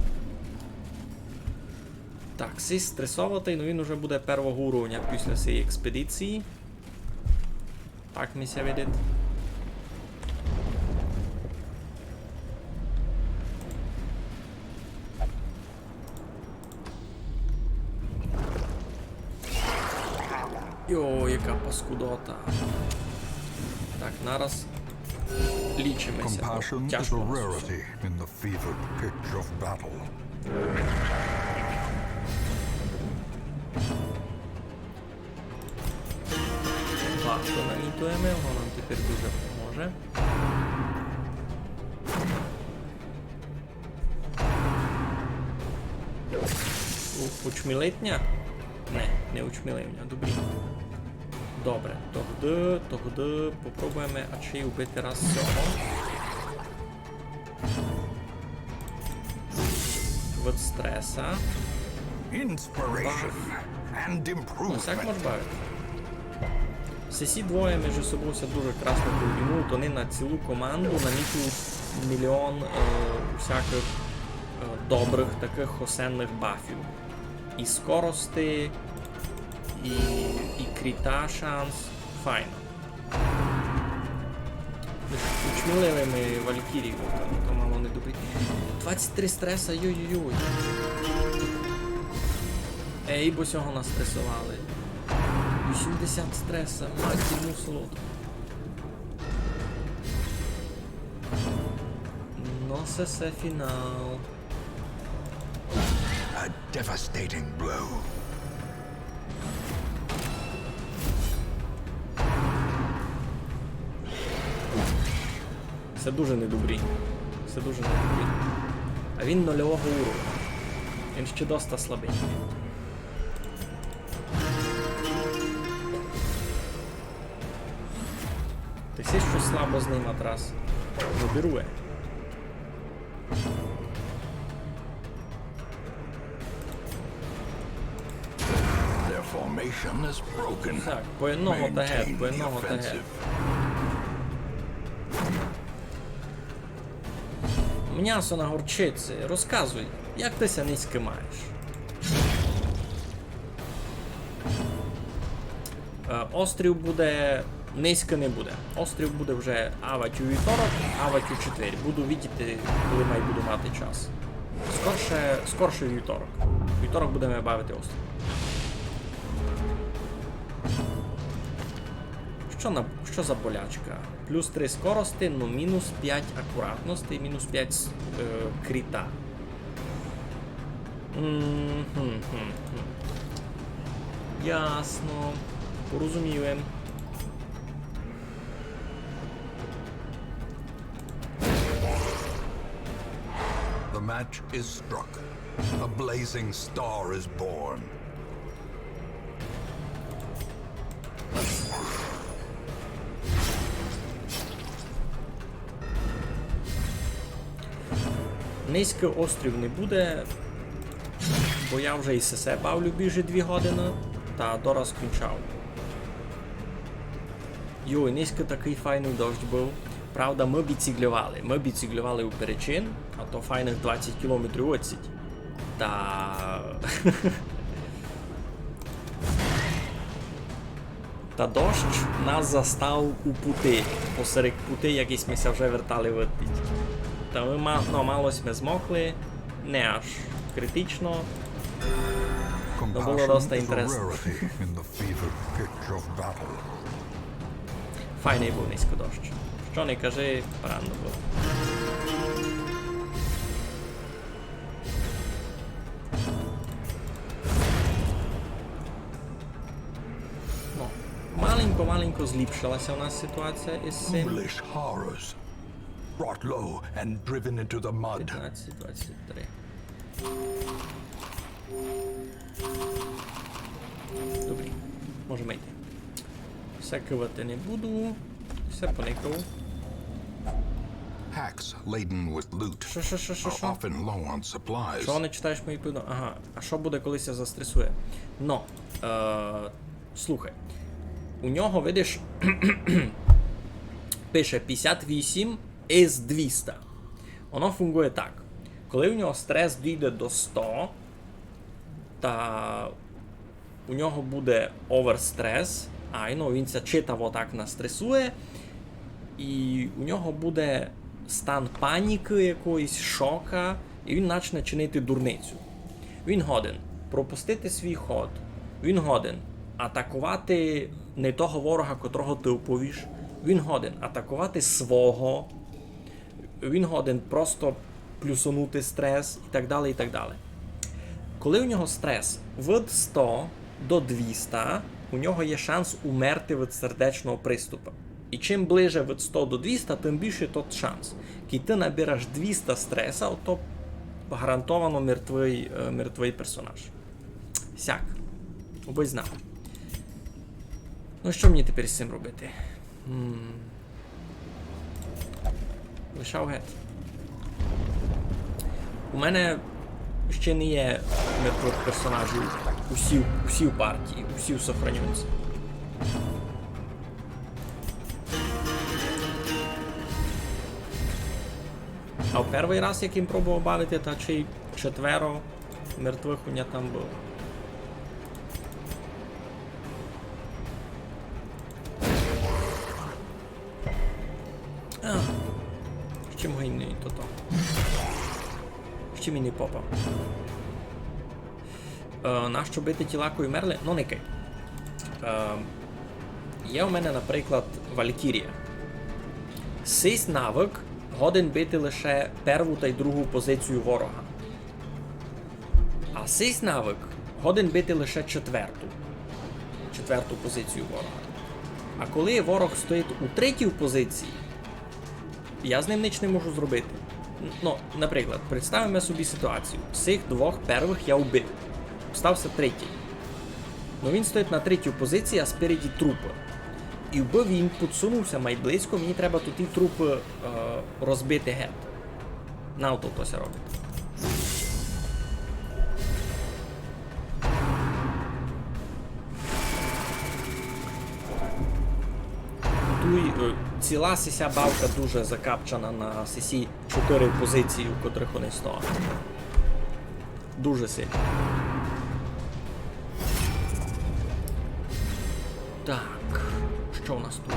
Так, цей стресоватий, ну він уже буде первого уровня після цієї експедиції. Так місія видить. Йо, яка паскудота. Так, нараз лічимося. Compassion is Тяжко a у нас усе. rarity in the fevered pitch of battle. Важко намітуємо, воно нам тепер дуже поможе. Учмілитня? Не учміливня, добрі. Добре, тогди попробуємо а чи й вбити раз цього. Від стреса. Inspiration and Ну, так improvement. може бавити. Всі двоє між собою все дуже красно комбінують, вони на цілу команду намітують мільйон усяких добрих таких осенних бафів. І скорости, і кріта шанс. Файно. Учміливими Валькірію, то мало не добрі. 23 стреса, йой-йой-йой. Ей, бо сього нас стресували. 80 стреса, мать мусолод. Ну, це фінал. A devastating blow. Це дуже недобрі. Це дуже недобрі. А він нульового уровня. Він ще доста слабенький. Ти всі щось слабо з ним матрас. Вибірує. Their formation is broken. Так, по одного Maintain тагет, по the одного тагет. offensive. М'ясо на горчиці. Розказуй, як ти ся низьки маєш? Острів буде... Низько не буде. Острів буде вже авать у вівторок, авать у четвер. Буду видіти, коли маю буду мати час. Скорше вівторок. Вівторок будемо бавити острів. Що за болячка? Плюс 3 скорості, ну мінус 5 акуратності, мінус 5 кріта. Ясно. Порозуміємо. The match is struck. A blazing star is born. Низький острів не буде, бо я вже і сесе бавлю біжи 2 години, та дораз скінчав. Йой, низько такий файний дощ був. Правда, ми біціклювали у перечин, а то файних 20 км відсідь. Та... Та дощ нас застав у пути. Посеред пути якісь ми ся вже вертали вертить. Та ми малось ми змокли, не аж критично. Compassion доста is a інтересно. rarity in the fevered pitch of battle. Файний був низько дощ. Що не кажи, поранно було. Ну, помаленько зліпшилася у нас ситуація із цим. Foolish horrors. Brought low and driven into the mud. 15, 23. Добре, можемо йти. Все кивати не буду. Все поникав. Hacks laden with loot Що? are often low on supplies. Що не читаєш мої повідомлення? Ага, а що буде, коли я застресує? Но, слухай. У нього, видиш, пише 58 із 200. Воно фунгує так. Коли у нього стрес дійде до 100, та у нього буде оверстрес, він це читаво так настресує, і у нього буде стан паніки якоїсь, шока, і він почне чинити дурницю. Він годен пропустити свій ход, він годен атакувати не того ворога, котрого ти оповіш, він годен атакувати свого, він годен просто плюсанути стрес і так далі, і так далі. Коли у нього стрес від 100 до 200, у нього є шанс умерти від сердечного приступу. І чим ближе від 100 до 200, тим більше тот шанс. Коли ти набираєш 200 стреса, то гарантовано мертвий персонаж. Сяк. Обой знав. Ну що мені тепер з цим робити? Лишав гет. У мене ще не є мертвих персонажів усі в партії, усі сохранюються. А в перший раз, яким пробував бавити, та чи 4 мертвих у мене там було. Ще мгайний то-то. Ще мені попав. Нащо бити тілакою мерли? Ну, никай. Є у мене, наприклад, Валькірія. Цей навик годен бити лише перву та й другу позицію ворога. А цей навик годен бити лише четверту позицію ворога. А коли ворог стоїть у третій позиції, я з ним ніч не можу зробити. Ну, наприклад, представимо собі ситуацію. З цих двох первих я вбив. Стався третій. Ну він стоїть на третій позиції, а спереді трупи. І вбив він підсунувся май близько, мені треба тут ті трупи розбити гет. На ото то ся робить. Ціла сися бавка дуже закапчана на сісі 4 позиції, у котрих вони стоять. Дуже сильно. Так, що у нас тут?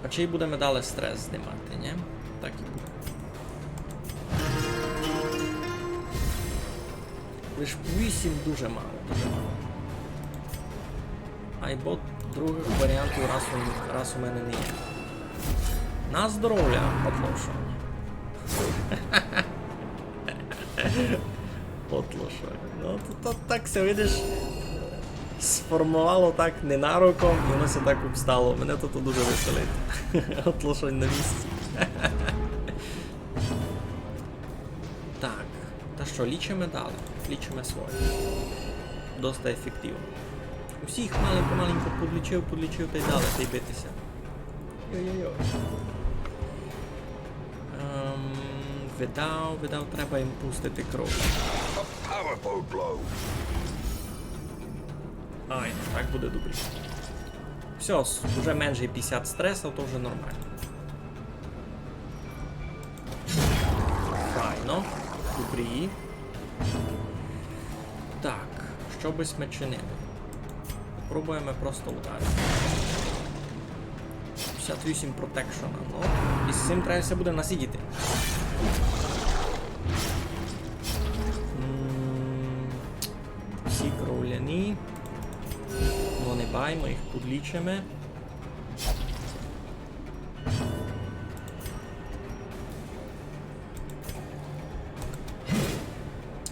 А чи будемо далі стрес знімати, ні? Так і буде. Лиш 8 дуже мало, дуже мало. Айбо других варіантів раз у мене не є. На здоров'я, потлошення. Потлошення. Ну, тут так все, видиш, сформувало так ненароком, і воно все так обстало. Мене тут дуже веселить. От лошонь на місці. Так, та що, лічимо далі. Лічимо своє. Доста ефективно. Усіх маленько подлічив та й далі, та й битися. Йо-йо-йо. Видав, треба їм пустити кров. A powerful blow. Ай, так буде добре. Все, вже менше 50 стресу, то вже нормально. Файно. Добрі. Так, що би ми чинили? Попробуємо просто ударити. 58 протекшена, ну. І з цим треба все буде насидіти. Всі кровляні. Ну не бай Давай ми їх подлічимо.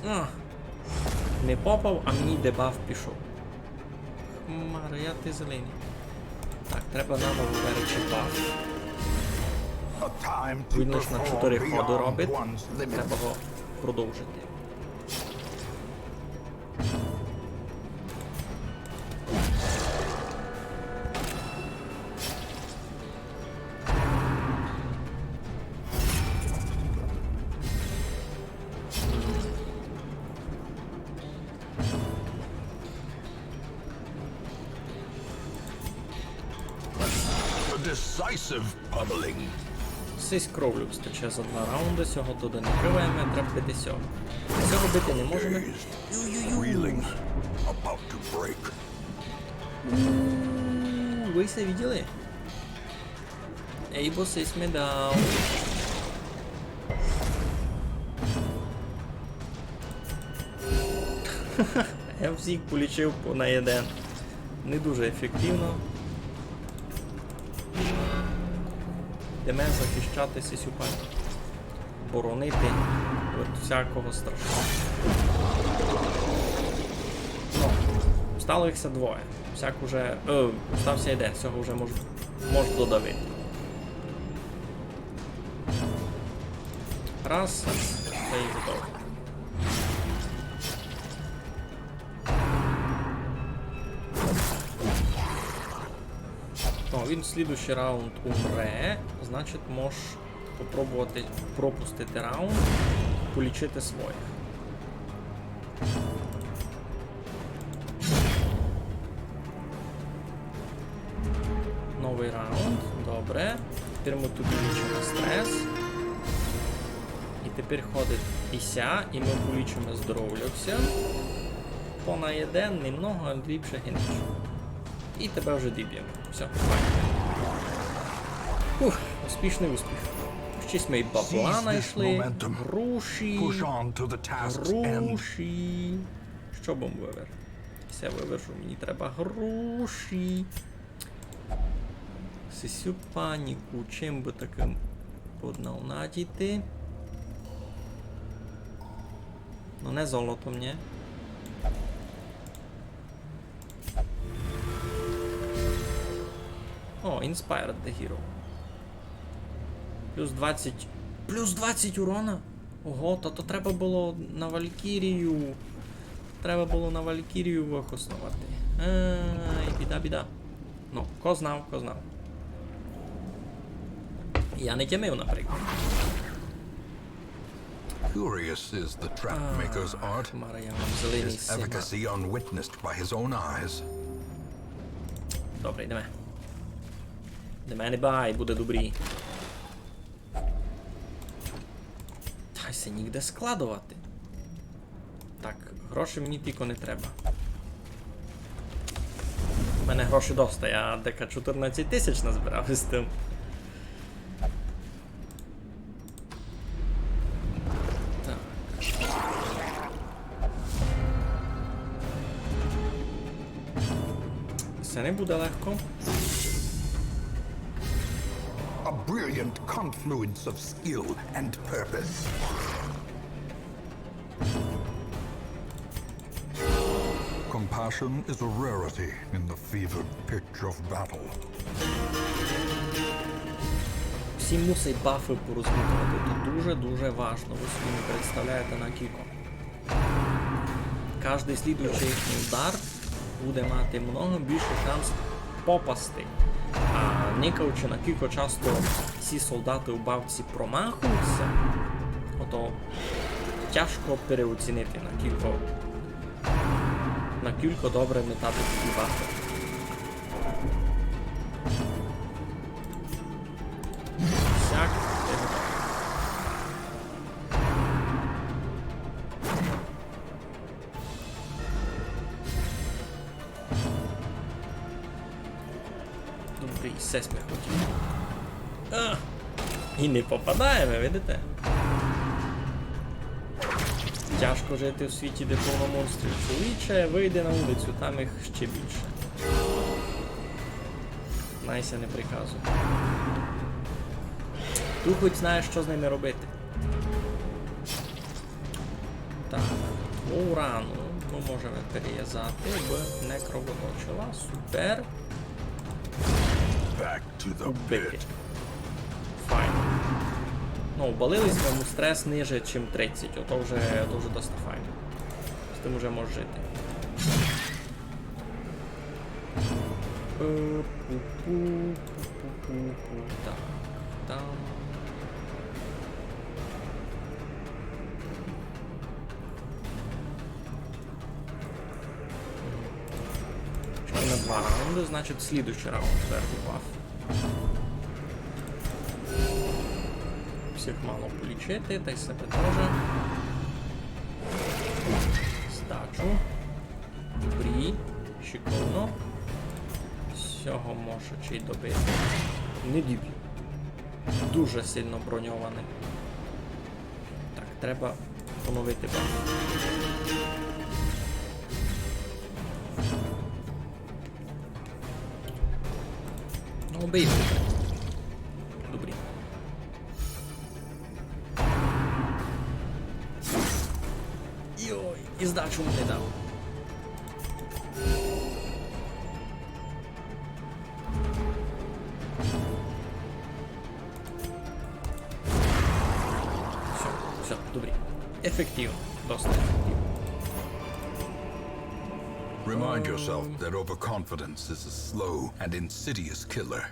А, не попав, а мені дебаф пішов. Хмара, я ти зелений. Так, треба наново виречити баф. A time to Він лише на 4 perform ходи beyond робить. one's limits. Треба його продовжити. A decisive pummeling. Сись кровлю стече за 2 раунди, цього туди не криваємо, треба бити сього. Цього бити не можемо. Wheeling about to break. Ви все виділи? Ей, босись медал. Я всіх полічив на 1. Не дуже ефективно. Йдемо захищатися сюди. Боронити від всякого страшного. Ну, стало їхся 2. Всяк уже... стався 1, цього вже можу додавити. Раз, та і готово. О, він в слідущий раунд умре, значить можеш попробувати пропустити раунд, полічити своїх. Новий раунд, добре. Тепер ми тобі лічимо стрес. І тепер ходить Іся, і ми полічимо здоров'я все. По на 1, немного, але ліпше гінеш. І тебе вже діб'ємо. Все, файно. Ух, успішний успіх. Щось ми і бабла Seize this знайшли. momentum. Груші. Push on to the task's end. Груші. Що бом вивер? Все вивершу, мені треба груші. Сисю паніку, чим би таким поднавнадіти? Ну не золотом, ні. О, Inspired the Hero. Плюс 20. Плюс 20 урона? Ого, то треба було на Валькірію. Треба було на Валькірію вихоснувати. Ай, біда. Ну, ко знав. Я не тямив, наприклад. Curious is the trap-maker's art. Хмара, я вам зелений His сигнал. efficacy unwitnessed by his own eyes. Добре, йдемо. Не бай, буде добрі. Тайся нігде складувати. Так, гроші мені тільки не треба. У мене гроші доста, я дека 14 тисяч назбирав із тим. Так. Це не буде легко. A brilliant confluence of skill and purpose. Compassion is a rarity in the fevered pitch of battle. Всі мусить бафи порозмітувати. Це дуже-дуже важно. Ви собі не представляєте на кілько. Кожний слідуючий їхній удар буде мати много більше шанс попасти. А никаючи на кілько часто всі солдати у бавці промахуються, ото тяжко переоцінити на кілько добре метати такі бафи. Сяк, ти готовий. Добрий сес ми хотіли. І не попадаємо, видите? Тяжко жити в світі, де повно монстрів. Чоловіче, вийде на вулицю, там їх ще більше. Найся не приказує. Тут хоч знаєш, що з ними робити. Так, урану ми можемо перев'язати в некровоточила. Супер. Back to the Убити. pit. Файно. Ну, обвалились ми, йому стрес ниже, ніж 30. Ото вже досить файно. З тим вже можеш жити. Так, там. Ще на 2 раунди, значить слідуючий раунд зверху баф. Всіх мало полічити, та й себе теж. Здачу. Добрі. Шиковно. Всього може чи й добити. Не діб'ю. Дуже сильно броньований. Так, треба поновити баф. Ну, бий. Добрі. Йой, і здачу не дав. Все, добрі. Ефективно. Досить ефективно. Remind yourself that overconfidence is a slow and insidious killer.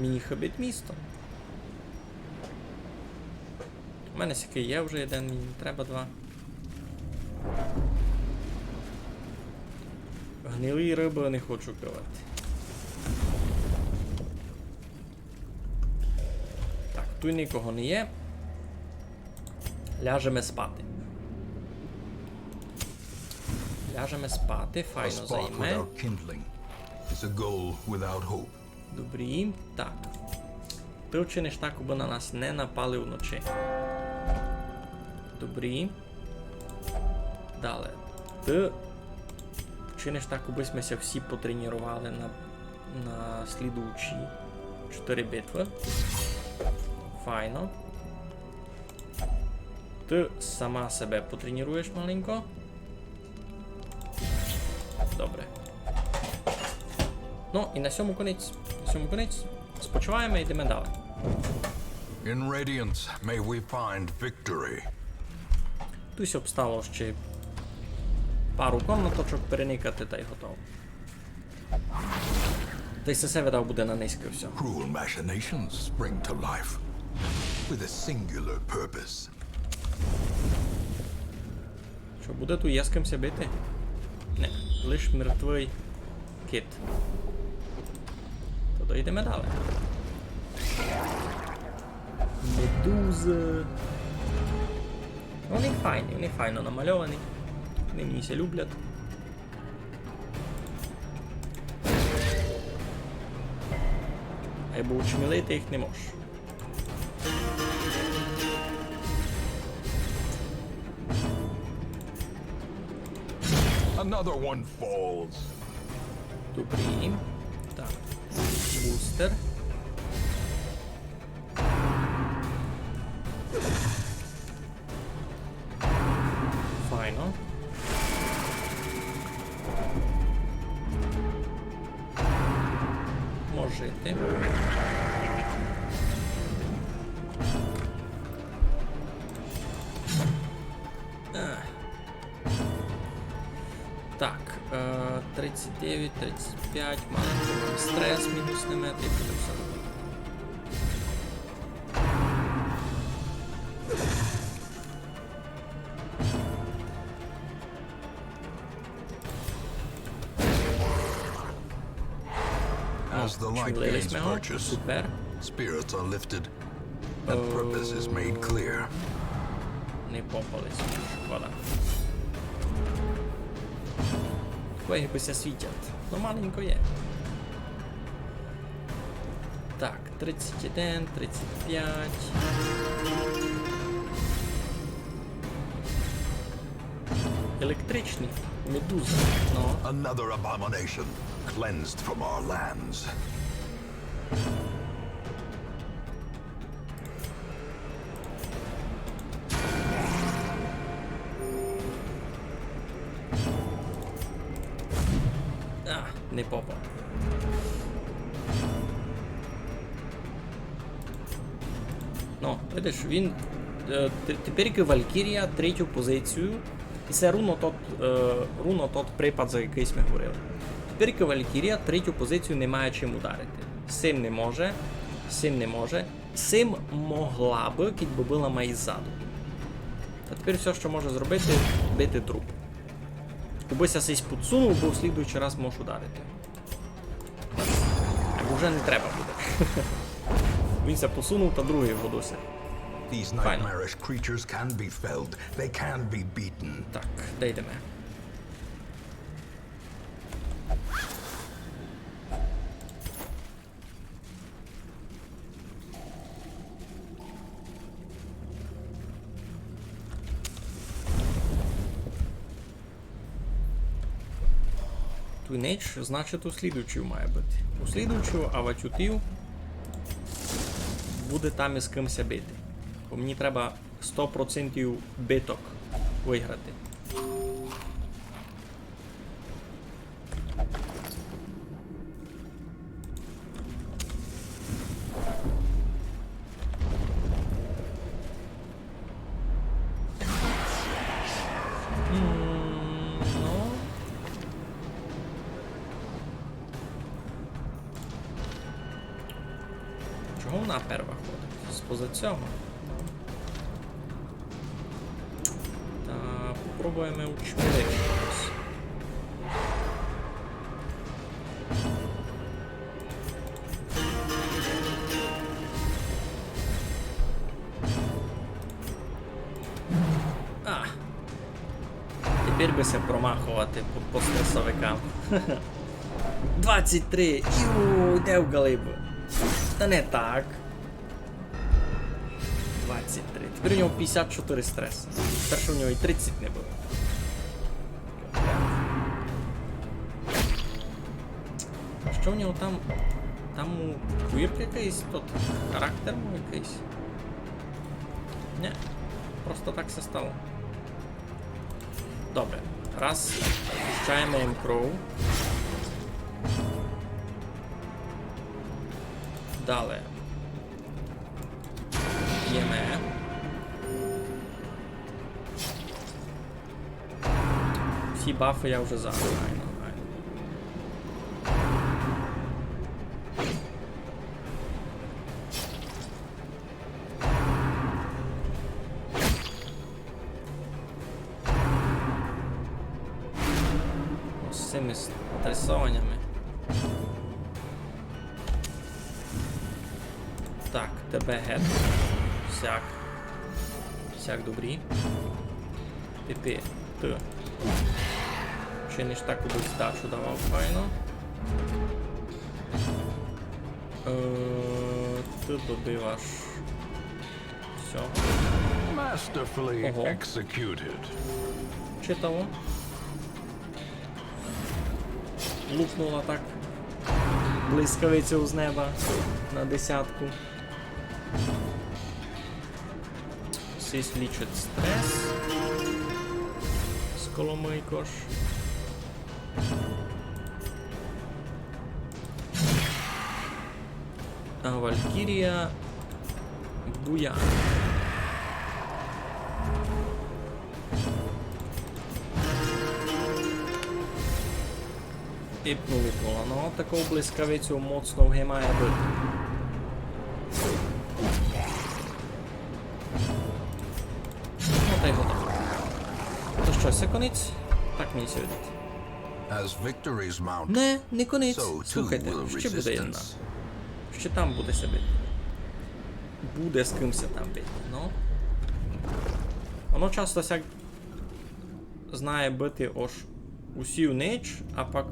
Мені хабить місто. У мене сяки є вже один, мені не треба 2. Гнилі риби не хочу пивати. Так, тут нікого не є. Ляжемо спати. Ляжемо спати, A файно spark займе. without kindling is a goal without hope. Добрі. Так. Ти вчиниш так, аби на нас не напали вночі. Добрі. Далі. Ти вчиниш так, аби ми ся всі потренували на слідуючі 4 битви. Файно. Ти сама себе потренуєш маленько. Добре. Ну, і на сьому конець. На сьому конець. Спочиваємо і йдемо далі. In Radiance, may we find victory. Тусь обстало ще пару комнаточок переникати та й готово. Та й все видав буде на низьке все. Cruel machinations spring to life with a singular purpose. Що, буде тут є з кимся бити? Не, лиш мертвий кит. То йдемо далі. Медузи. Вони файно намальовані. Вони мені ся люблять. Або учмілити їх не можеш. Another one falls. Добрі. Так. Бустер. Файно. Можете. Так, 39, 35, маленький стрес, мінус на метрі, буде все добре. As the light Чулились gains ми його. purchase, Супер. spirits are lifted, and purpose is made clear. Не попались, шкода. Кої бися світять. Ну, маленько є. Так, 31, 35. Електричний. Медуза. Ну. Another abomination cleansed from our lands. А, не попав. Ну, видиш, він тепер Валькірія третю позицію. І це руно тот припад, за якийсь ми говорили. Тепер Валькірія третю позицію не має чим ударити. Сим не може, сим не може. Сим могла би, якби була май ззаду. А тепер все, що може зробити, бити труп. Кубися сись підсунув, бо в слідуючий раз можеш ударити. Або вже не треба буде. Він се посунув, та другий вгодуся. These Fine. nightmarish creatures can be felled. They can be beaten. Так, де йдемо? Туйнеч, значить, у слідуючу має бути. У слідуючу аватютів буде там із кимся бити. Бо мені треба 100% биток виграти. Ну. Чого вона перва ходить? Споза цього. Та попробуємо учмирити щось. А. Тепер би се промахувати по стресовикам. 23! Іу, йде в галибу. Та не так. 23. Тепер у нього 54 стрес. Перше у нього і 30 не було. А що у нього там? Там квірк якийсь тут? Характер якийсь? Ні. Просто так все стало. Добре. Раз. Пущаємо М-Кроу. Далі. Єме. Всі бафи я вже заграю. З цими стресованнями. Так, тебе гет. Всяк добрі. Тепер ти. Чиниш таку здачу давав файно. Ти добиваш. Все. Masterfully Ого. executed. Читаво. Лупнула так. Блискавицю з неба на 10-ку. Сись лічить стрес. Сколомийкош. А Валькірія Буян. Іпнули колоно, таку блискавицю моцно вгимає бити. Ну та й готово. То що, це конець? Так мені сьогодні. As victories mount, Не конець. so too Слухайте, will ще буде одна. resistance. Ще там буде себе. Буде з кимся там бити, ну. Воно часто сяк знає бити аж усю ніч, а пак.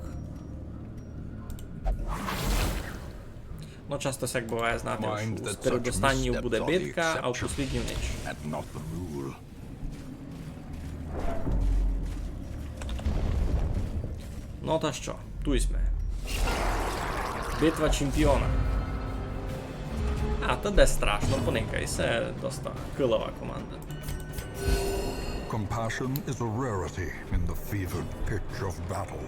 Ну, часто сяк буває знати, Mind що that з such передостанню буде missteps are the битка, а в exception. послідню ніч. and not the rule. Ну та що, туйсме. Битва чемпіона. А, то де страшно, поникай, це доста килова команда. Compassion is a rarity in the fevered pitch of battle.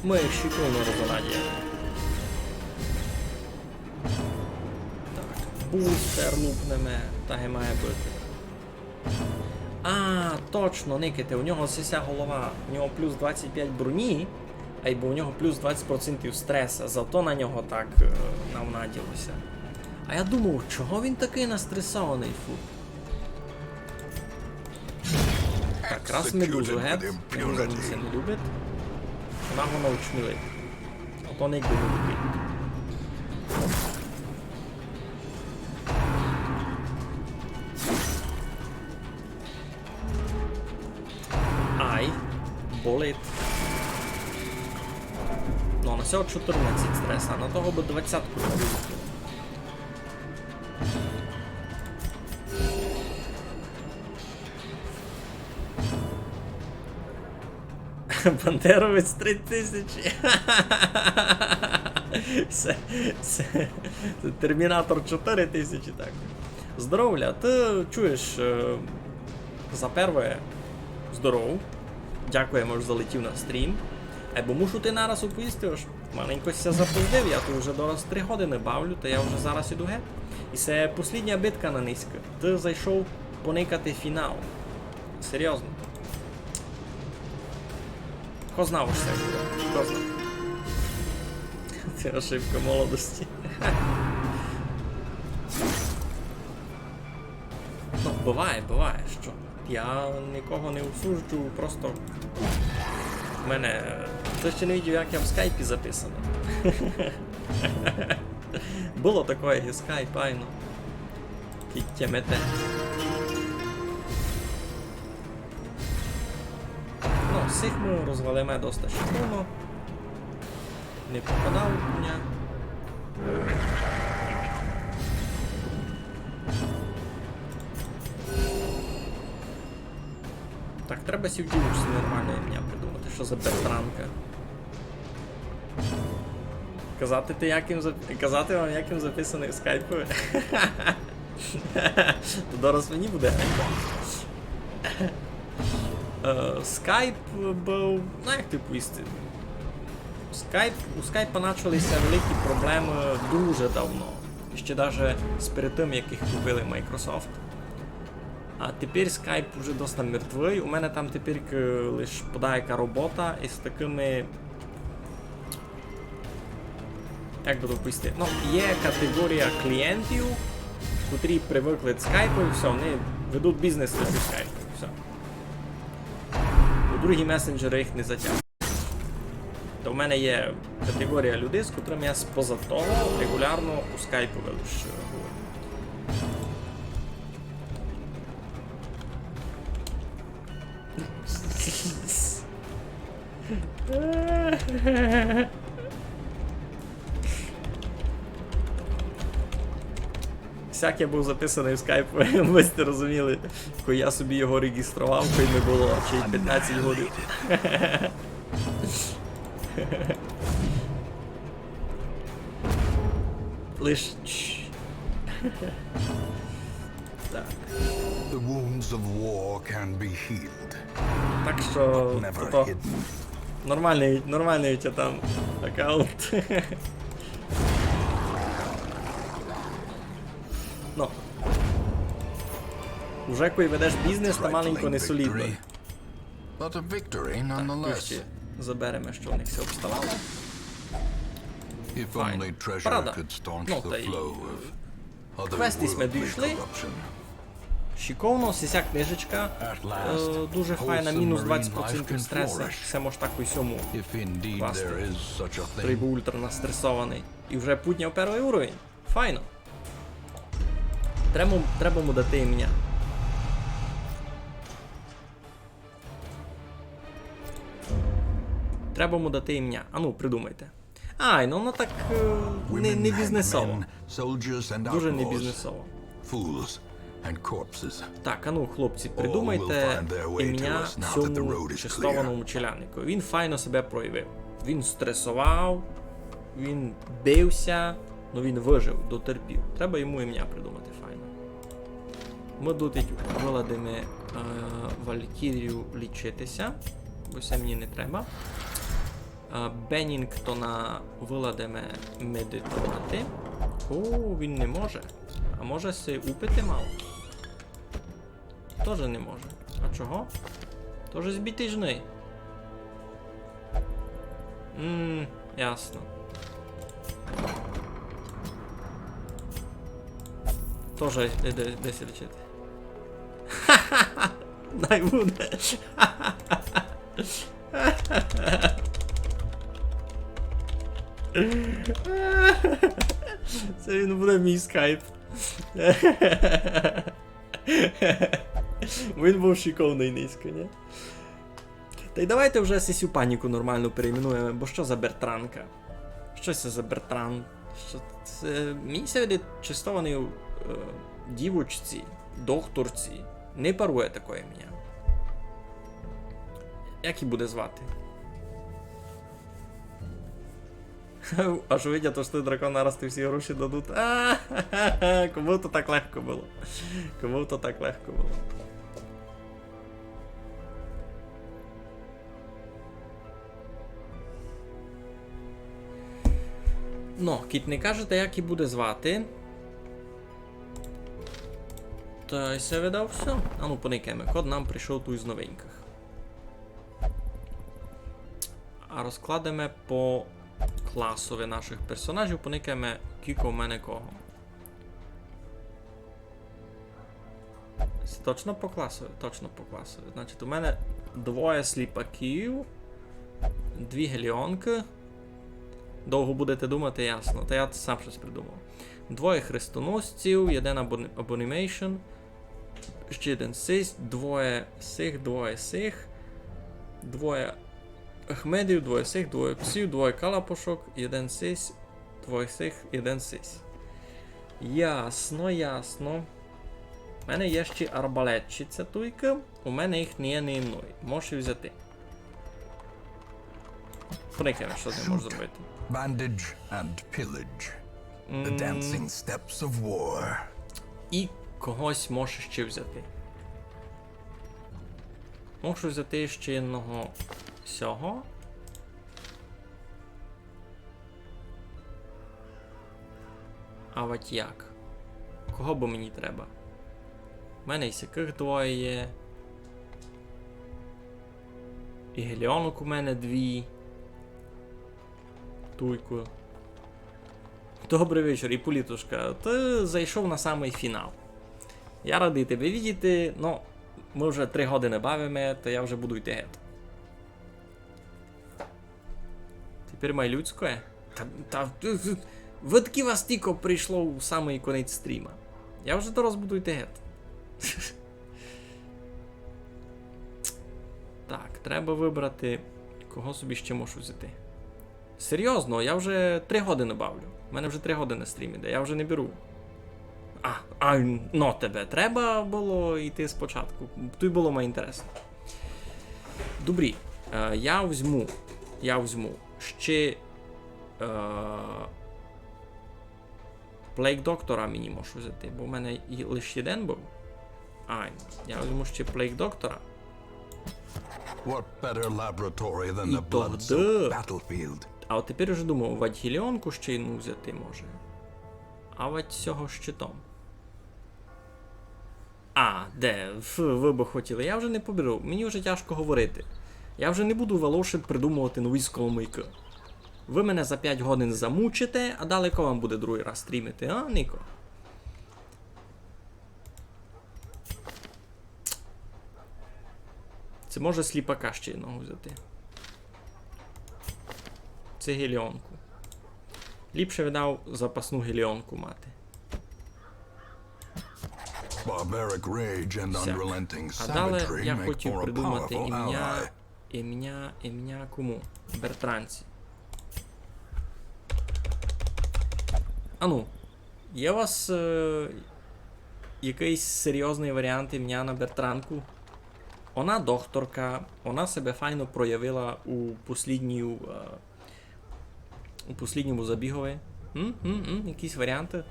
Ми щитовно розонадіємо. Так, бустер лупнеме, так і має бути. А, точно, никайте, у нього сися голова, у нього плюс 25 броні, або у нього плюс 20% стреса, зато на нього так навнаділося. А я думав, чого він такий настресований, фу. Так, раз медузу гет, медуза він це не любить. Вона воно учмілить. Ото не якби не любить. Ай, болить. Ну, на цього 14 стреса, на того би 20-ку не вилетіло. Бандеровець 3000. Це Термінатор 4000, так. Здоровля, ти чуєш, за перше, здоров. Дякуємо, що залетів на стрім. Бо мушу ти нараз оповістиш. Маленько ся запоздив, я тут вже дораз 3 години бавлю, та я вже зараз іду геть. І це послідня битка на низька. Ти зайшов поникати фінал. Серйозно. Хто знав ось це буде? Хто знав? Це ошибка молодості. Ну, буває, що я нікого не осуджу, просто в мене... Ти ще не бачив, як я в скайпі записаний. Було таке і скайп, айно. Кіттємете. Ну, всіх ми розвалимо доста щитовно. Не попадав у мене. Так, треба сівдівушці нормальне ім'я придумати, що за Бертранка. Казати вам, як їм записаний скайповий? То дорос мені буде. Скайп був... Ну, як типу істин. У скайпа почалися великі проблеми дуже давно. Ще навіть з перед тим, як їх купили Microsoft. А тепер скайп вже досить мертвий. У мене там тепер лише подається робота із такими... Як би допустити? Ну, є категорія клієнтів, котрі привикли до скайпу і все, вони ведуть бізнес лише у скайпу, все. У другі месенджери їх не затягнуть. То в мене є категорія людей, з котрими я споза того регулярно у скайпу лише говорю. Всяк я був записаний в скайп, ви сте розуміли, коли я собі його реєстрував, коли не було чи 15 годин. Лиш... Так. The wounds of war can be healed, Так що... never То, hidden. нормальний у тебе там аккаунт. Ну. Уже коли ведеш бізнес, то маленько не солідно. But a victory nonetheless. Заберемо, що в них все обставало. If only treasure Правда. could staunch Ну, the та й flow of квести ми otherworldly дійшли. corruption. Шиковно, сися книжечка. Дуже файна, мінус 20% стресу. Все може так у всьому. If indeed Класний. there is such a Той thing. був ультра настресований. І вже підняв перший уровень. Файно. Треба му дати ім'я. Треба му дати ім'я. А ну, придумайте. Ай, ну воно так не Women and бізнесово. men, soldiers and Дуже не outlaws, бізнесово. fools and corpses. Так, а ну, хлопці, will придумайте find their way to ім'я us now that the цьому road is чистованому челяднику. Він файно себе проявив. Він стресував, він бився, але він вижив, дотерпів. Треба йому ім'я придумати файно. Ми тут виладимо Валькірію лічитися, бо це мені не треба. Беннінгтона виладимо медитувати. О, він не може. А може се упити мало? Тоже не може. А чого? Тоже збитий жни. Ясно. Тоже десь лечити. Ха-ха-ха! Дай буде. Це він буде мій скайп. Він був шиковний низько, ні? Та й давайте вже цю паніку нормально перейменуємо, бо що за Бертранка? Що це за Бертран? Що це... Мені се видить чистований дівочці, докторці. Не парує таке ім'я. Як її буде звати? Аж видять, то що ти дракон нарости всі гроші дадуть. Кому то так легко було. Кому то так легко було. Ну, кіт не кажете, як її буде звати. Та й се видав все. А ну поникаємо, код нам прийшов тут з новеньких. А розкладемо по класові наших персонажів, поникаємо кілько в мене кого. Це точно по класові? Точно по класові. Значить, у мене двоє сліпаків, дві геліонки. Довго будете думати, ясно. Та я сам щось придумав. Двоє хрестоносців, один абонімейшн, ще один сись, двоє сих, двоє Ахмедів, двоє сих, двоє псів, двоє калапошок, один сись, двоє сих, один сись. Ясно, ясно. У мене є ще арбалетчиця туйка, у мене їх не є ні мною. Можеш її взяти. Проникаємо, що ти можеш зробити. Bandage and pillage. The dancing steps of war. І когось можеш ще взяти. Можу взяти ще одного сього. А от як? Кого б мені треба? У мене і сяких двоє є. І геліонок у мене дві. Туйку. Добрий вечір, Іполітушка. Ти зайшов на самий фінал. Я радий тебе видіти, но ми вже 3 години бавимо, то я вже буду йти геть. Тепер май людське? Видки вас тільки прийшло у самий кінець стріма. Я вже зараз буду йти геть. Так, треба вибрати, кого собі ще можу взяти. Серйозно, я вже 3 години бавлю. У мене вже 3 години стрім іде, я вже не беру. Ну тебе треба було йти спочатку. Тут було мені інтересно. Добрі, я візьму ще Плейк Доктора мені можу взяти, бо в мене лише один був. Я візьму ще Плейк Доктора. What better laboratory than І the blood-soaked battlefield? А от тепер вже думав, Вадьгіліонку ще й взяти може. А от цього щитом. Де? Ви б хотіли. Я вже не поберу. Мені вже тяжко говорити. Я вже не буду волошити придумувати нові сколомийки. Ви мене за 5 годин замучите, а далеко вам буде другий раз стрімити, а, Ніко? Це може сліпака ще одного взяти. Це геліонку. Ліпше видав запасну геліонку мати. Barbaric rage and Все. unrelenting А далі savagery я make хотів for a придумати powerful ім'я кому? Бертранці. Ану, є у вас якийсь серйозний варіант ім'я на Бертранку? Вона докторка, вона себе файно проявила у послідній у послідньому забігові? Якісь варіанти?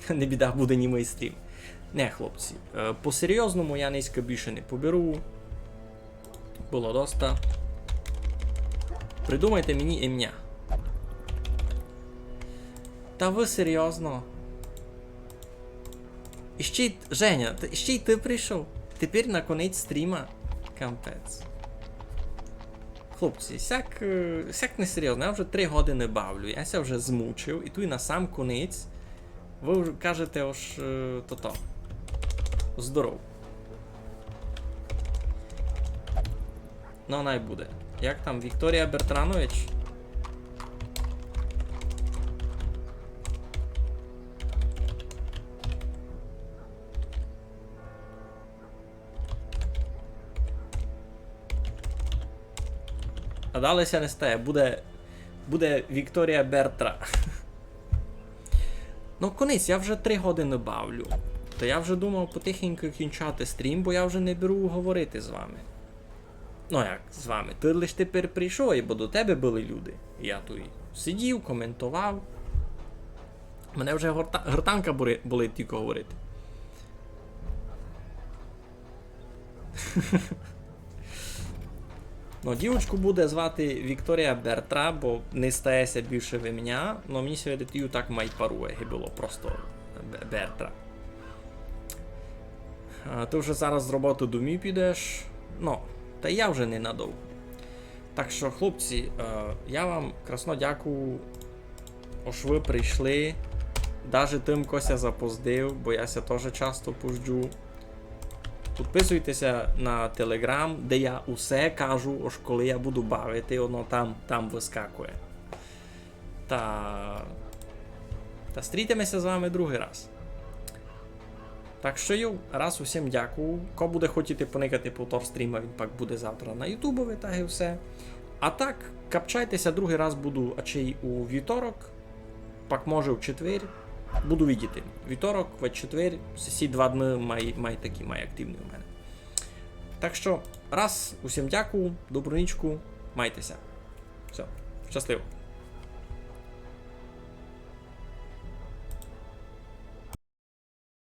Не біда, буде німий стрім. Не, хлопці, по-серйозному я низько більше не поберу. Було доста. Придумайте мені ім'я. Та ви серйозно? І ще й, Женя, ще й ти прийшов. Тепер на конець стріма. Кампець. Хлопці, сяк несерйозно, я вже 3 години бавлю, я ся вже змучив, і тут на сам конець ви вже кажете ось то-то. Здоров. Ну, най буде. Як там, Вікторія Бертранович? А далеся не стає, буде Вікторія Бертра. Ну, конець, я вже 3 години бавлю. То я вже думав потихеньку кінчати стрім, бо я вже не беру говорити з вами. Ну як з вами? Ти лиш тепер прийшов, бо до тебе були люди. Я тут сидів, коментував. Мене вже гортанка болить тільки говорити. Ну, дівочку буде звати Вікторія Бертра, бо не стається більше в ім'я, но мені сьогодні тію так май парує, було просто Бертра. Ти вже зараз з роботи домі підеш, ну, та я вже не надовго. Так що, хлопці, я вам красно дякую, що ви прийшли. Даже тим, кося запоздив, бо я ся теж часто пожджу. Підписуйтеся на Telegram, де я усе кажу, ось коли я буду бавити, воно там вискакує. Та стрітимося з вами другий раз. Так що, раз усім дякую. Ко буде хотіти поникати повтор стріма, він пак буде завтра на ютубові, так і все. А так, капчайтеся, другий раз буду, а чи й у вівторок, пак може в четвер. Буду видіти. Вівторок, в четвер, всі 2 дні май активні у мене. Так що, раз, усім дякую, добру нічку, майтеся. Все, щасливо.